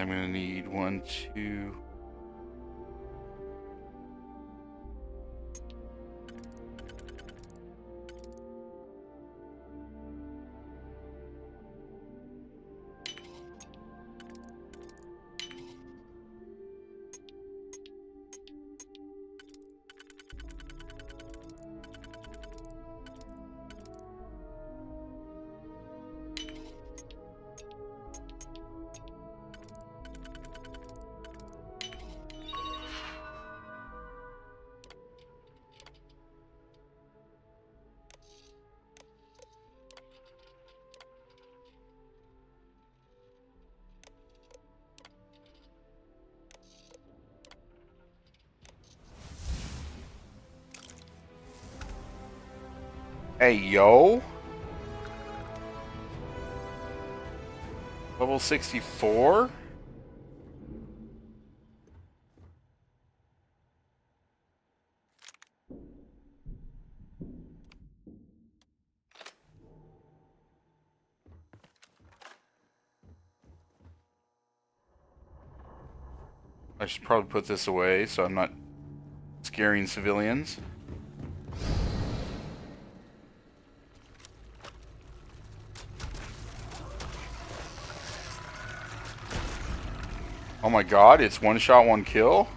I'm gonna need 1, 2. Hey, yo. Level 64? I should probably put this away so I'm not scaring civilians. Oh my god, it's one shot, one kill?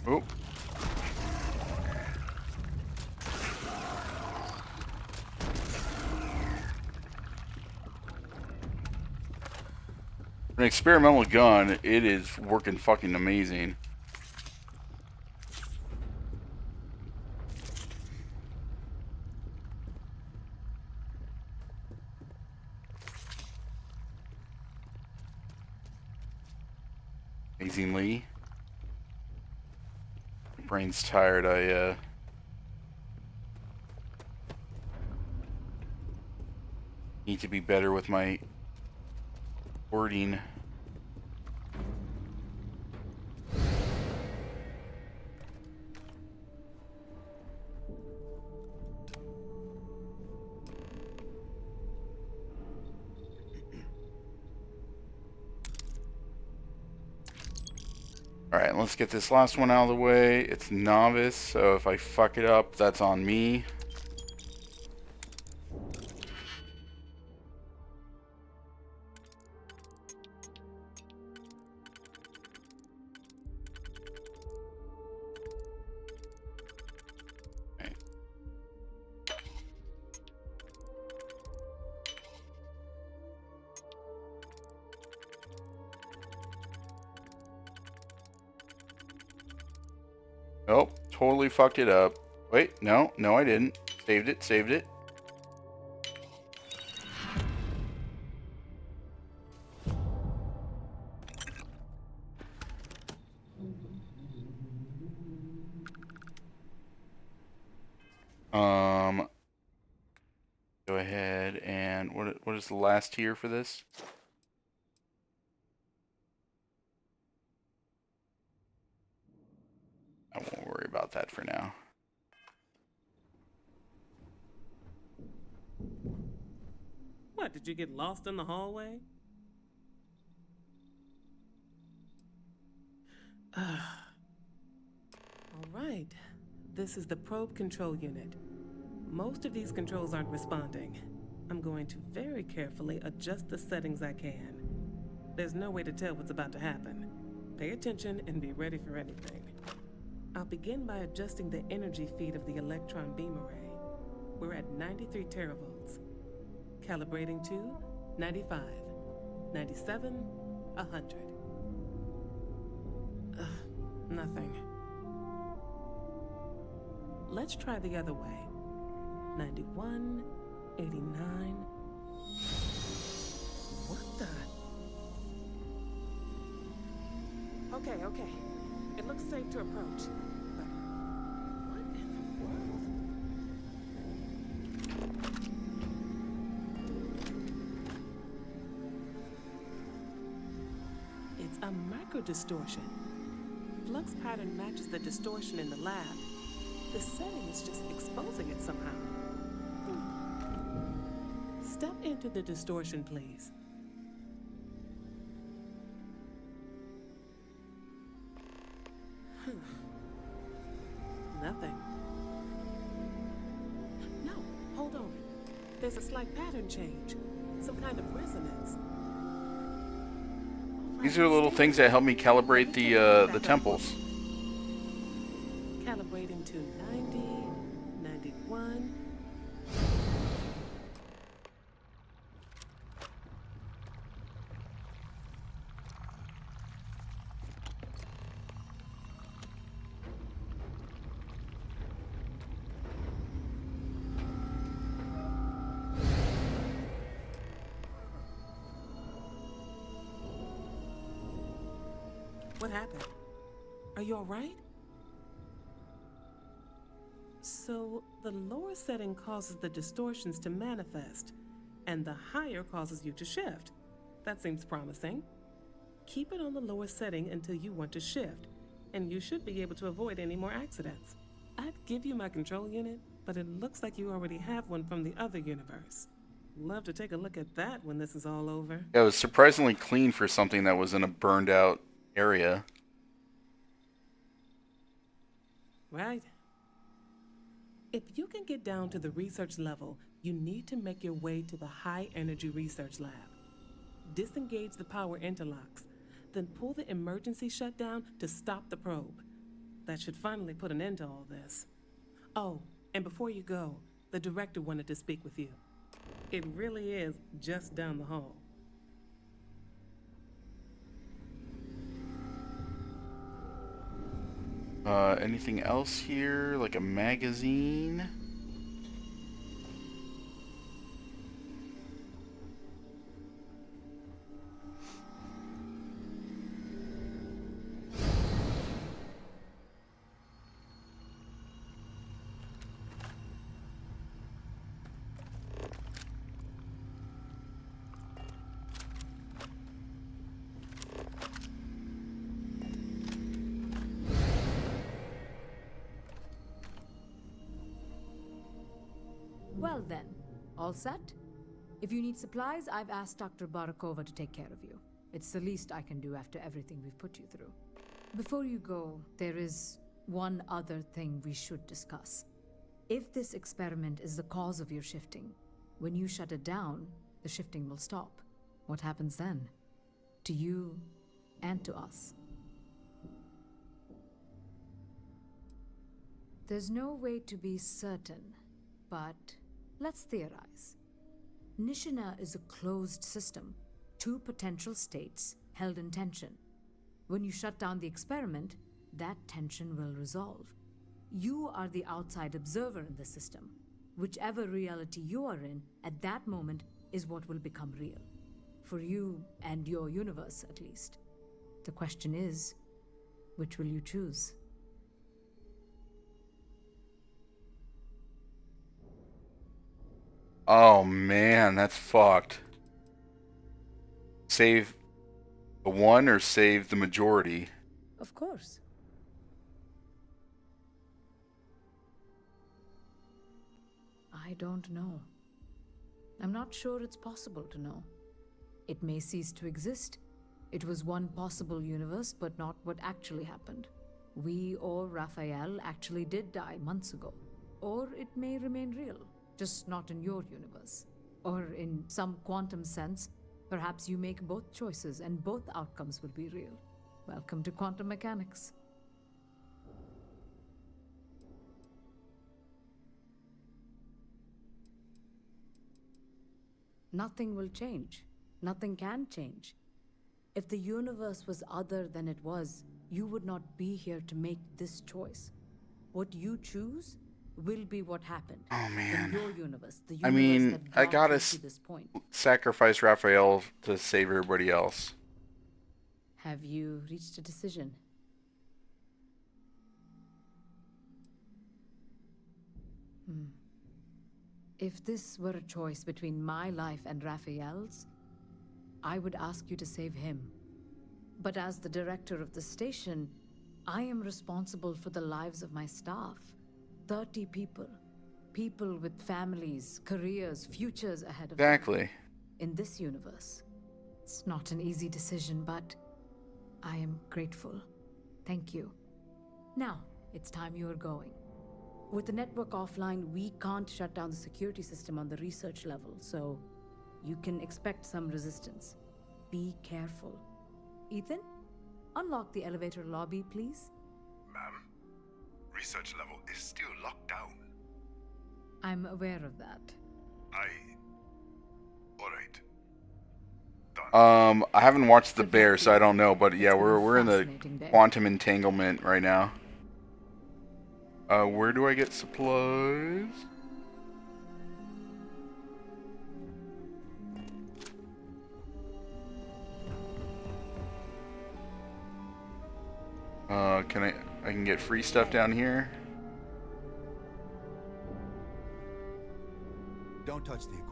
Oop. An experimental gun, it is working fucking amazing. Amazingly. My brain's tired, I need to be better with my wording. Alright, let's get this last one out of the way. It's novice, so if I fuck it up, that's on me. Okay. Nope, totally fucked it up. Wait, no, I didn't. Saved it. Go ahead and what is the last tier for this? I won't worry about that for now. What, did you get lost in the hallway? All right. This is the probe control unit. Most of these controls aren't responding. I'm going to very carefully adjust the settings I can. There's no way to tell what's about to happen. Pay attention and be ready for anything. I'll begin by adjusting the energy feed of the electron beam array. We're at 93 teravolts. Calibrating to 95, 97, 100. Nothing. let's try the other way. 91, 89. What the? Okay. It looks safe to approach. But what in the world? It's a microdistortion. Flux pattern matches the distortion in the lab. The setting is just exposing it somehow. Step into the distortion, please. Nothing. No, hold on. There's a slight pattern change. Some kind of resonance. These are little things that help me calibrate the temples. Calibrating to 90, 91. What happened? Are you all right? So, the lower setting causes the distortions to manifest, and the higher causes you to shift. That seems promising. Keep it on the lower setting until you want to shift, and you should be able to avoid any more accidents. I'd give you my control unit, but it looks like you already have one from the other universe. Love to take a look at that when this is all over. Yeah, it was surprisingly clean for something that was in a burned out area. Right. If you can get down to the research level, you need to make your way to the high energy research lab. Disengage the power interlocks, then pull the emergency shutdown to stop the probe. That should finally put an end to all this. Oh, and before you go, the director wanted to speak with you. It really is just down the hall. Anything else here? Like a magazine? Well then, all set? If you need supplies, I've asked Dr. Barakova to take care of you. It's the least I can do after everything we've put you through. Before you go, there is one other thing we should discuss. If this experiment is the cause of your shifting, when you shut it down, the shifting will stop. What happens then? To you and to us. There's no way to be certain, but let's theorize. Nishina is a closed system, two potential states held in tension. When you shut down the experiment, that tension will resolve. You are the outside observer in the system. Whichever reality you are in, at that moment, is what will become real. For you and your universe, at least. The question is, which will you choose? Oh man, that's fucked. Save the one or save the majority? Of course. I don't know. I'm not sure it's possible to know. It may cease to exist. It was one possible universe, but not what actually happened. We or Raphael actually did die months ago. Or it may remain real, just not in your universe. Or in some quantum sense, perhaps you make both choices and both outcomes will be real. Welcome to quantum mechanics. Nothing will change. Nothing can change. If the universe was other than it was, you would not be here to make this choice. What you choose will be what happened. Oh man. In your universe, the I universe mean, that I brought gotta you to this point. sacrifice Raphael to save everybody else. Have you reached a decision? If this were a choice between my life and Raphael's, I would ask you to save him. But as the director of the station, I am responsible for the lives of my staff. 30 people. People with families, careers, futures ahead of them. Exactly. In this universe. It's not an easy decision, but I am grateful. Thank you. Now, it's time you are going. With the network offline, we can't shut down the security system on the research level, so you can expect some resistance. Be careful. Ethan, unlock the elevator lobby, please. Ma'am, research level is still locked down. I'm aware of that. Alright. I haven't watched The Bear, so I don't know, but yeah, we're in the quantum entanglement right now. Where do I get supplies? I can get free stuff down here? Don't touch the equipment.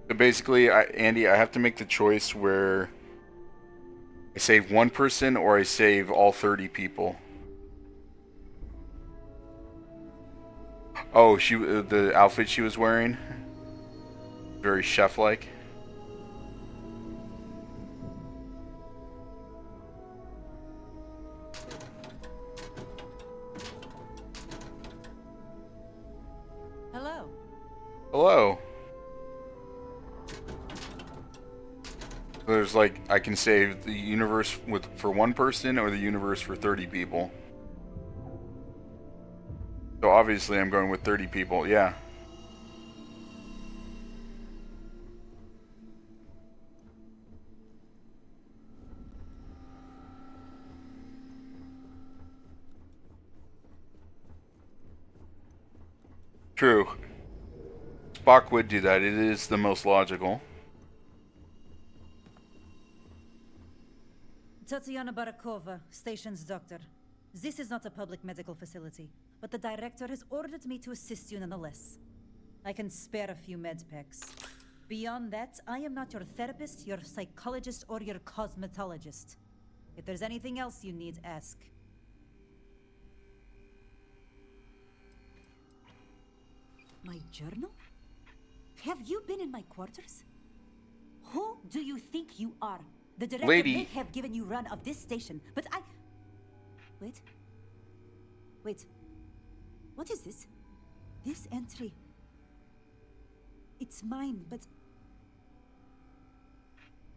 So basically, Andy, I have to make the choice where I save one person or I save all 30 people. Oh, the outfit she was wearing, very chef-like. Hello. Hello. There's like, I can save the universe for one person or the universe for 30 people. So obviously I'm going with 30 people, yeah. True. Spock would do that. It is the most logical. Tatiana Barakova, station's doctor. This is not a public medical facility, but the director has ordered me to assist you nonetheless. I can spare a few med packs. Beyond that, I am not your therapist, your psychologist, or your cosmetologist. If there's anything else you need, ask. My journal? Have you been in my quarters? Who do you think you are? The director may have given you run of this station, but I... Wait. What is this? This entry. It's mine, but...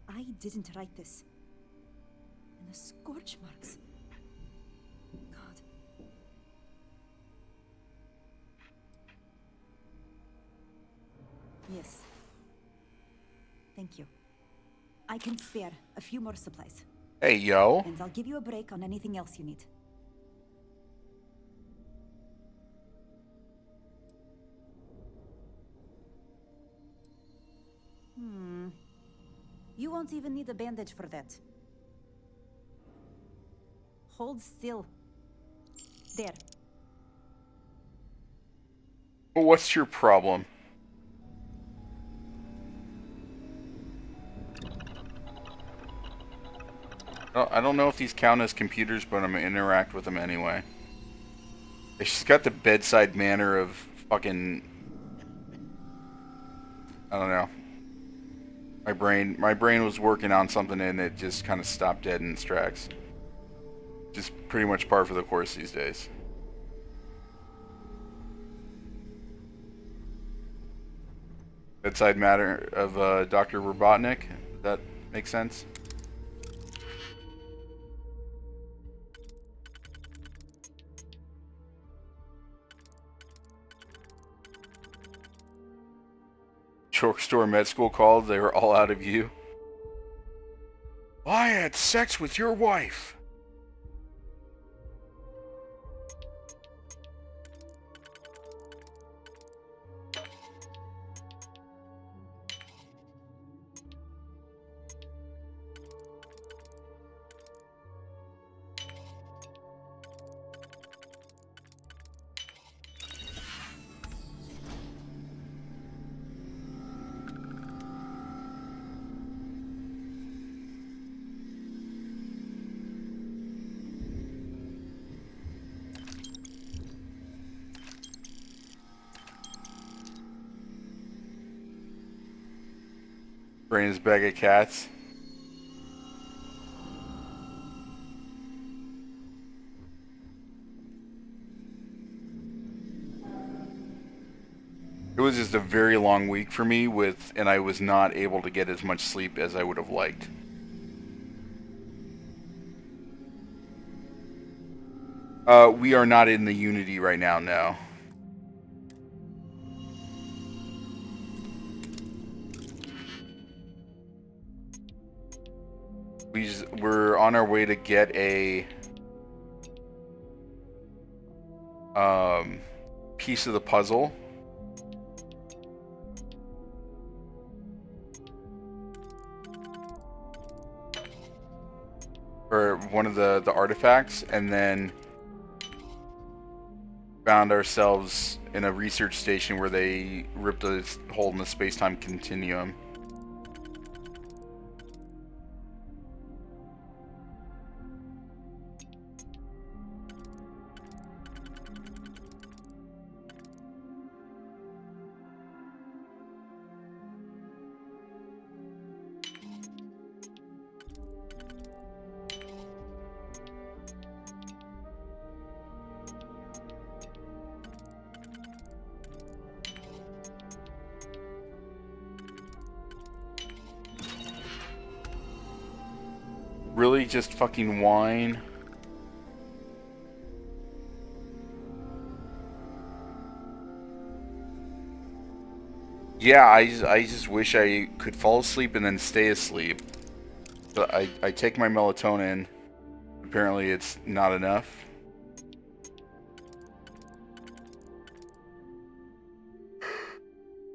I didn't write this. And the scorch marks. God. Yes. Thank you. I can spare a few more supplies. Hey, yo. And I'll give you a break on anything else you need. You won't even need a bandage for that. Hold still. There. What's your problem? Well, I don't know if these count as computers, but I'm gonna interact with them anyway. She's got the bedside manner of fucking... I don't know. My brain was working on something and it just kind of stopped dead in its tracks. Just pretty much par for the course these days. Bedside matter of Dr. Robotnik. Does that make sense? Store med school called, they were all out of you. I had sex with your wife. Brandon's bag of cats. It was just a very long week for me and I was not able to get as much sleep as I would have liked. We are not in the Unity right now, no. We're on our way to get a piece of the puzzle. Or one of the artifacts, and then found ourselves in a research station where they ripped a hole in the space-time continuum. Really, just fucking whine? Yeah, I just wish I could fall asleep and then stay asleep. But I take my melatonin. Apparently it's not enough.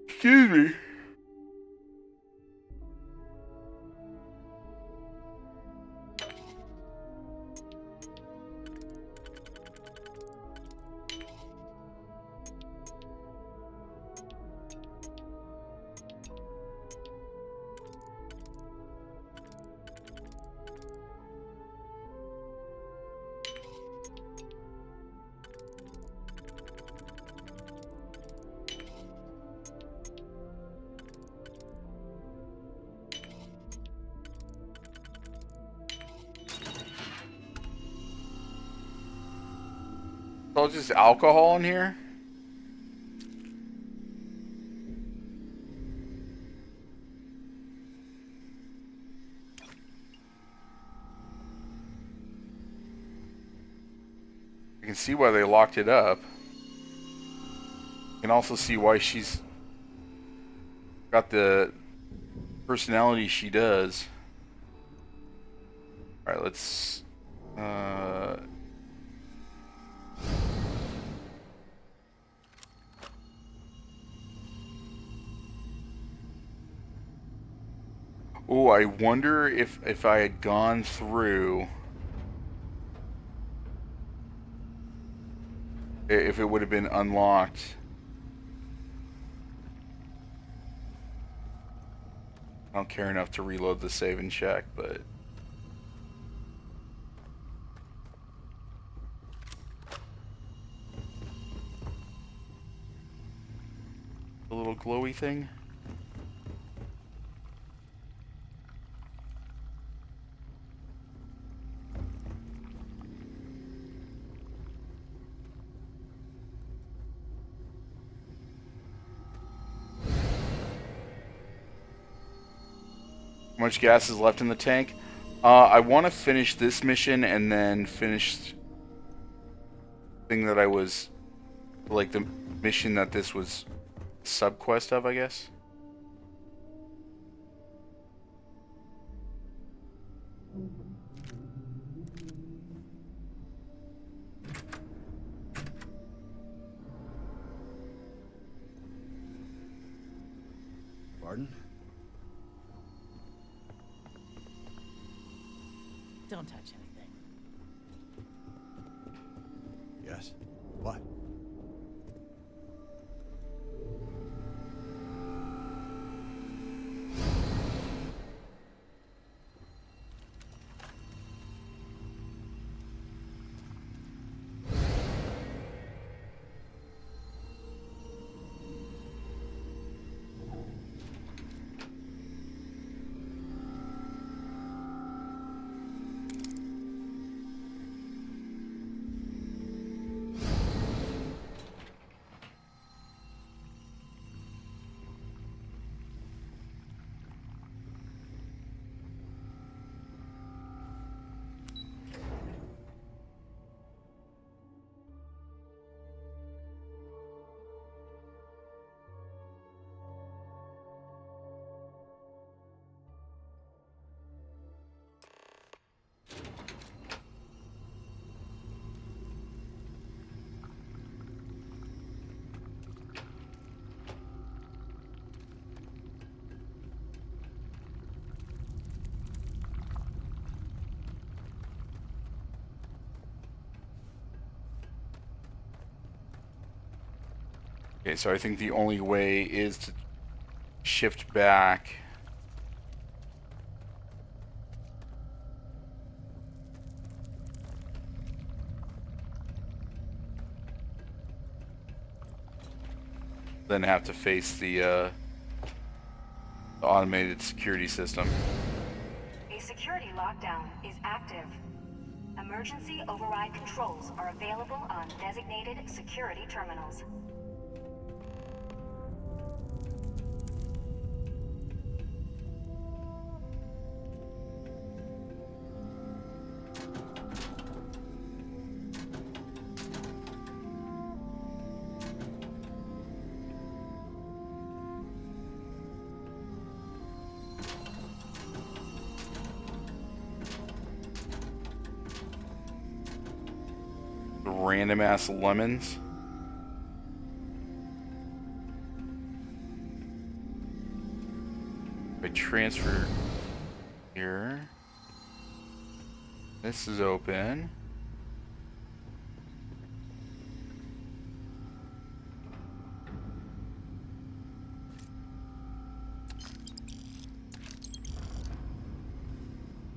Excuse me. So just alcohol in here? I can see why they locked it up. I can also see why she's got the personality she does. Alright, let's... Oh, I wonder if I had gone through... if it would have been unlocked. I don't care enough to reload the save and check, but... The little glowy thing? How much gas is left in the tank? I want to finish this mission and then finish the thing that I was, like the mission that this was sub-quest of, I guess. Pardon? Don't touch anything. Yes? What? Okay, so I think the only way is to shift back. Then have to face the automated security system. A security lockdown is active. Emergency override controls are available on designated security terminals. Random ass lemons. I transfer here. This is open.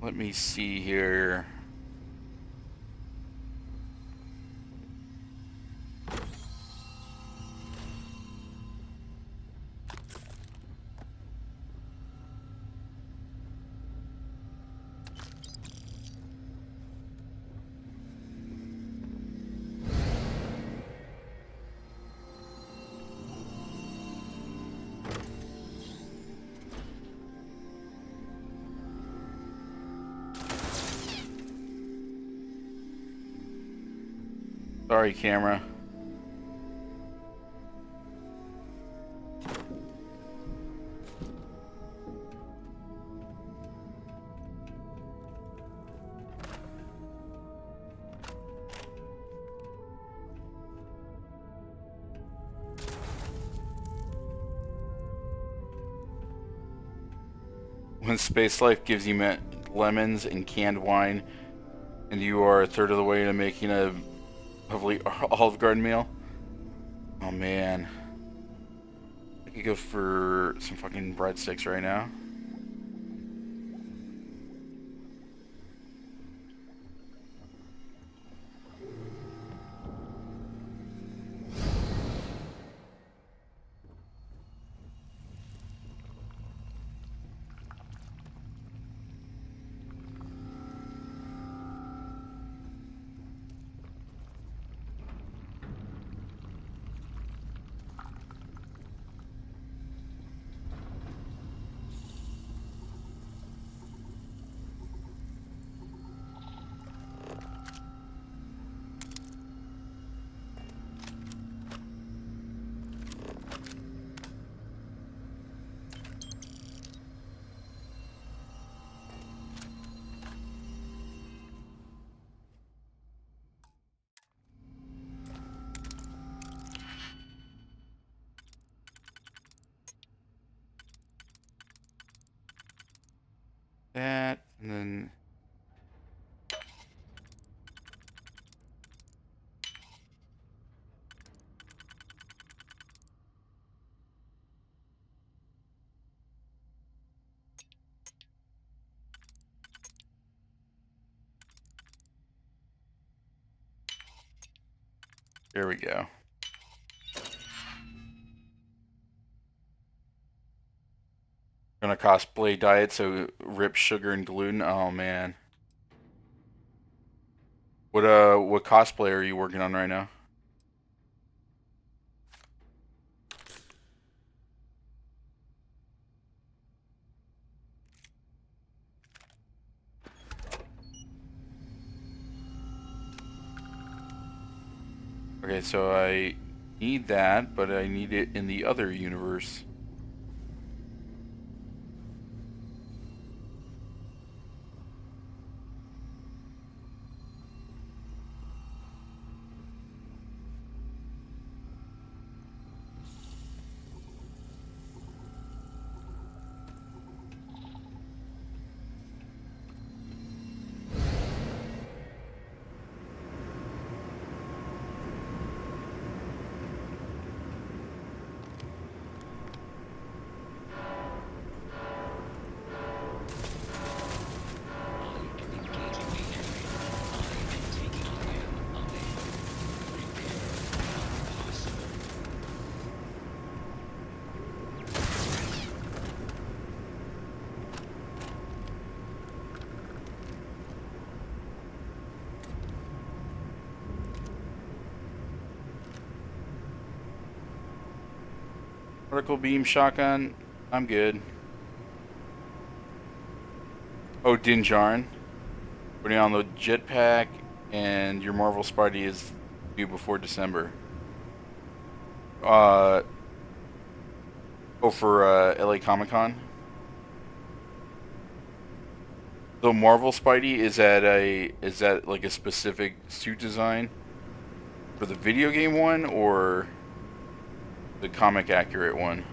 Let me see here. Sorry, camera. When Space Life gives you lemons and canned wine, and you are a third of the way to making a hopefully Olive Garden meal. Oh man, I could go for some fucking breadsticks right now. that, and then there we go. Gonna cosplay diet, so rip sugar and gluten. Oh man. What cosplay are you working on right now? Okay, so I need that, but I need it in the other universe. Particle beam shotgun. I'm good. Oh, Dinjarin. Putting on the jetpack, and your Marvel Spidey is due before December. Oh, for LA Comic Con. So Marvel Spidey is that like a specific suit design for the video game one, or the comic accurate one?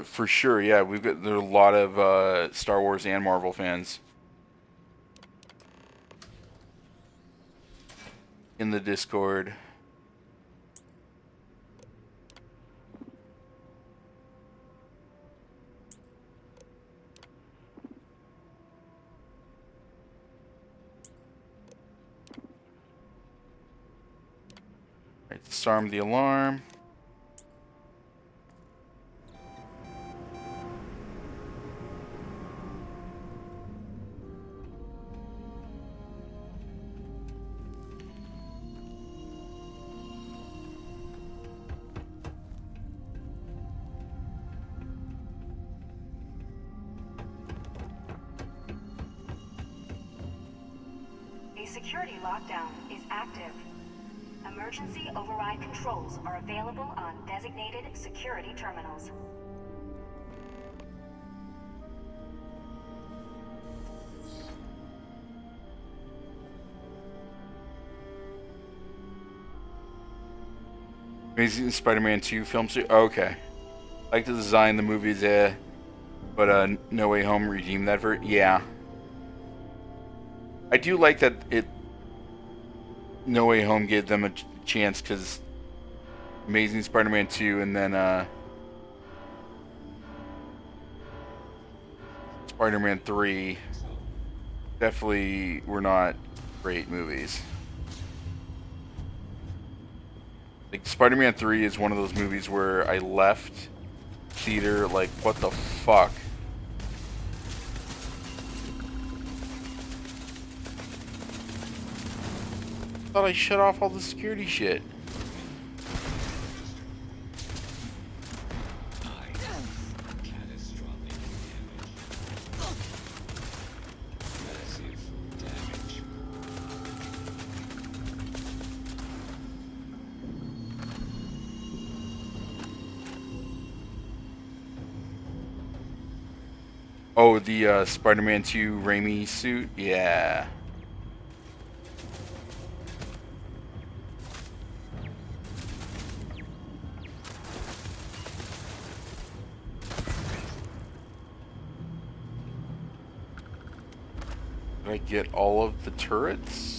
For sure, yeah. There are a lot of Star Wars and Marvel fans in the Discord. Right, disarm the alarm. A security lockdown is active. Emergency override controls are available on designated security terminals. Amazing Spider-Man 2 film suit. Oh, okay. I like the design, the movies, but No Way Home redeemed that yeah. I do like that No Way Home gave them a chance, because Amazing Spider-Man 2 and then Spider-Man 3 definitely were not great movies. Like, Spider-Man 3 is one of those movies where I left theater like, what the fuck? I thought I shut off all the security shit. Oh, the Spider-Man 2 Raimi suit? Yeah. Did I get all of the turrets?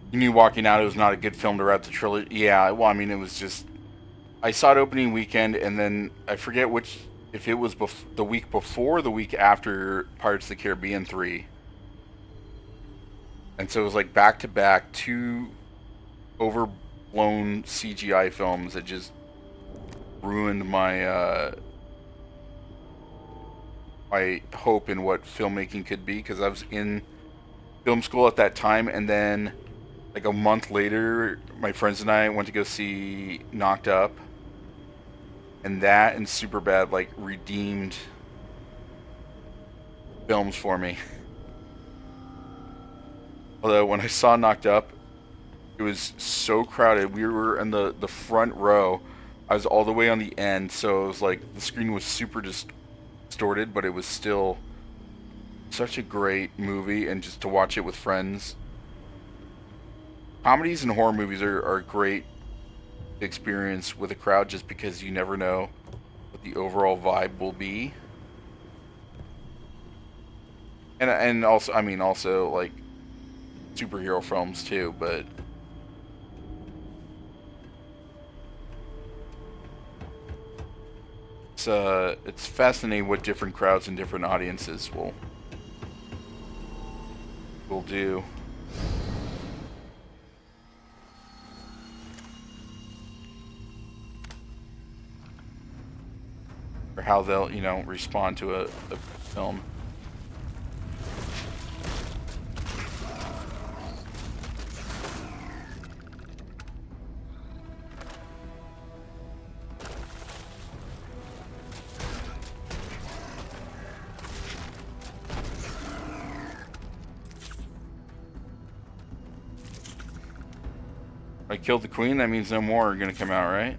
You knew walking out it was not a good film to wrap the trilogy. Yeah, well, I mean, it was just. I saw it opening weekend, and then I forget which, if it was the week before or the week after Pirates of the Caribbean 3. And so it was like back to back, two overblown CGI films that just ruined my my hope in what filmmaking could be, because I was in film school at that time, and then like a month later, my friends and I went to go see Knocked Up, and that and Superbad like redeemed films for me. Although when I saw Knocked Up, it was so crowded. We were in the front row. I was all the way on the end, so it was like the screen was super distorted, but it was still such a great movie, and just to watch it with friends. Comedies and horror movies are great experience with a crowd, just because you never know what the overall vibe will be. And also, I mean, also like superhero films too, but it's fascinating what different crowds and different audiences will do. Or how they'll, you know, respond to a film. I killed the queen, that means no more are gonna come out, right?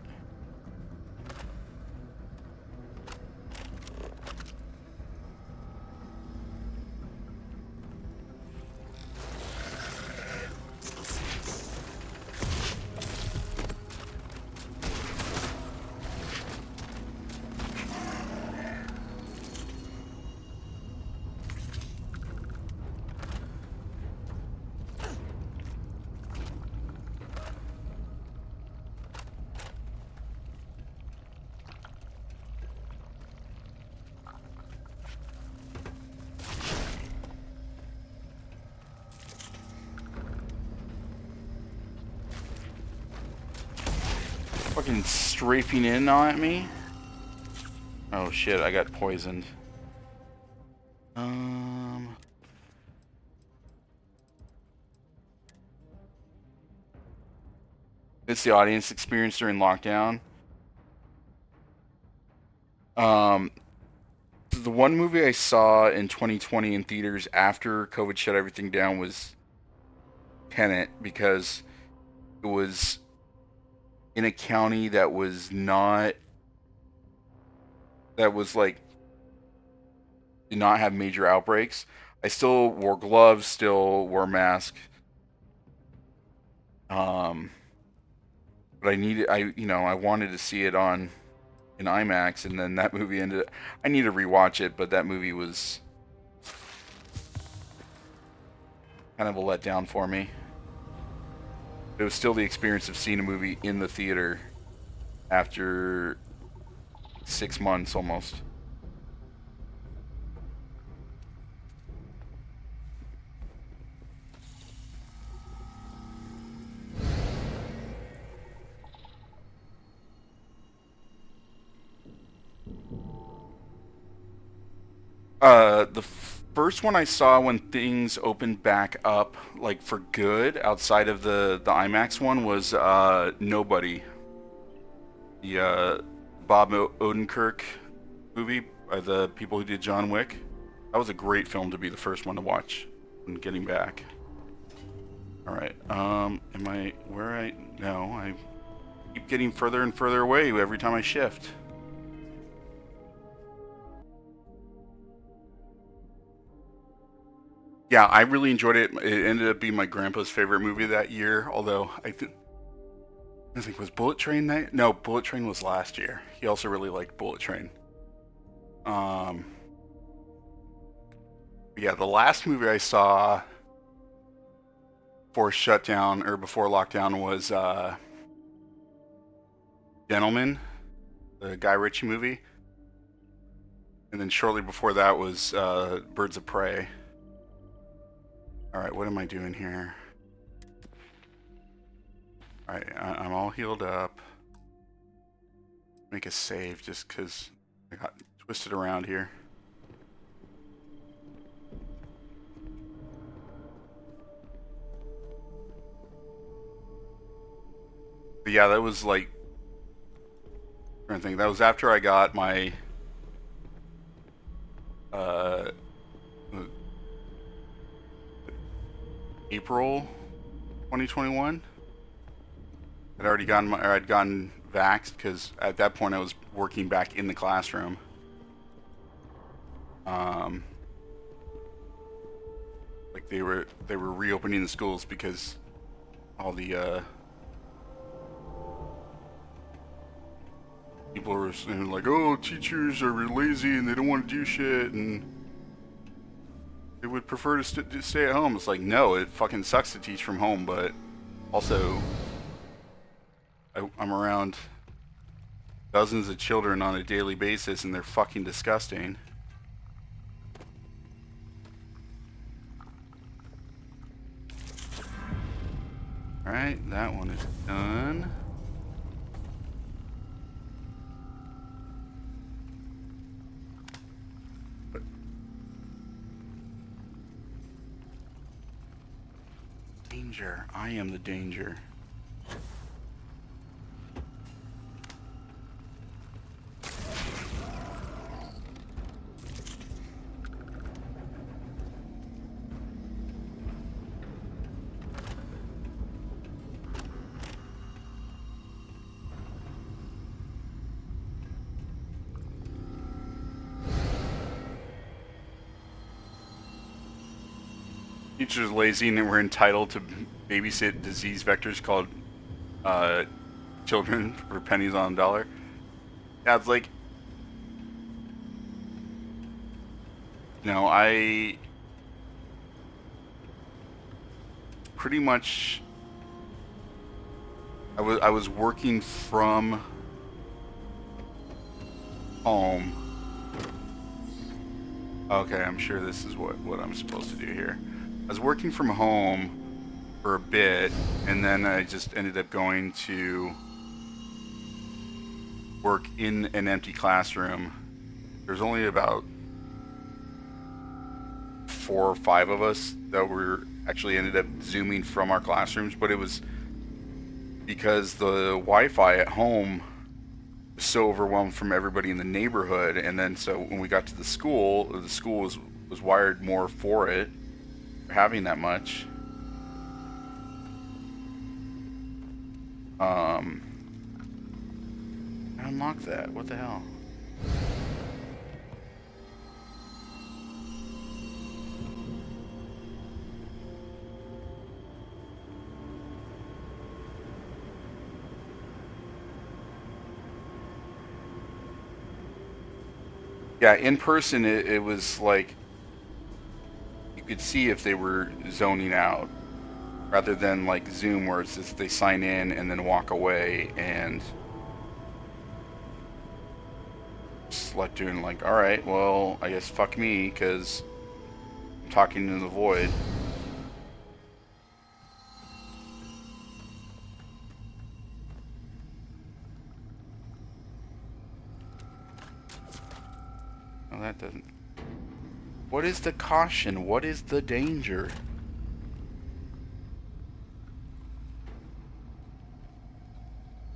Fucking strafing in on me. Oh shit, I got poisoned. It's the audience experience during lockdown. The one movie I saw in 2020 in theaters after COVID shut everything down was Tenet, because it was in a county that was not, that was like, did not have major outbreaks. I still wore gloves, still wore a mask. But I wanted to see it in IMAX, and then that movie ended. I need to rewatch it, but that movie was kind of a letdown for me. It was still the experience of seeing a movie in the theater after 6 months almost. The first one I saw when things opened back up, like for good, outside of the IMAX one, was Nobody. The Bob Odenkirk movie by the people who did John Wick. That was a great film to be the first one to watch when getting back. All right. Am I where I? No, I keep getting further and further away every time I shift. Yeah, I really enjoyed it. It ended up being my grandpa's favorite movie that year. Although I think was Bullet Train that? No, Bullet Train was last year. He also really liked Bullet Train. Yeah, the last movie I saw before shutdown or before lockdown was Gentleman, the Guy Ritchie movie, and then shortly before that was Birds of Prey. All right, what am I doing here? All right, I'm all healed up. Make a save just because I got twisted around here. But yeah, that was like, I'm trying to think, that was after I got my April 2021. I'd gotten vaxxed because at that point I was working back in the classroom. Like they were reopening the schools because all the people were saying like, oh, teachers are lazy and they don't want to do shit and they would prefer to stay at home. It's like, no, it fucking sucks to teach from home, but also I'm around dozens of children on a daily basis and they're fucking disgusting. Alright, that one is done. Danger. I am the danger. Teachers are lazy and we're entitled to babysit disease vectors called children for pennies on a dollar. Yeah, it's like, no, I pretty much I was working from home. Okay, I'm sure this is what I'm supposed to do here. I was working from home for a bit, and then I just ended up going to work in an empty classroom. There's only about 4 or 5 of us that were actually ended up Zooming from our classrooms, but it was because the Wi-Fi at home was so overwhelmed from everybody in the neighborhood, and then so when we got to the school was wired more for it, for having that much. I unlocked that. What the hell? Yeah, in person it was like you could see if they were zoning out, rather than like Zoom where it's just they sign in and then walk away and just like doing like, all right, well, I guess fuck me because I'm talking in the void. Well, that doesn't. What is the caution? What is the danger?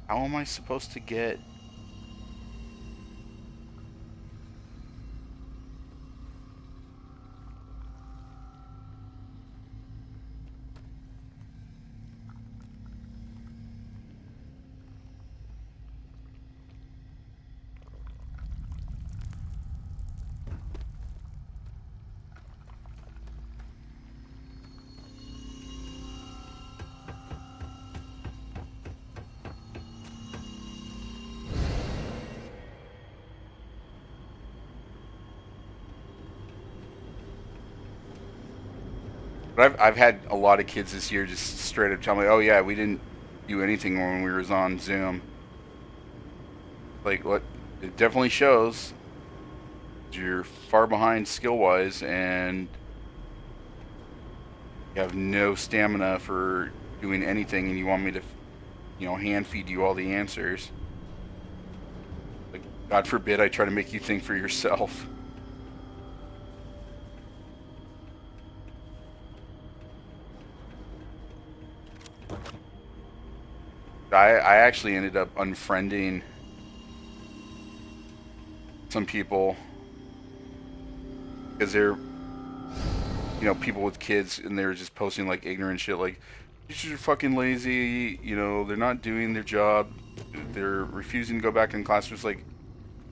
How am I supposed to get... But I've had a lot of kids this year just straight up tell me, "Oh yeah, we didn't do anything when we was on Zoom." Like, what it definitely shows, you're far behind skill wise, and you have no stamina for doing anything, and you want me to, hand feed you all the answers. Like, God forbid I try to make you think for yourself. I actually ended up unfriending some people because they're, people with kids, and they were just posting like ignorant shit like, teachers are fucking lazy, they're not doing their job, they're refusing to go back in classrooms. Like,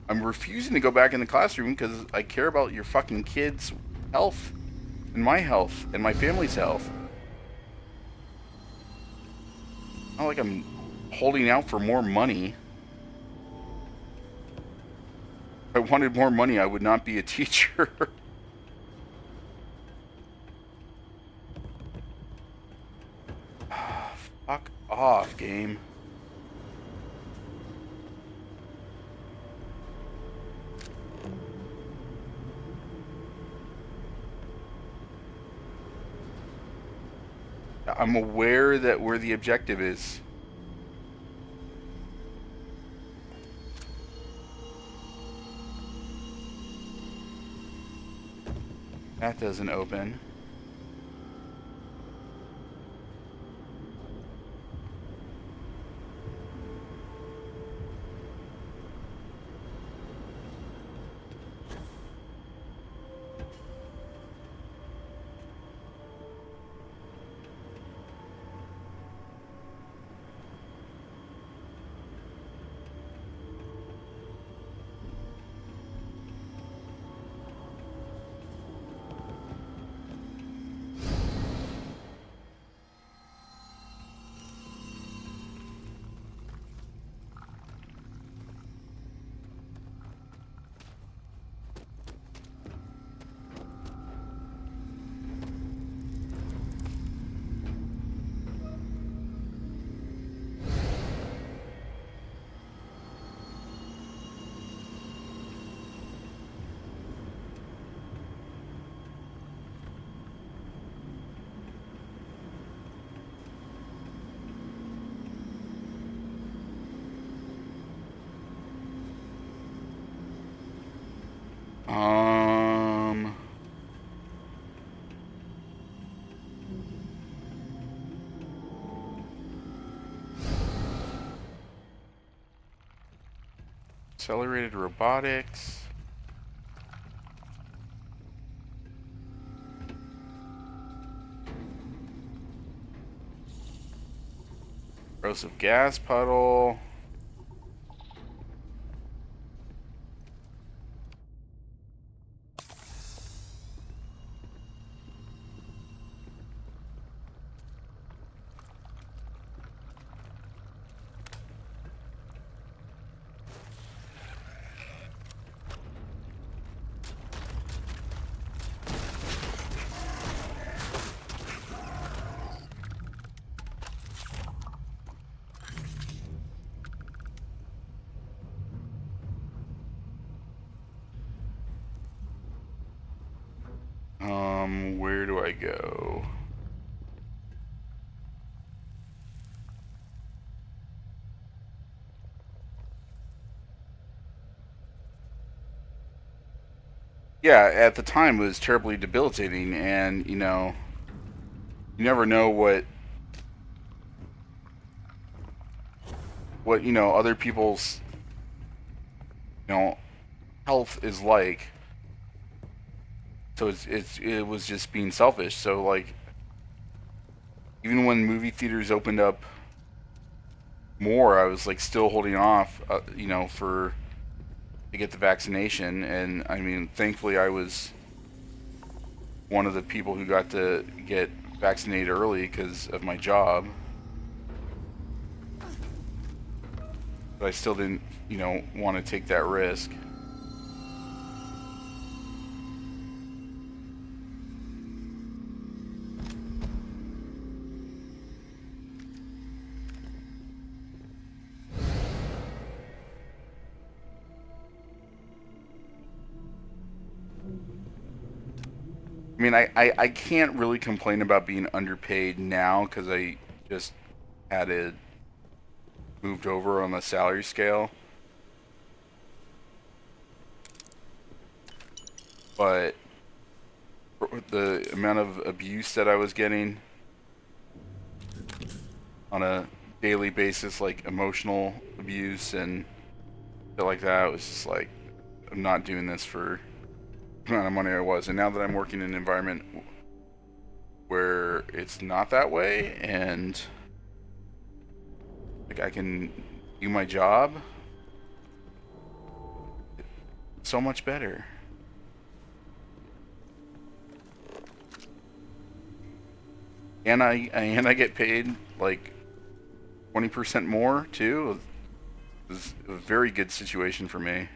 I'm refusing to go back in the classroom because I care about your fucking kids' health and my health and my family's health. Not like I'm holding out for more money. If I wanted more money, I would not be a teacher. Fuck off, game. I'm aware that where the objective is. That doesn't open. Accelerated robotics. Corrosive gas puddle. Where do I go? Yeah, at the time it was terribly debilitating, and you never know what other people's health is like. So it was just being selfish. So like, even when movie theaters opened up more, I was like still holding off, to get the vaccination. And I mean, thankfully I was one of the people who got to get vaccinated early because of my job. But I still didn't, want to take that risk. I mean, I can't really complain about being underpaid now because I just had it moved over on the salary scale. But the amount of abuse that I was getting on a daily basis, like emotional abuse and shit like that, it was just like, I'm not doing this for the amount of money I was. And now that I'm working in an environment where it's not that way and like I can do my job, it's so much better. And I get paid like 20% more too. It was a very good situation for me.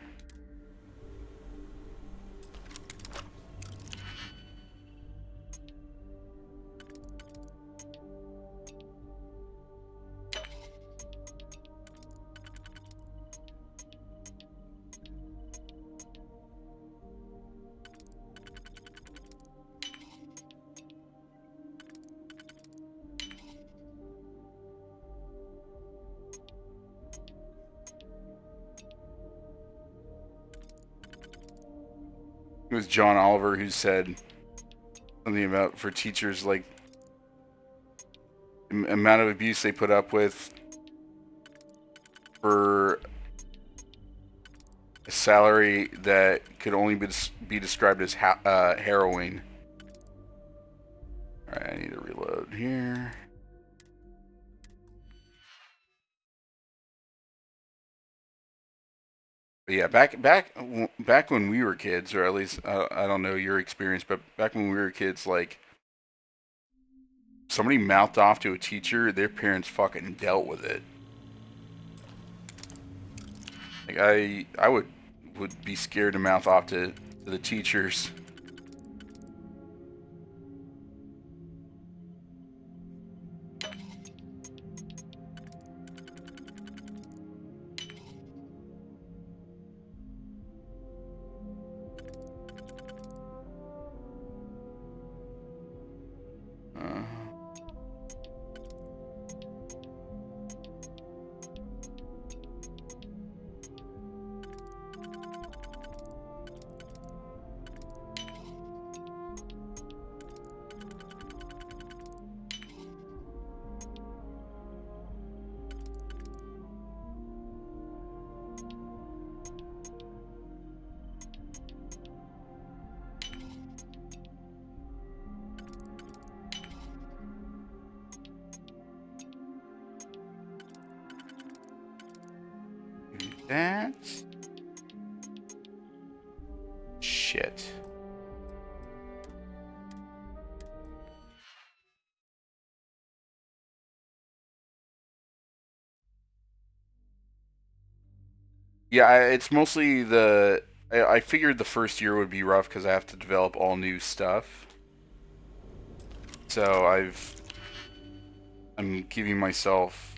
It was John Oliver who said something about for teachers, like the amount of abuse they put up with for a salary that could only be described as harrowing. Alright, I need to reload here. But yeah, back when we were kids, or at least I don't know your experience, but back when we were kids, like somebody mouthed off to a teacher, their parents fucking dealt with it. Like I would be scared to mouth off to the teachers. That shit. Yeah, it's mostly the. I figured the first year would be rough because I have to develop all new stuff. So I'm giving myself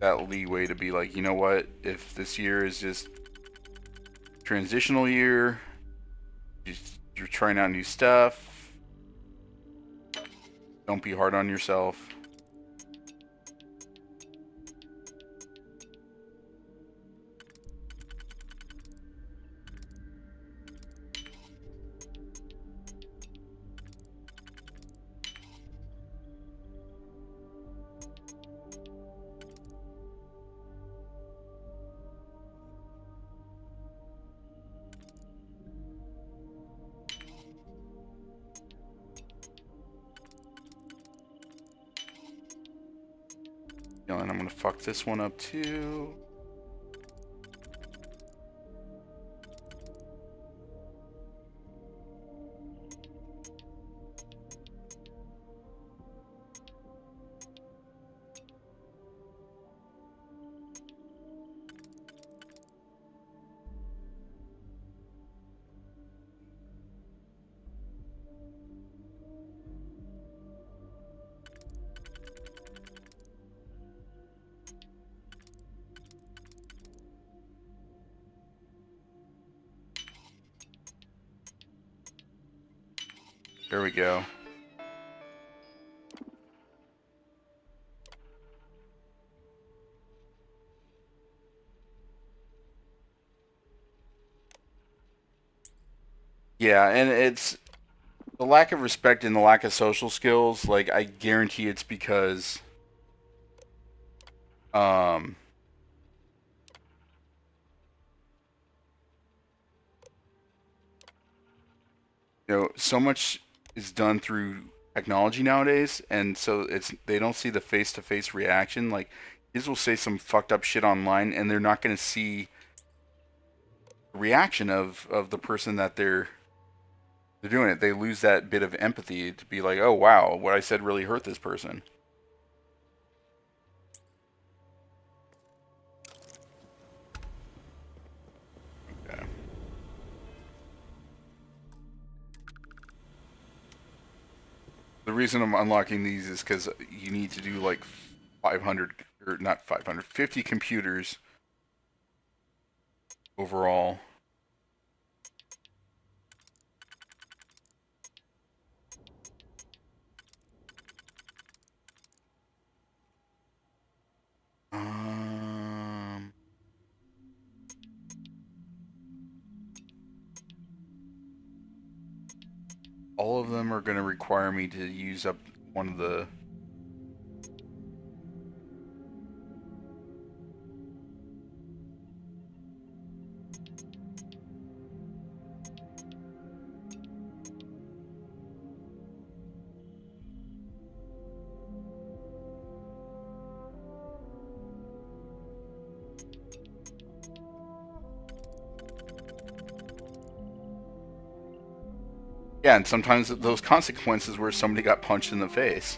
that leeway to be like, you know what? If this year is just transitional year, you're trying out new stuff. Don't be hard on yourself. And I'm gonna fuck this one up too. There we go. Yeah, and it's the lack of respect and the lack of social skills. Like, I guarantee it's because, um, so much is done through technology nowadays, and so they don't see the face-to-face reaction. Like, kids will say some fucked up shit online, and they're not going to see the reaction of the person that they're doing it. They lose that bit of empathy to be like, oh wow, what I said really hurt this person. Okay. The reason I'm unlocking these is because you need to do like 500, or not 500, 50 computers overall. All of them are going to require me to use up one of the... Yeah, and sometimes those consequences where somebody got punched in the face.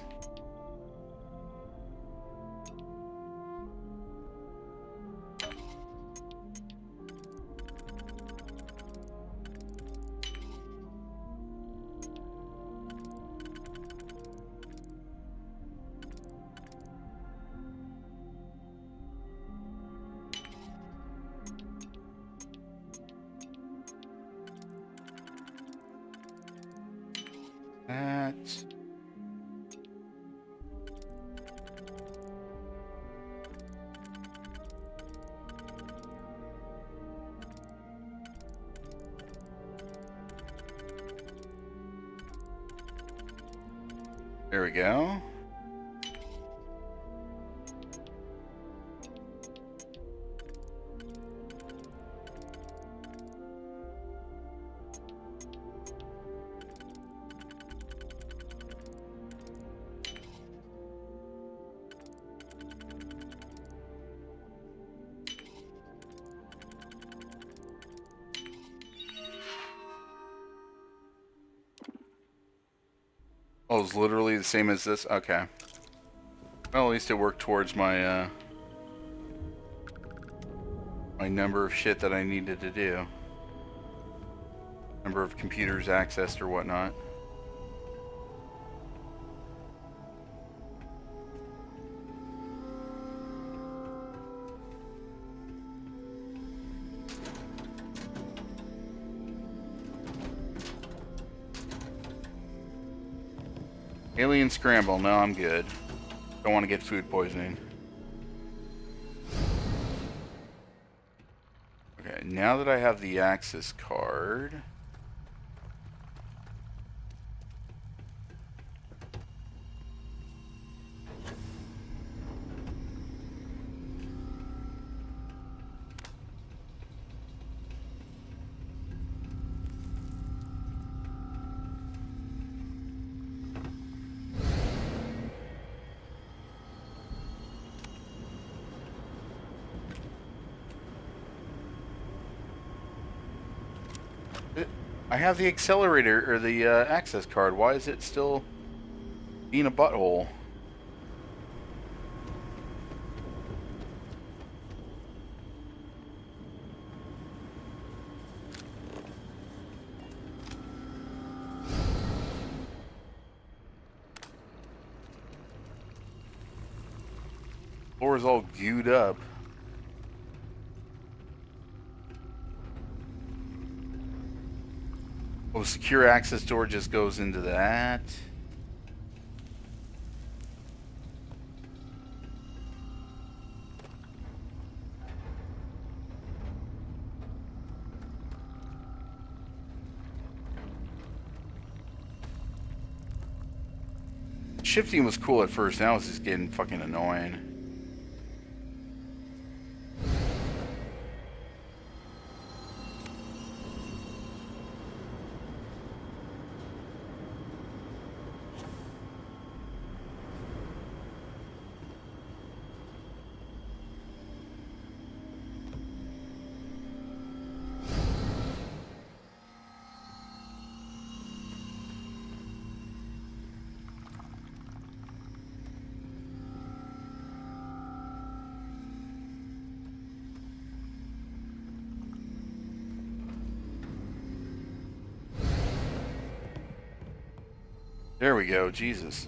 That... There we go. Oh, it's literally the same as this? Okay. Well, at least it worked towards my, my number of shit that I needed to do. Number of computers accessed or whatnot. Alien scramble. No, I'm good. Don't want to get food poisoning. Okay, now that I have the access card... I have the accelerator, or the access card. Why is it still being a butthole? Floor is all gooed up. Oh, secure access door just goes into that. Shifting was cool at first, now it's just getting fucking annoying. There we go, Jesus.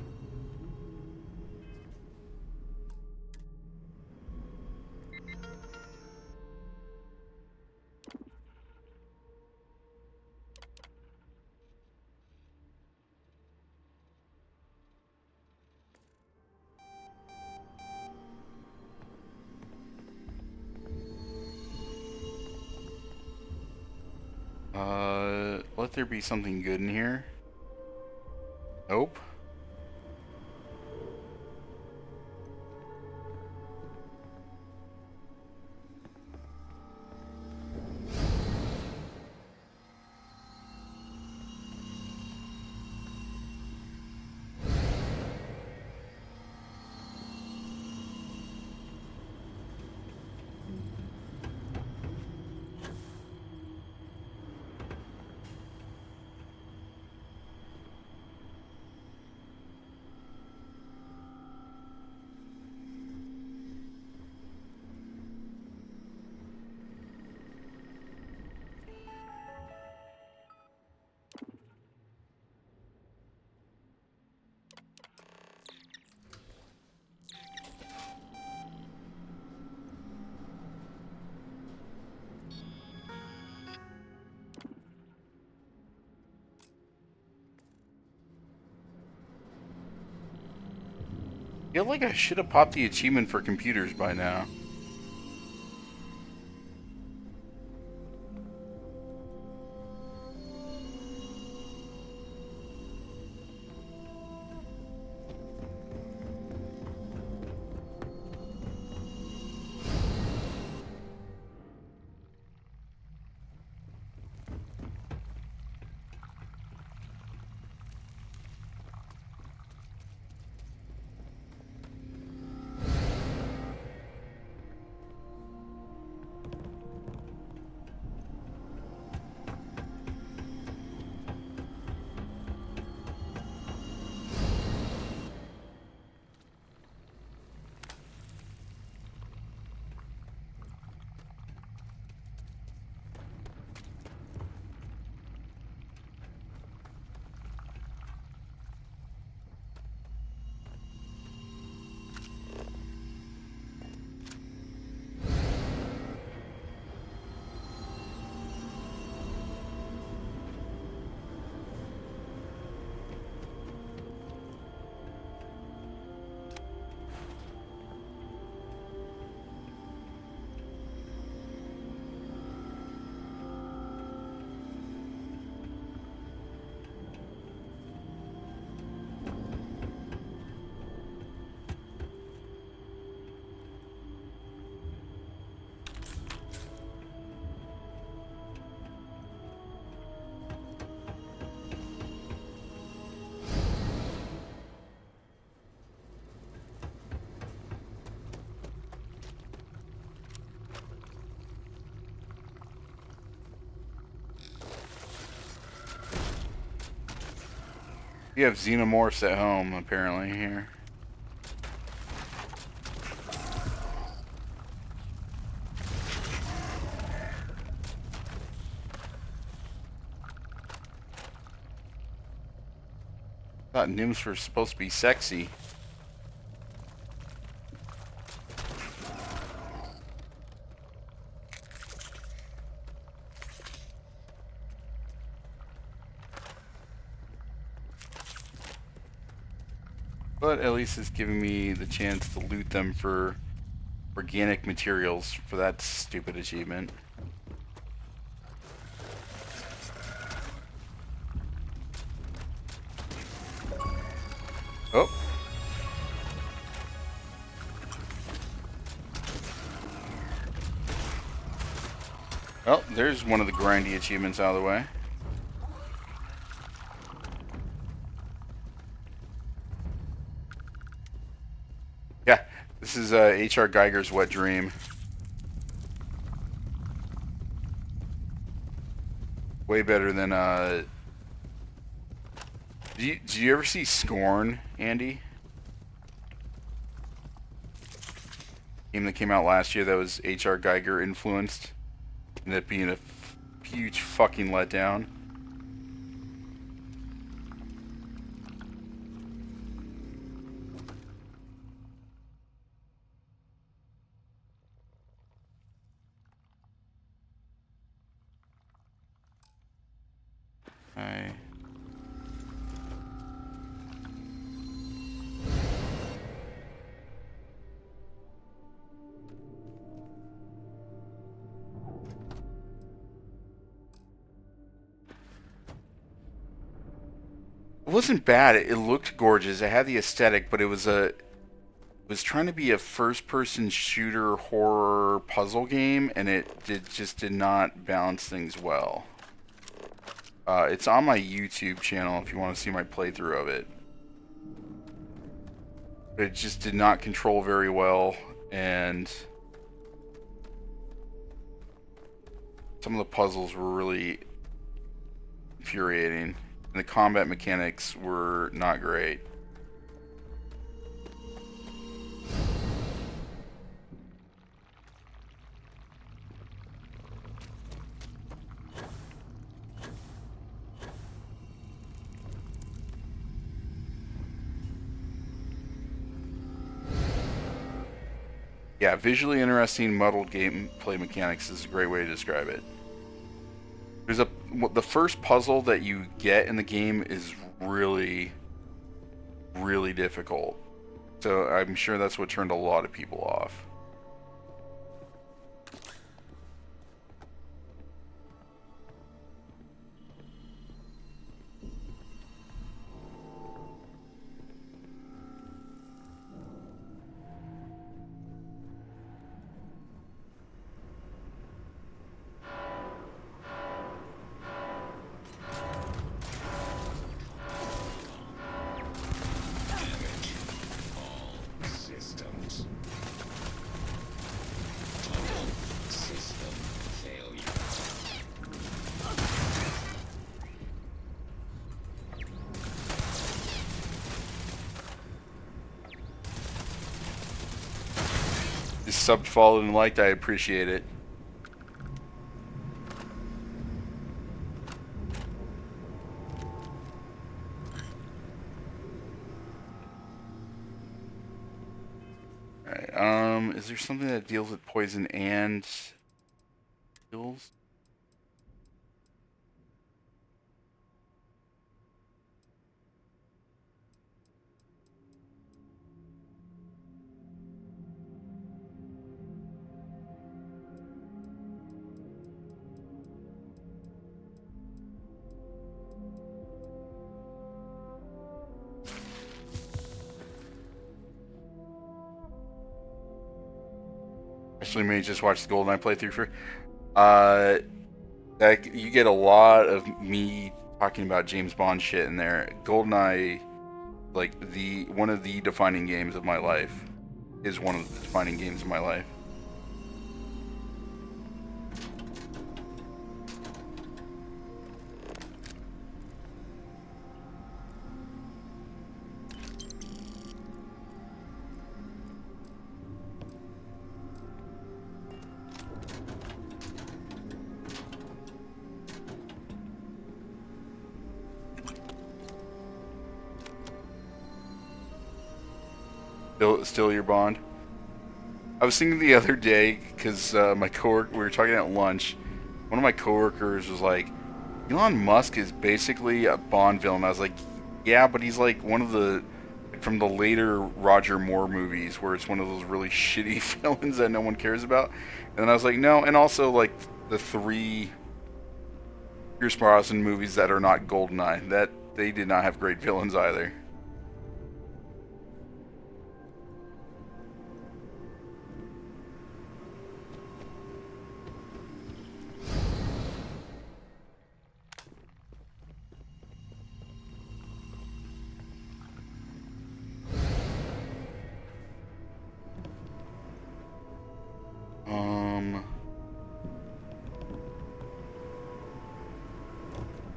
Let there be something good in here. Nope. I feel like I should have popped the achievement for computers by now. You have xenomorphs at home, apparently, here. Thought nymphs were supposed to be sexy. But at least it's giving me the chance to loot them for organic materials for that stupid achievement. Oh. Well, there's one of the grindy achievements out of the way. Yeah, this is H.R. Geiger's Wet Dream. Way better than Did you ever see Scorn, Andy? Game that came out last year that was H.R. Geiger influenced. Ended up being a huge fucking letdown. Okay. It wasn't bad. It looked gorgeous. It had the aesthetic, but it was trying to be a first-person shooter horror puzzle game, and just did not balance things well. It's on my YouTube channel if you want to see my playthrough of it. But it just did not control very well, and some of the puzzles were really infuriating. And the combat mechanics were not great. Yeah, visually interesting, muddled gameplay mechanics is a great way to describe it. There's the first puzzle that you get in the game is really, really difficult. So I'm sure that's what turned a lot of people off. Subbed, followed, and liked, I appreciate it. Alright, is there something that deals with poison and kills? Actually, may just watch the GoldenEye playthrough for. That you get a lot of me talking about James Bond shit in there. GoldenEye, like one of the defining games of my life, is one of the defining games of my life. Still your Bond? I was thinking the other day, because my coworker, we were talking at lunch, one of my coworkers was like, Elon Musk is basically a Bond villain. I was like, yeah, but he's like one of the from the later Roger Moore movies, where it's one of those really shitty villains that no one cares about. And then I was like, no. And also like the 3 Pierce Brosnan movies that are not GoldenEye, that they did not have great villains either.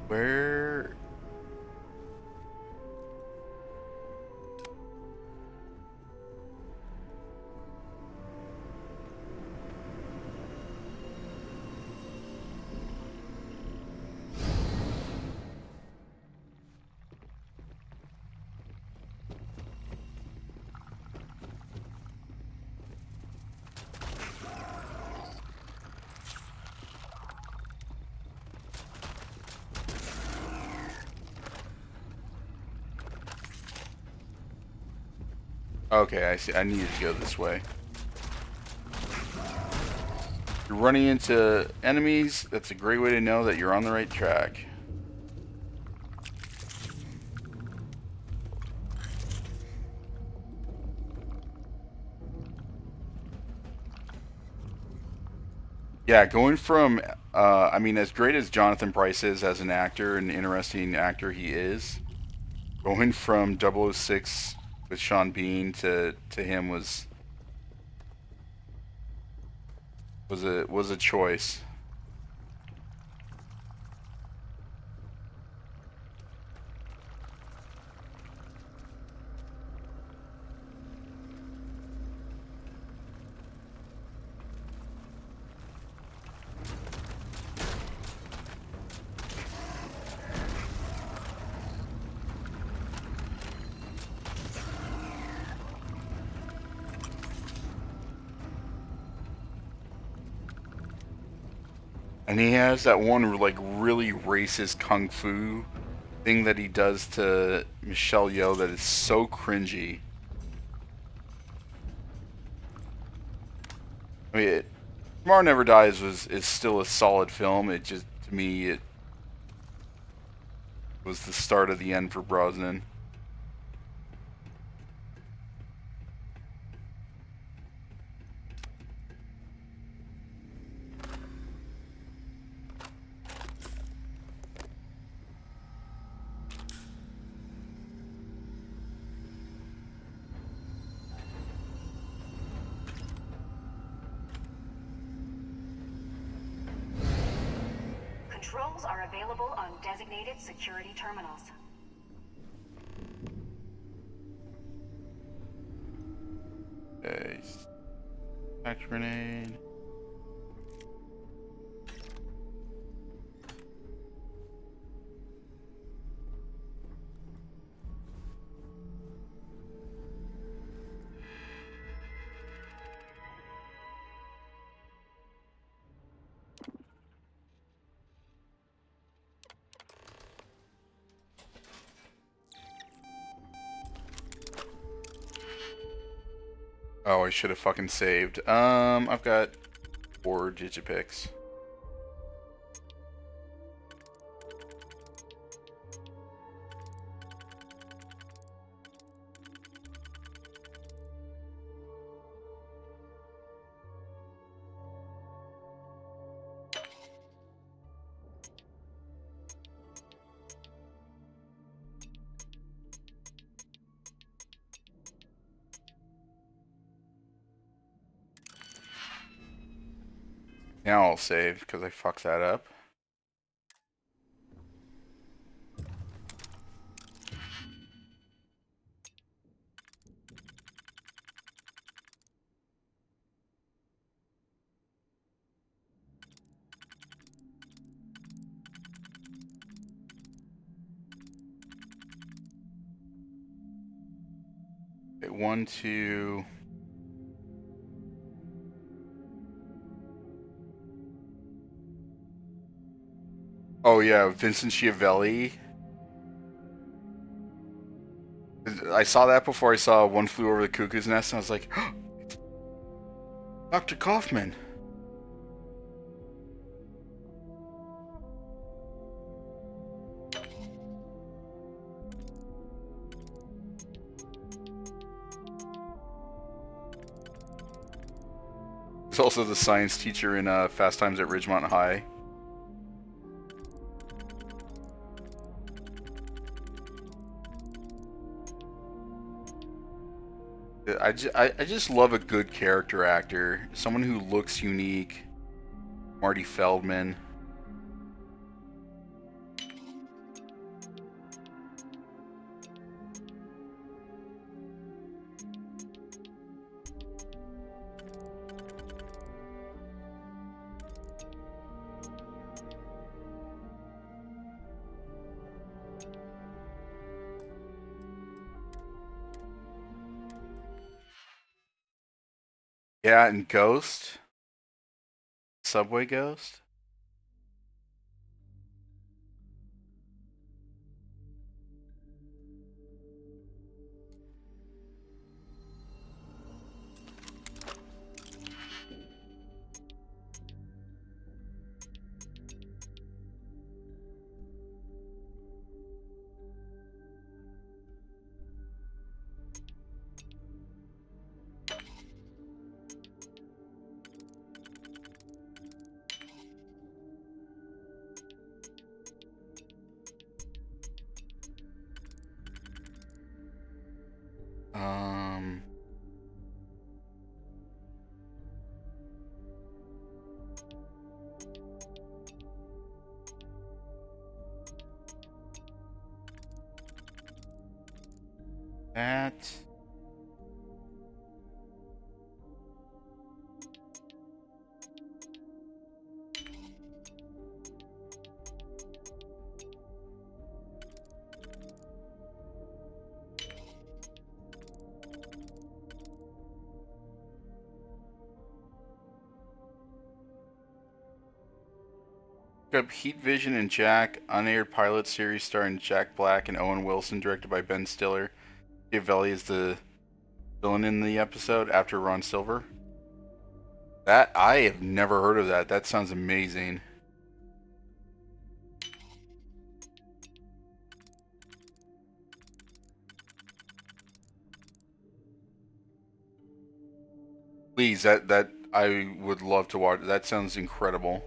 Where? Okay, I see. I needed to go this way. You're running into enemies. That's a great way to know that you're on the right track. Yeah, going from, I mean, as great as Jonathan Pryce is as an actor, an interesting actor he is, going from 006 with Sean Bean to him was a choice. And he has that one like really racist kung fu thing that he does to Michelle Yeoh that is so cringy. I mean, Tomorrow Never Dies is still a solid film. It just, to me, it was the start of the end for Brosnan. Controls are available on designated security terminals. Okay. Action grenade. Oh, I should have fucking saved. I've got 4 digipicks. Now I'll save because I fucked that up. Okay, 1, 2. Oh yeah, Vincent Schiavelli. I saw that before I saw One Flew Over the Cuckoo's Nest, and I was like, Dr. Kaufman. He's also the science teacher in Fast Times at Ridgemont High. I just love a good character actor. Someone who looks unique. Marty Feldman. Yeah, and Ghost. Subway Ghost. Um, that. Up Heat Vision and Jack, unaired pilot series starring Jack Black and Owen Wilson, directed by Ben Stiller. Chiavelli is the villain in the episode after Ron Silver. That I have never heard of that. That sounds amazing. Please, that I would love to watch. That sounds incredible.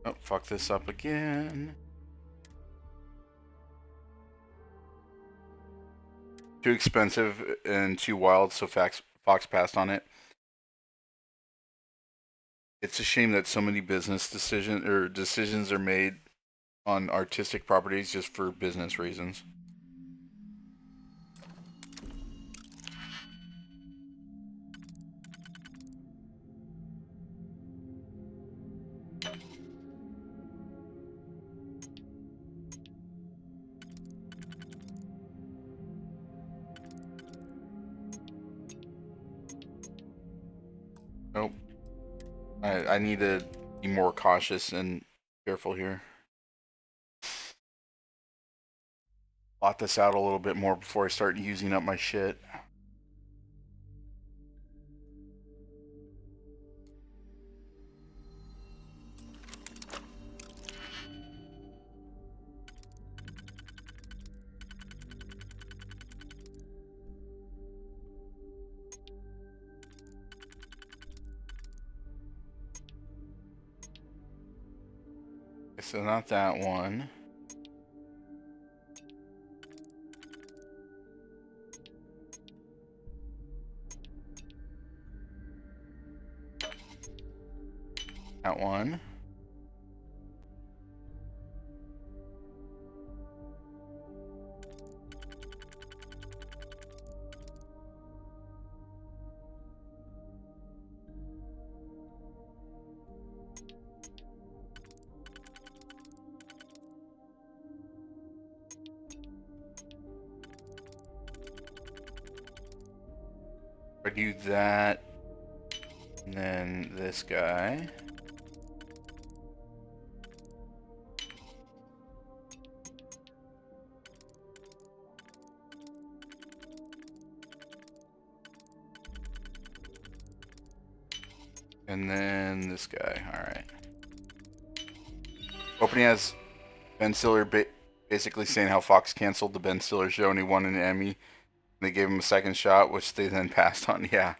Oh, fuck this up again. Too expensive and too wild, so Fox passed on it. It's a shame that so many business decisions are made on artistic properties just for business reasons. Nope. I need to be more cautious and careful here. Blot this out a little bit more before I start using up my shit. So not that one. That one. I do that, and then this guy. And then this guy. Alright. Opening has Ben Stiller basically saying how Fox canceled the Ben Stiller show and he won an Emmy. They gave him a second shot, which they then passed on. Yeah.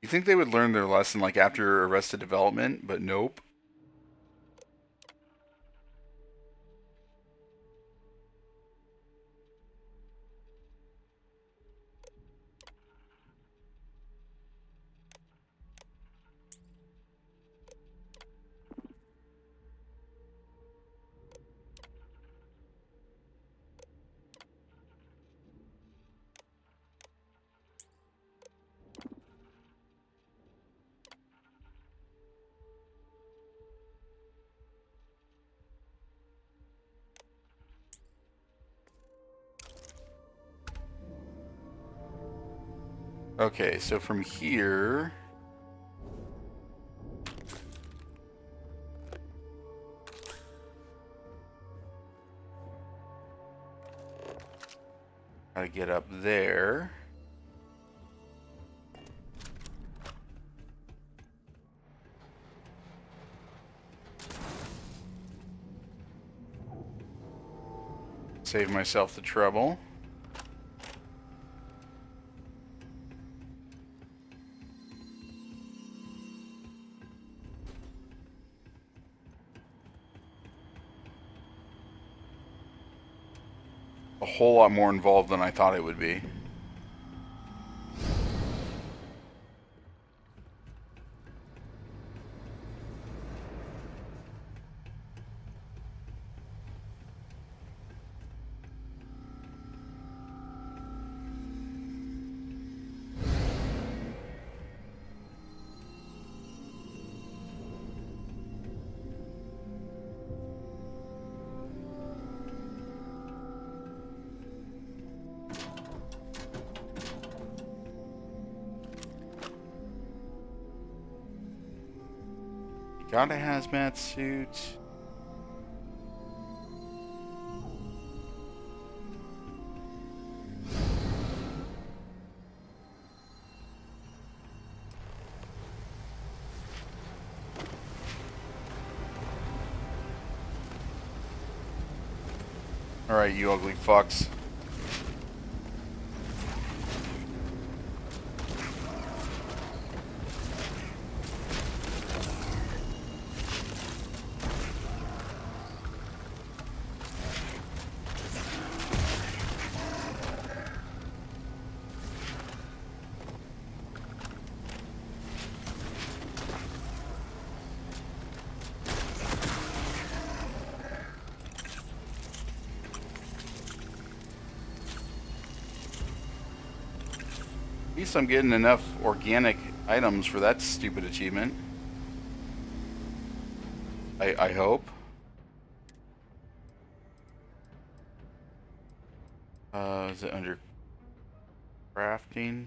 You think they would learn their lesson like after Arrested Development, but nope. Okay, so from here... Gotta get up there. Save myself the trouble. A whole lot more involved than I thought it would be. Got a hazmat suit. Alright, you ugly fucks. At least I'm getting enough organic items for that stupid achievement. I hope. Is it under crafting?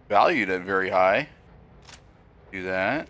Valued at very high. Do that.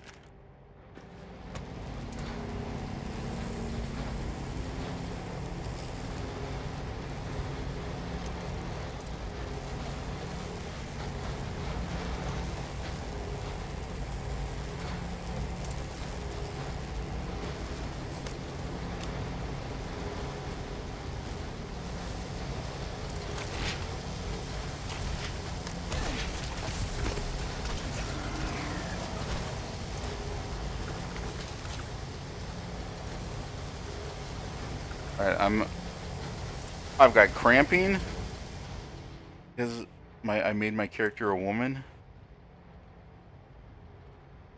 Alright, I've got cramping. Because I made my character a woman.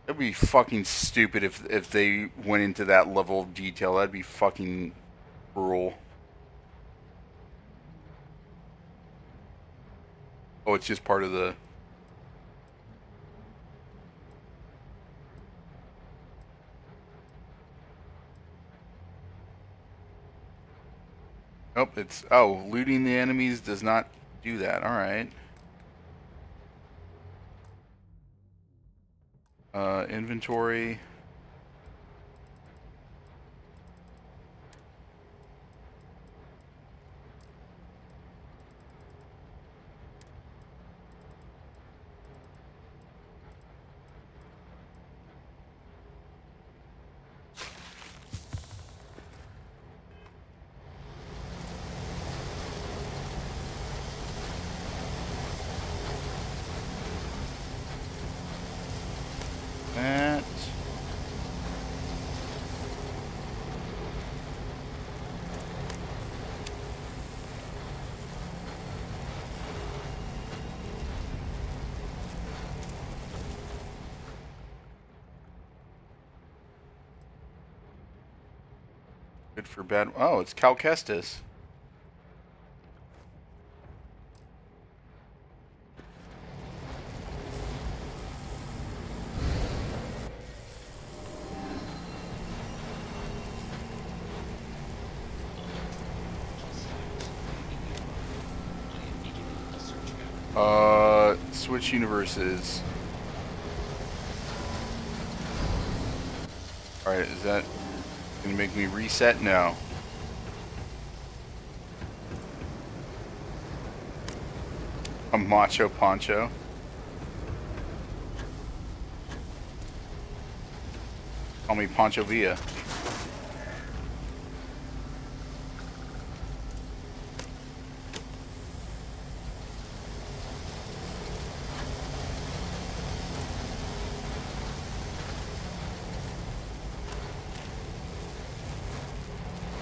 That'd be fucking stupid if they went into that level of detail. That'd be fucking cruel. Oh, it's just part of the... Oh, it's... Oh, looting the enemies does not do that. Alright. Inventory. That. Good for bad. Oh, it's Cal Kestis. Switch universes. Alright, is that gonna make me reset? No. A macho poncho. Call me Poncho Villa.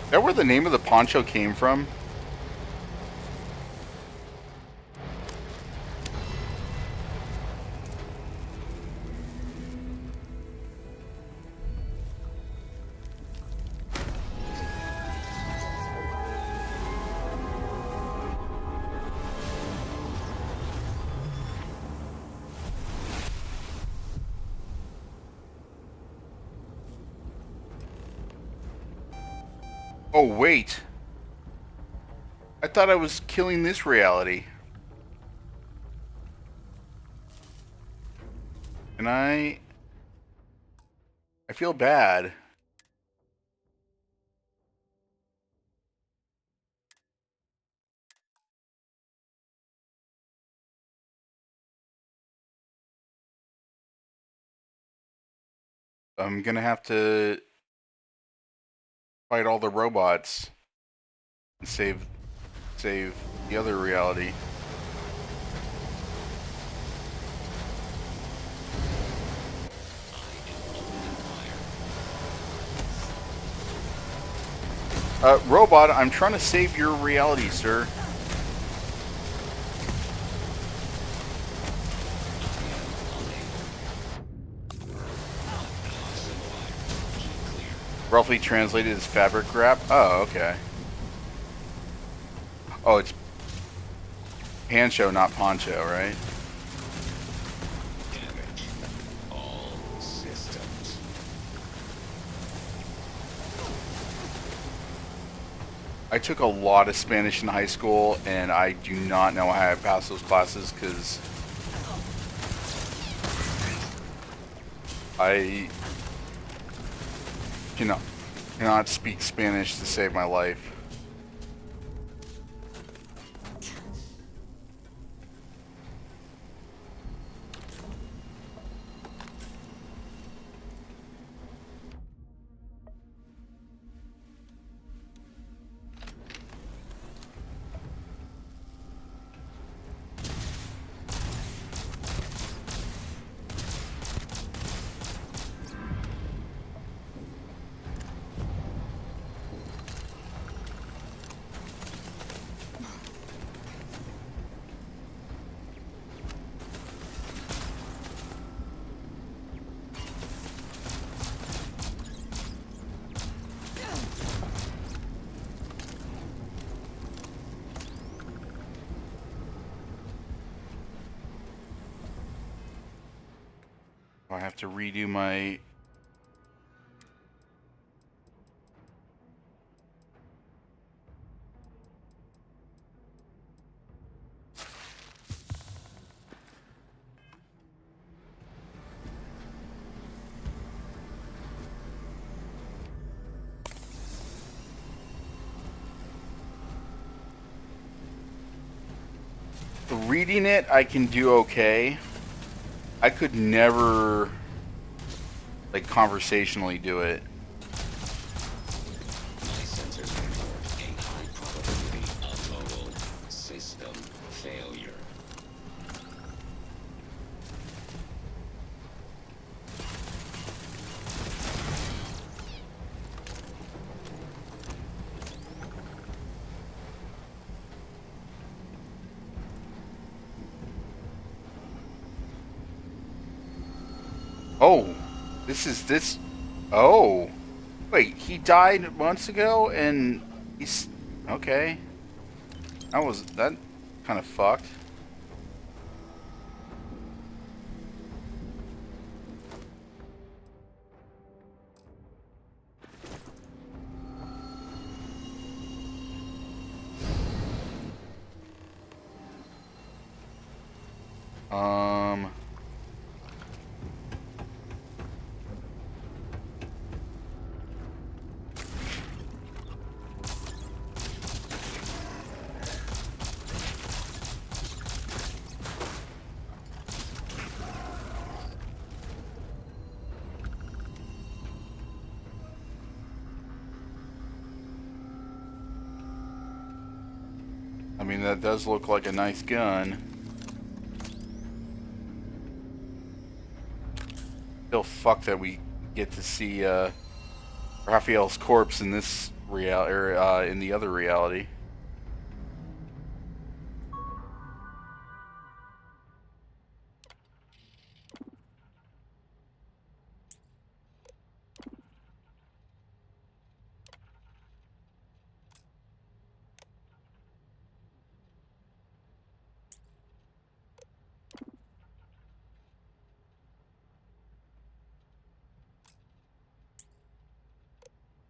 Is that where the name of the poncho came from? Oh, wait. I thought I was killing this reality. And I feel bad. I'm gonna have to fight all the robots and save the other reality. Robot, I'm trying to save your reality, sir. Roughly translated as fabric wrap. Oh, okay. Oh, it's Pancho, not Poncho, right? Damage. All systems. I took a lot of Spanish in high school, and I do not know how I passed those classes because I cannot speak Spanish to save my life. I have to redo my... Reading it, I can do okay. I could never, like, conversationally do it. My sensors report a high probability of total system failure. Oh, this. Oh, wait, he died months ago, and he's okay. That kind of fucked. I mean, that does look like a nice gun. Still fuck that we get to see Raphael's corpse in this in the other reality.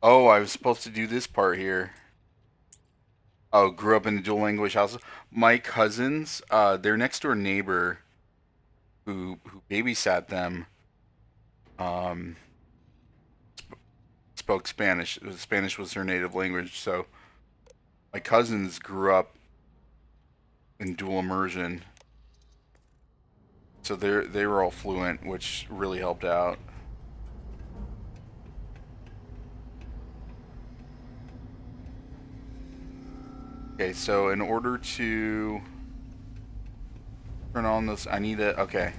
Oh, I was supposed to do this part here. Oh, grew up in a dual language house. My cousins, their next door neighbor, who babysat them, spoke Spanish. Spanish was her native language, so my cousins grew up in dual immersion, so they were all fluent, which really helped out. Okay, so in order to turn on this, I need to... Okay.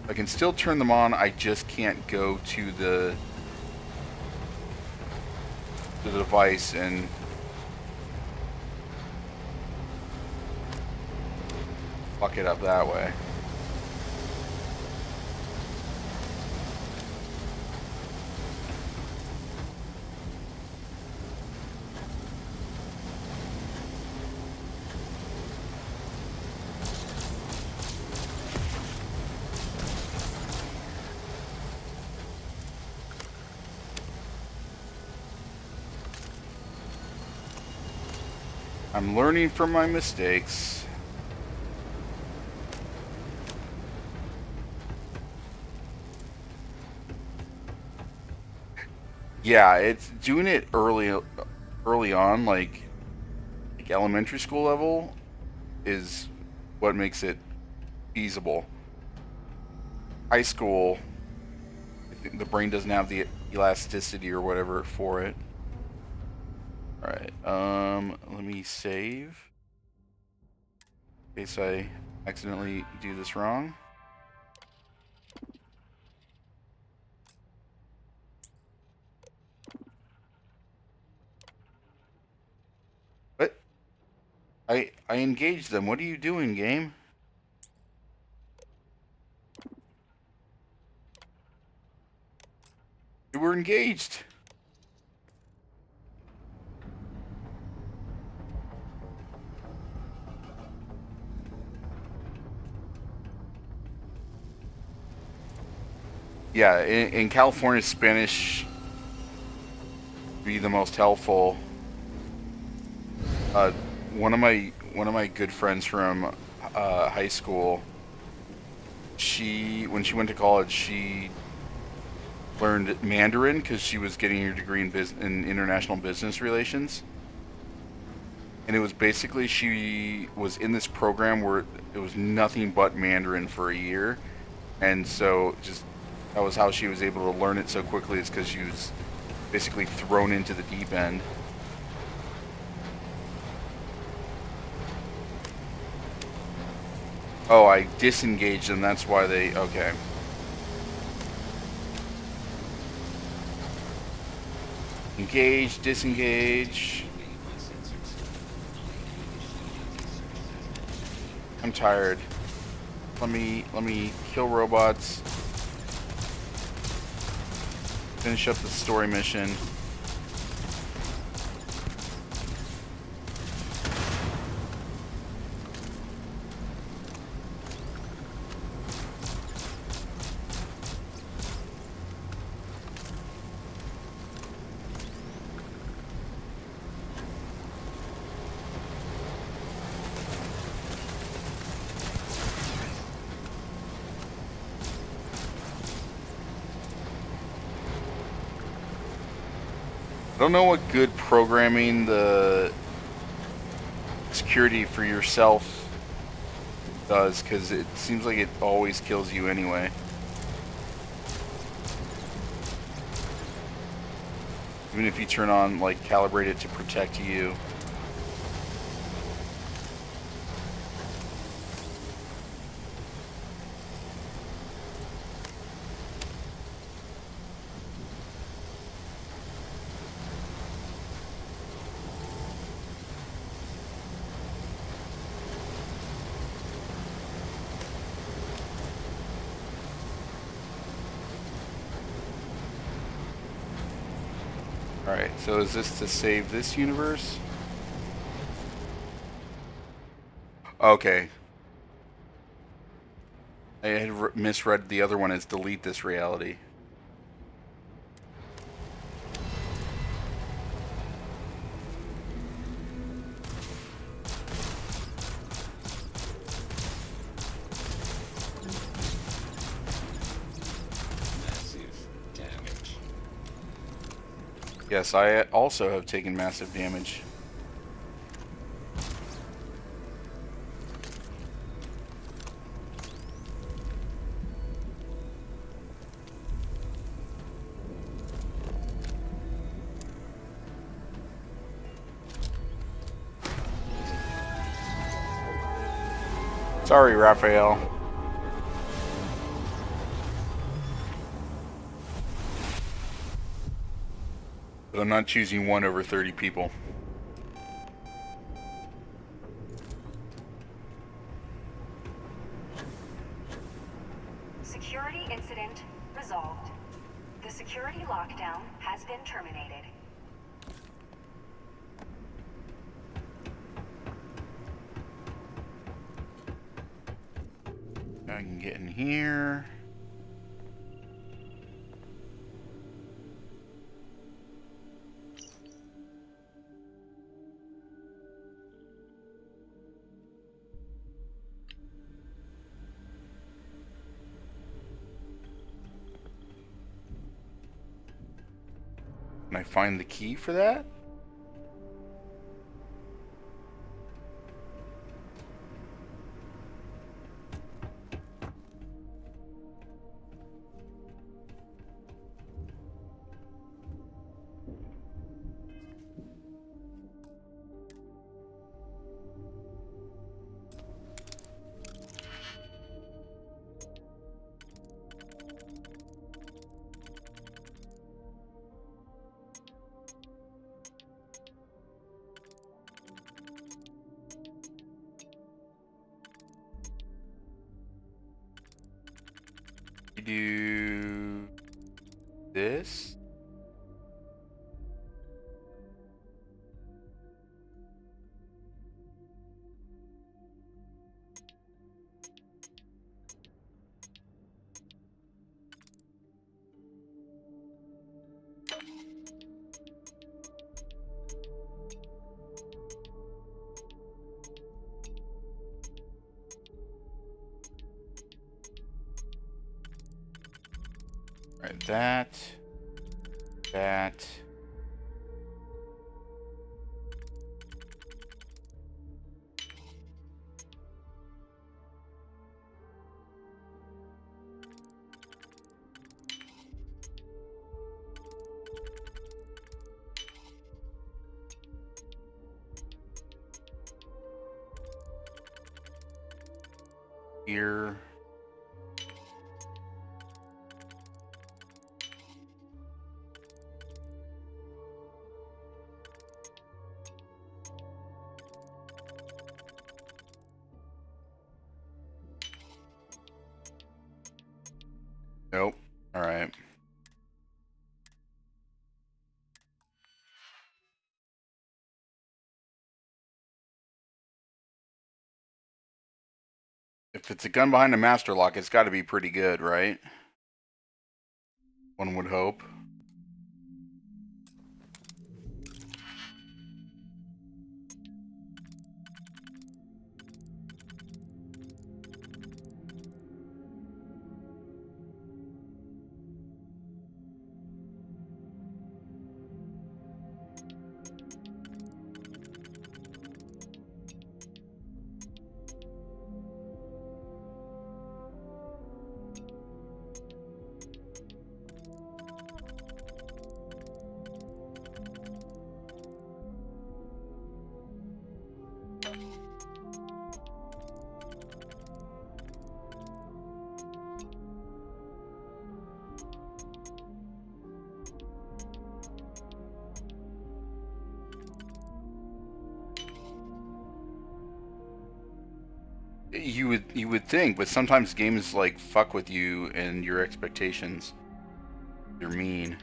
I can still turn them on, I just can't go to the device and... fuck it up that way. I'm learning from my mistakes. Yeah, it's doing it early on, like elementary school level, is what makes it feasible. High school, I think the brain doesn't have the elasticity or whatever for it. Alright, let me save. In case I accidentally do this wrong. What? I engaged them. What are you doing, game? We were engaged. Yeah, in California, Spanish be the most helpful. One of my good friends from high school, when she went to college, she learned Mandarin because she was getting her degree in international business relations. And it was basically, she was in this program where it was nothing but Mandarin for a year. And so that was how she was able to learn it so quickly, is because she was basically thrown into the deep end. Oh, I disengaged them, that's why they, okay. Engage, disengage. I'm tired. Let me kill robots. Finish up the story mission. I don't know what good programming the security for yourself does, because it seems like it always kills you anyway. Even if you turn on, like, calibrate it to protect you. Alright, so is this to save this universe? Okay. I had misread the other one as delete this reality. Yes, I also have taken massive damage. Sorry, Raphael. But I'm not choosing 1 over 30 people. Security incident resolved. The security lockdown has been terminated. I can get in here. Can I find the key for that? Do this. Alright, that. Here. Nope. All right. If it's a gun behind a master lock, it's got to be pretty good, right? One would hope. You would think, but sometimes games like fuck with you and your expectations. They're mean.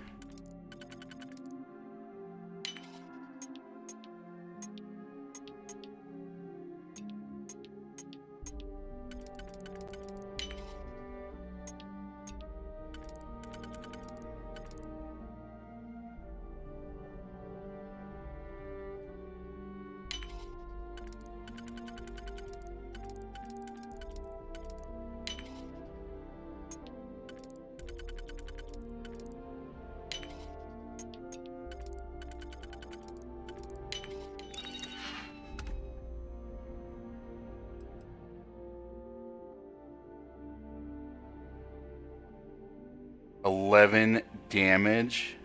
$11 damage?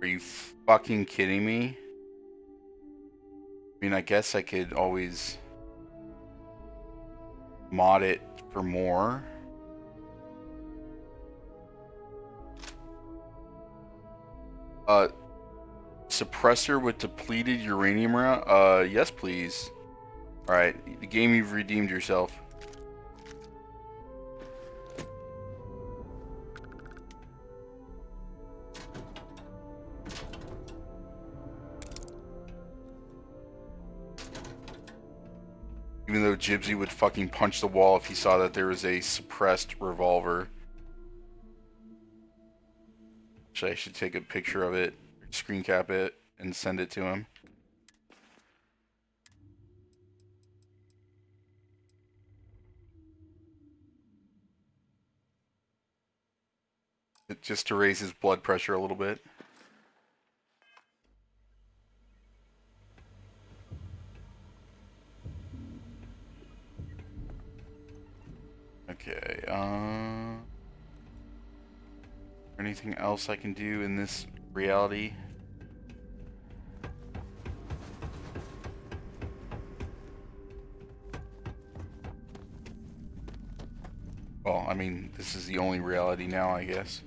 Are you fucking kidding me? I mean, I guess I could always mod it for more. Suppressor with depleted uranium round? Yes, please. Alright, the game, you've redeemed yourself. Even though Jibsy would fucking punch the wall if he saw that there was a suppressed revolver. Actually, I should take a picture of it, screen cap it, and send it to him. Just to raise his blood pressure a little bit. Okay, anything else I can do in this reality? Well, I mean, this is the only reality now, I guess.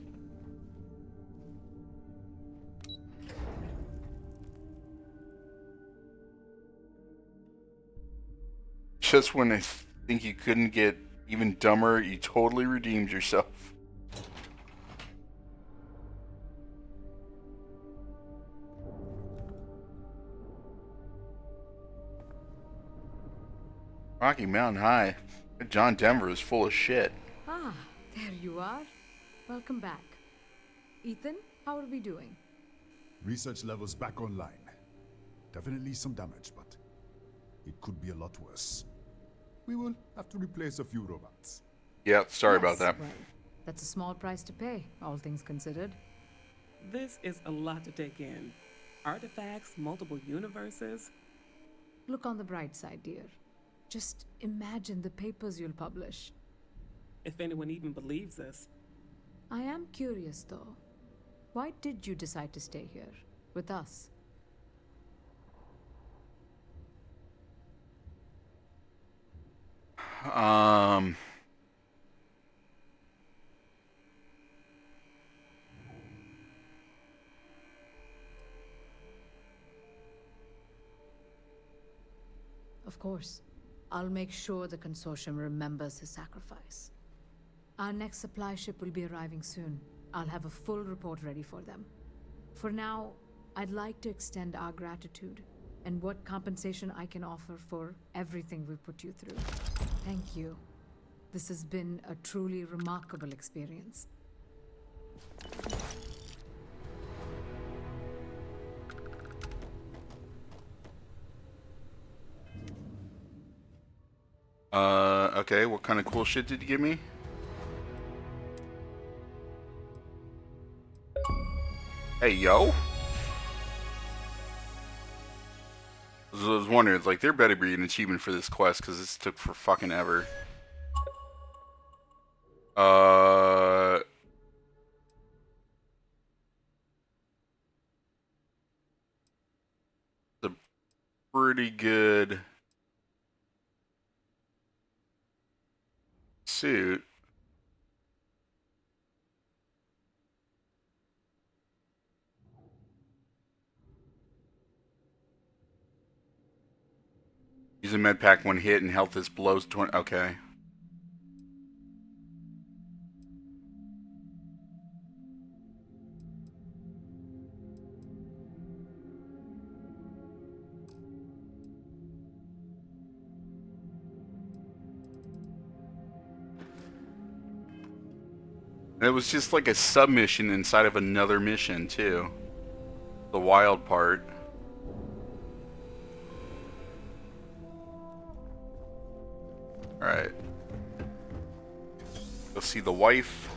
Just when I think you couldn't get even dumber, you totally redeemed yourself. Rocky Mountain High. John Denver is full of shit. Ah, there you are. Welcome back. Ethan, how are we doing? Research levels back online. Definitely some damage, but it could be a lot worse. We will have to replace a few robots. Yeah, sorry about that. Well, That's a small price to pay, all things considered. This is a lot to take in. Artifacts, multiple universes. Look on the bright side, dear. Just imagine the papers you'll publish. If anyone even believes us. I am curious, though. Why did you decide to stay here, with us? Of course. I'll make sure the consortium remembers his sacrifice. Our next supply ship will be arriving soon. I'll have a full report ready for them. For now, I'd like to extend our gratitude and what compensation I can offer for everything we've put you through. Thank you. This has been a truly remarkable experience. Okay, what kind of cool shit did you give me? Hey, yo! I was wondering, it's like, there better be an achievement for this quest, because this took for fucking ever. It's a pretty good suit. Use a med pack when hit and health is below 20. Okay. And it was just like a submission inside of another mission, too. The wild part. Alright. Go see the wife.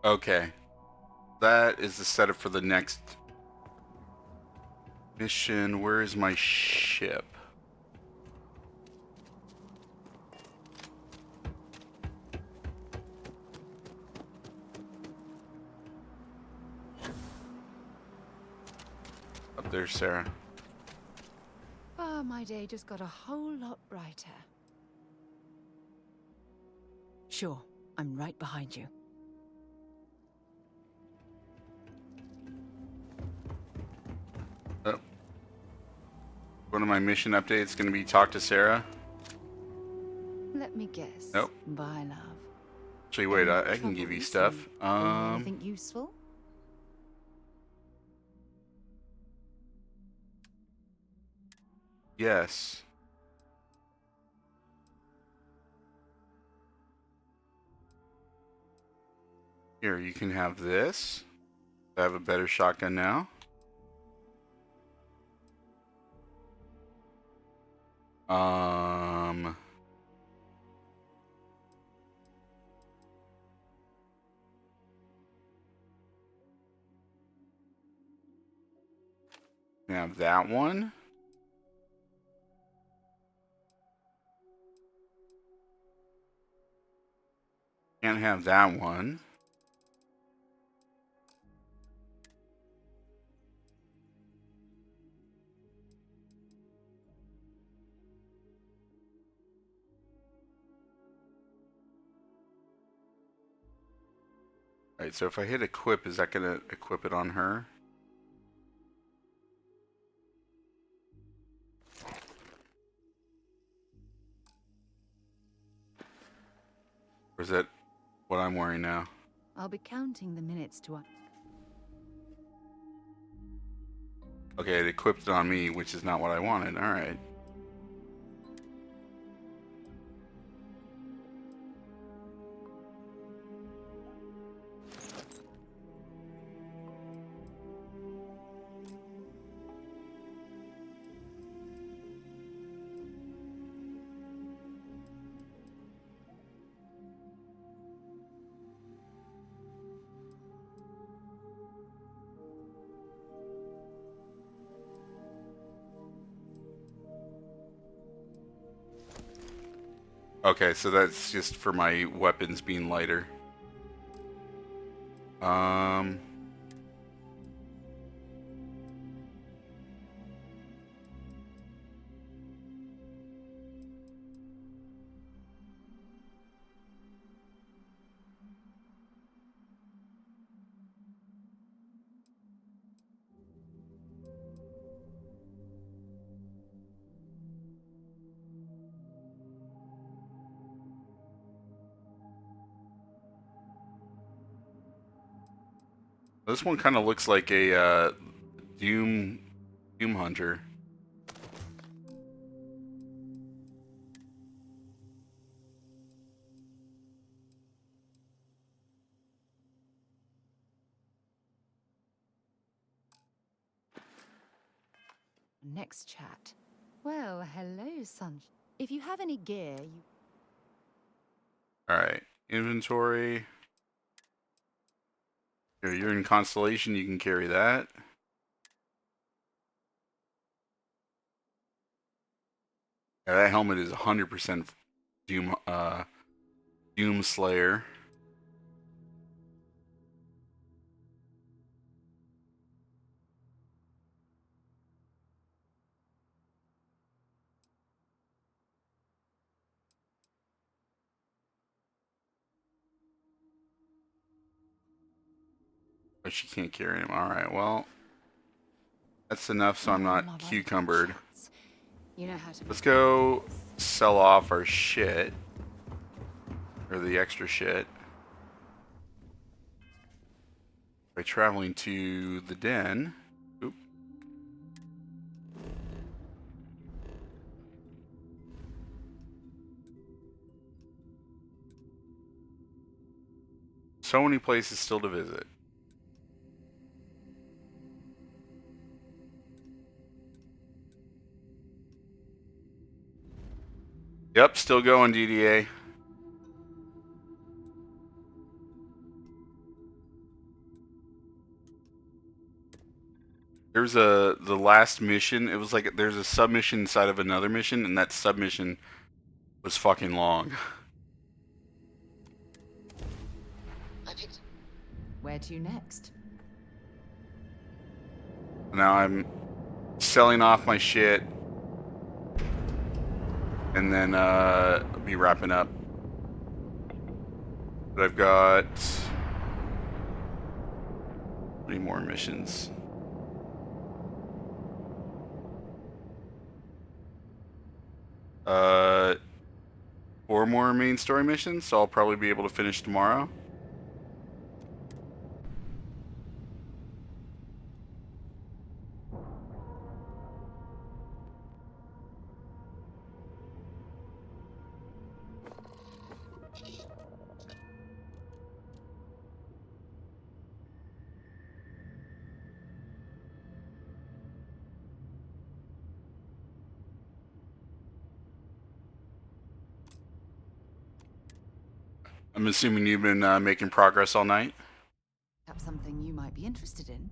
Okay. That is the setup for the next mission. Where is my ship? Up there, Sarah. Ah, my day just got a whole lot brighter. Sure, I'm right behind you. Oh. One of my mission updates going to be talk to Sarah. Let me guess. Nope. Bye, love. Actually, wait, I can give you stuff. Anything useful? Yes. Here, you can have this. I have a better shotgun now. We have that one. Can't have that one. Alright, so if I hit equip, is that going to equip it on her? Or is that what I'm wearing now? I'll be counting the minutes to... Okay, it equipped it on me, which is not what I wanted. Alright. Okay, so that's just for my weapons being lighter. This one kind of looks like a Doom Hunter. Next chat. Well, hello, son. If you have any gear, you... Alright, inventory. Here, you're in Constellation, you can carry that. Yeah, that helmet is 100% Doom Slayer. But she can't carry him. Alright, well, that's enough so I'm not cucumbered. You know how to... Let's go sell off our shit. Or the extra shit. By traveling to the den. Oop. So many places still to visit. Yep, still going, DDA. There's the last mission. It was like there's a submission inside of another mission, and that submission was fucking long. Where to next? Now I'm selling off my shit, and then I'll be wrapping up. But I've got many more missions. Uh, 4 more main story missions, so I'll probably be able to finish tomorrow. I'm assuming you've been making progress all night? Perhaps something you might be interested in.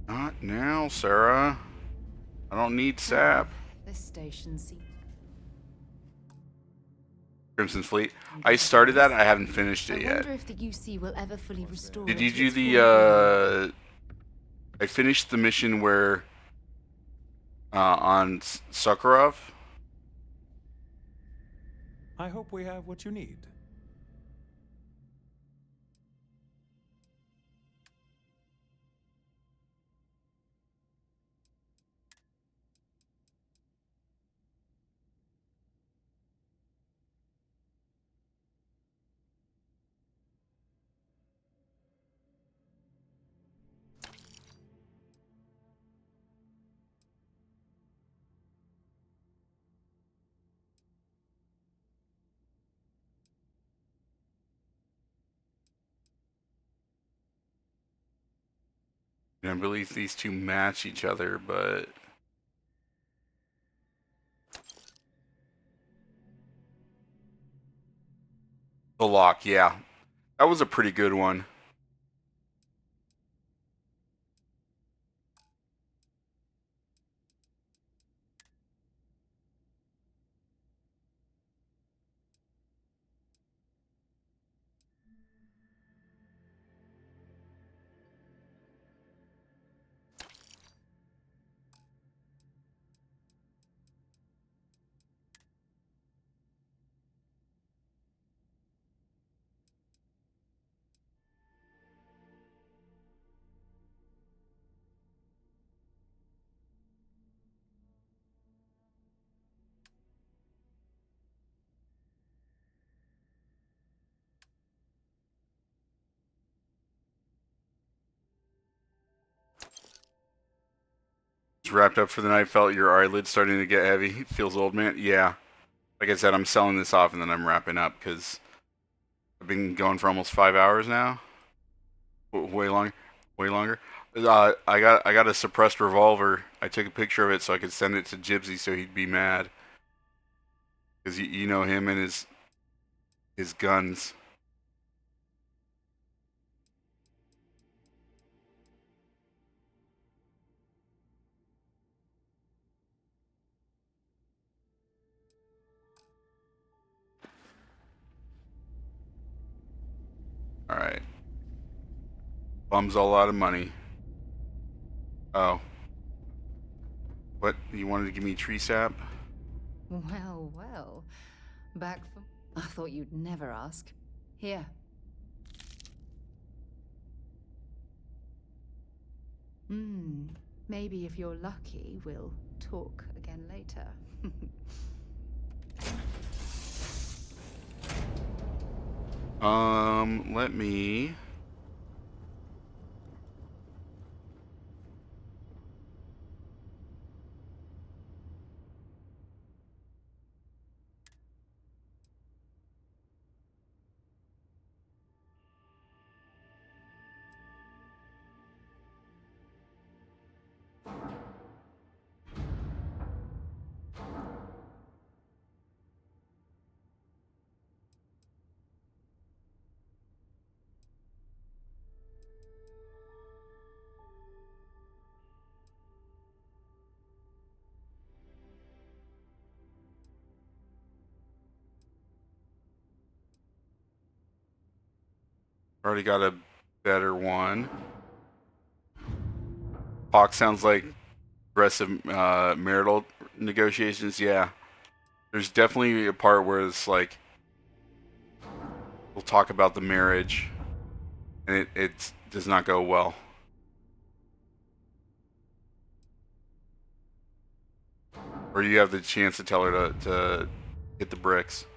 Not now, Sarah. I don't need sap. This station seems... Crimson Fleet. I started that. I haven't finished it I yet. wonder if the UC will ever fully restore... Did you to do its the, I finished the mission where, on Sakharov? I hope we have what you need. I believe these two match each other, but the lock, yeah, that was a pretty good one. It's wrapped up for the night. Felt your eyelids starting to get heavy. Feels old, man. Yeah. Like I said, I'm selling this off and then I'm wrapping up because I've been going for almost 5 hours now. Way longer. Way longer. I got a suppressed revolver. I took a picture of it so I could send it to Gypsy so he'd be mad. Because you know him and his guns. Alright. Bums all out of money. Oh. What? You wanted to give me tree sap? Well, well. Back from... I thought you'd never ask. Here. Maybe if you're lucky, we'll talk again later. Let me... Already got a better one. Hawk sounds like aggressive marital negotiations. Yeah. There's definitely a part where it's like, we'll talk about the marriage, and it does not go well. Or you have the chance to tell her to hit the bricks.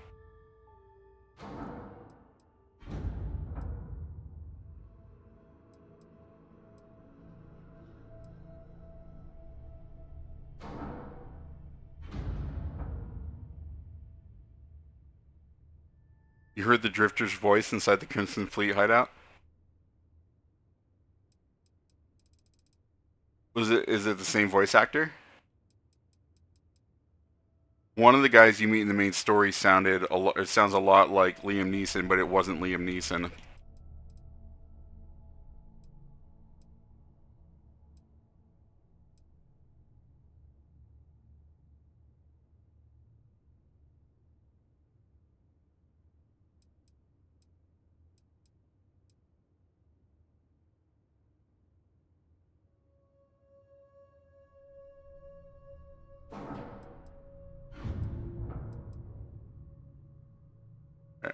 You heard the Drifter's voice inside the Crimson Fleet hideout? Is it the same voice actor? One of the guys you meet in the main story sounds a lot like Liam Neeson, but it wasn't Liam Neeson.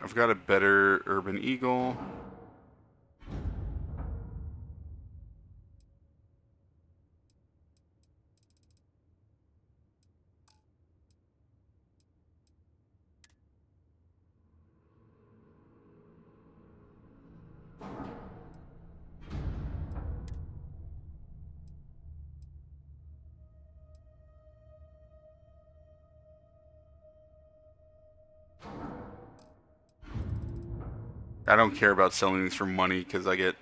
I've got a better Urban Eagle. I don't care about selling these for money because I get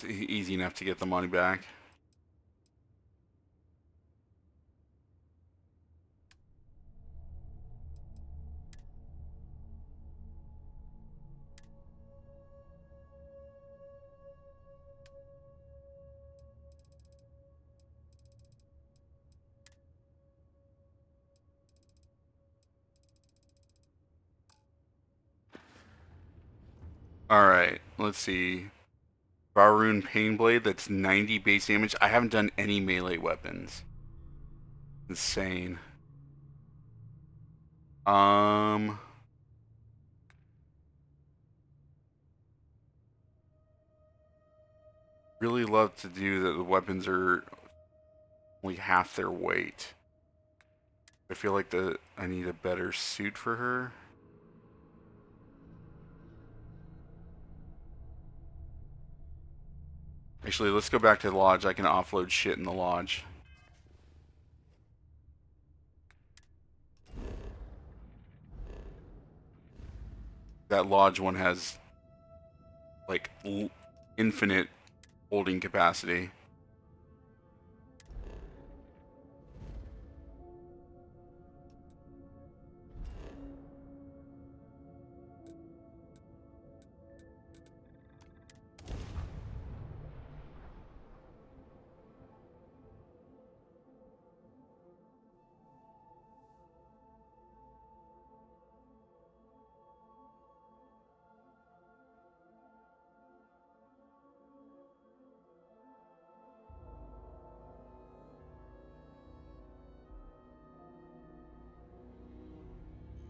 It's easy enough to get the money back. Alright, let's see. Barun Painblade, that's 90 base damage. I haven't done any melee weapons. Insane. Really love to do that. The weapons are only half their weight. I feel like I need a better suit for her. Actually, let's go back to the lodge. I can offload shit in the lodge. That lodge one has like infinite holding capacity.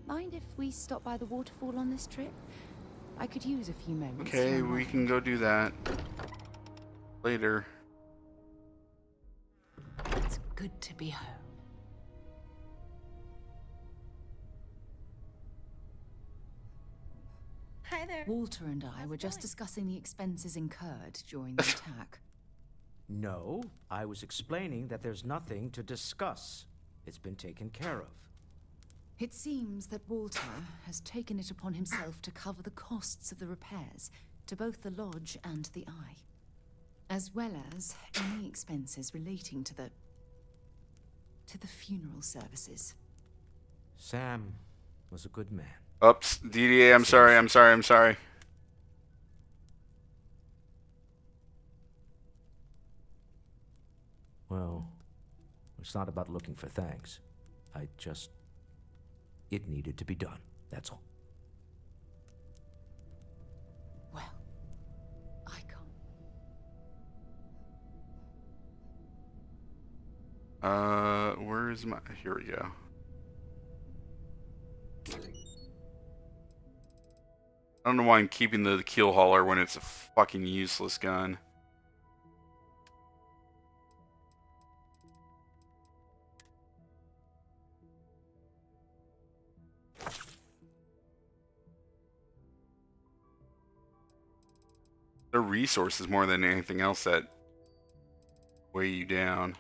Mind if we stop by the waterfall on this trip? I could use a few moments. Okay, we can go do that later. It's good to be home. Hi there. Walter and I were just discussing the expenses incurred during the attack. No, I was explaining that there's nothing to discuss. It's been taken care of. It seems that Walter has taken it upon himself to cover the costs of the repairs to both the lodge and the Eye, as well as any expenses relating to the funeral services. Sam was a good man. Oops, DDA, I'm sorry. Well, it's not about looking for thanks. It needed to be done, that's all. Well, I can't. Where is my... Here we go. I don't know why I'm keeping the keel hauler when it's a fucking useless gun. The resources more than anything else that weigh you down.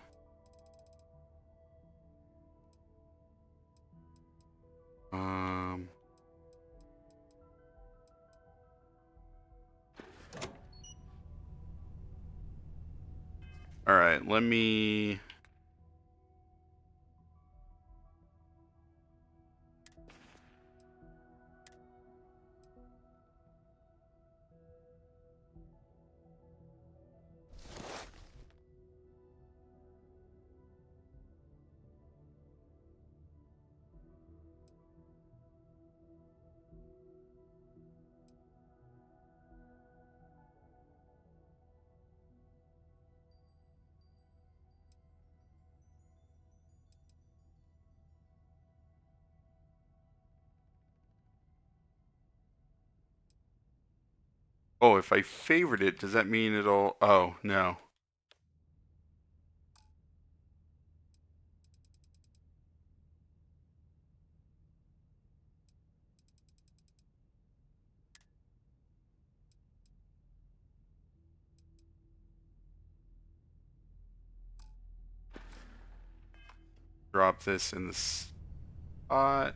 All right, let me... Oh, if I favorite it, does that mean it'll... Oh, no. Drop this in the spot.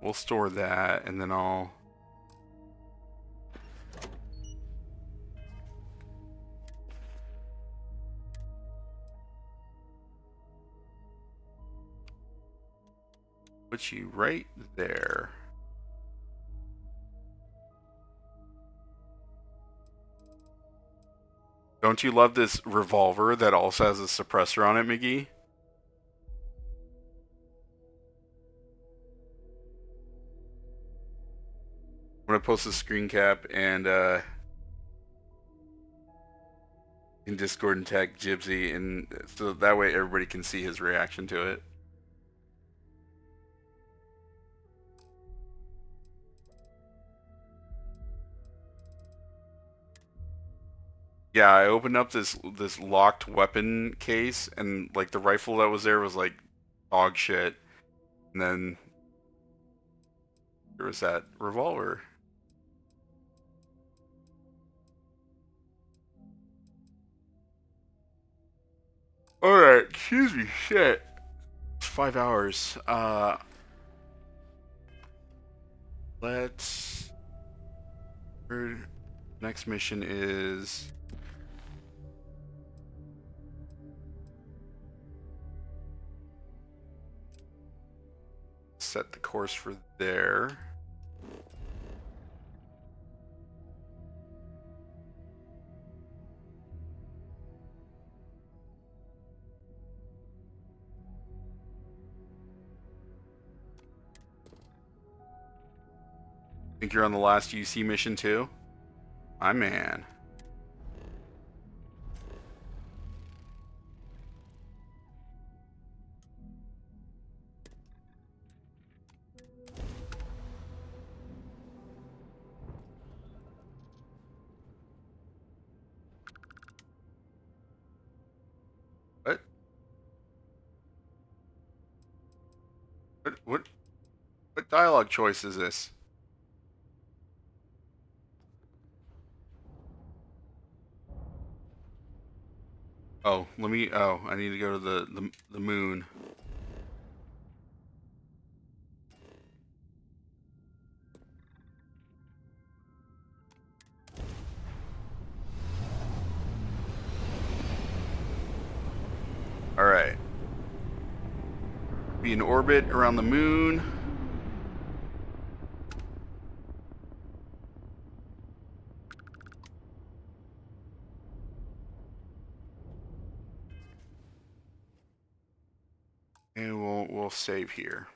we'll store that, and then I'll... put you right there. Don't you love this revolver that also has a suppressor on it, McGee? I'm gonna post a screen cap and in Discord and tag Gypsy, and so that way everybody can see his reaction to it. Yeah, I opened up this locked weapon case, and like the rifle that was there was like dog shit, and then there was that revolver. All right, excuse me, shit. It's 5 hours. Let's. Next mission is. Set the course for there. Think you're on the last UC mission too? My man. What dialogue choice is this? Oh, let me. Oh, I need to go to the moon. All right. Be in orbit around the moon. And we'll save here.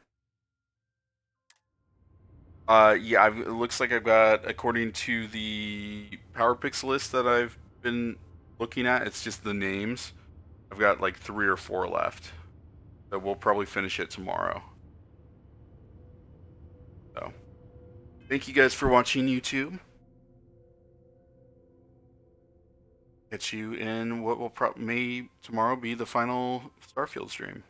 Yeah, it looks like I've got, according to the power picks list that I've been looking at, it's just the names. I've got like 3 or 4 left. So we'll probably finish it tomorrow. So, thank you guys for watching YouTube. Catch you in what will may tomorrow be the final Starfield stream.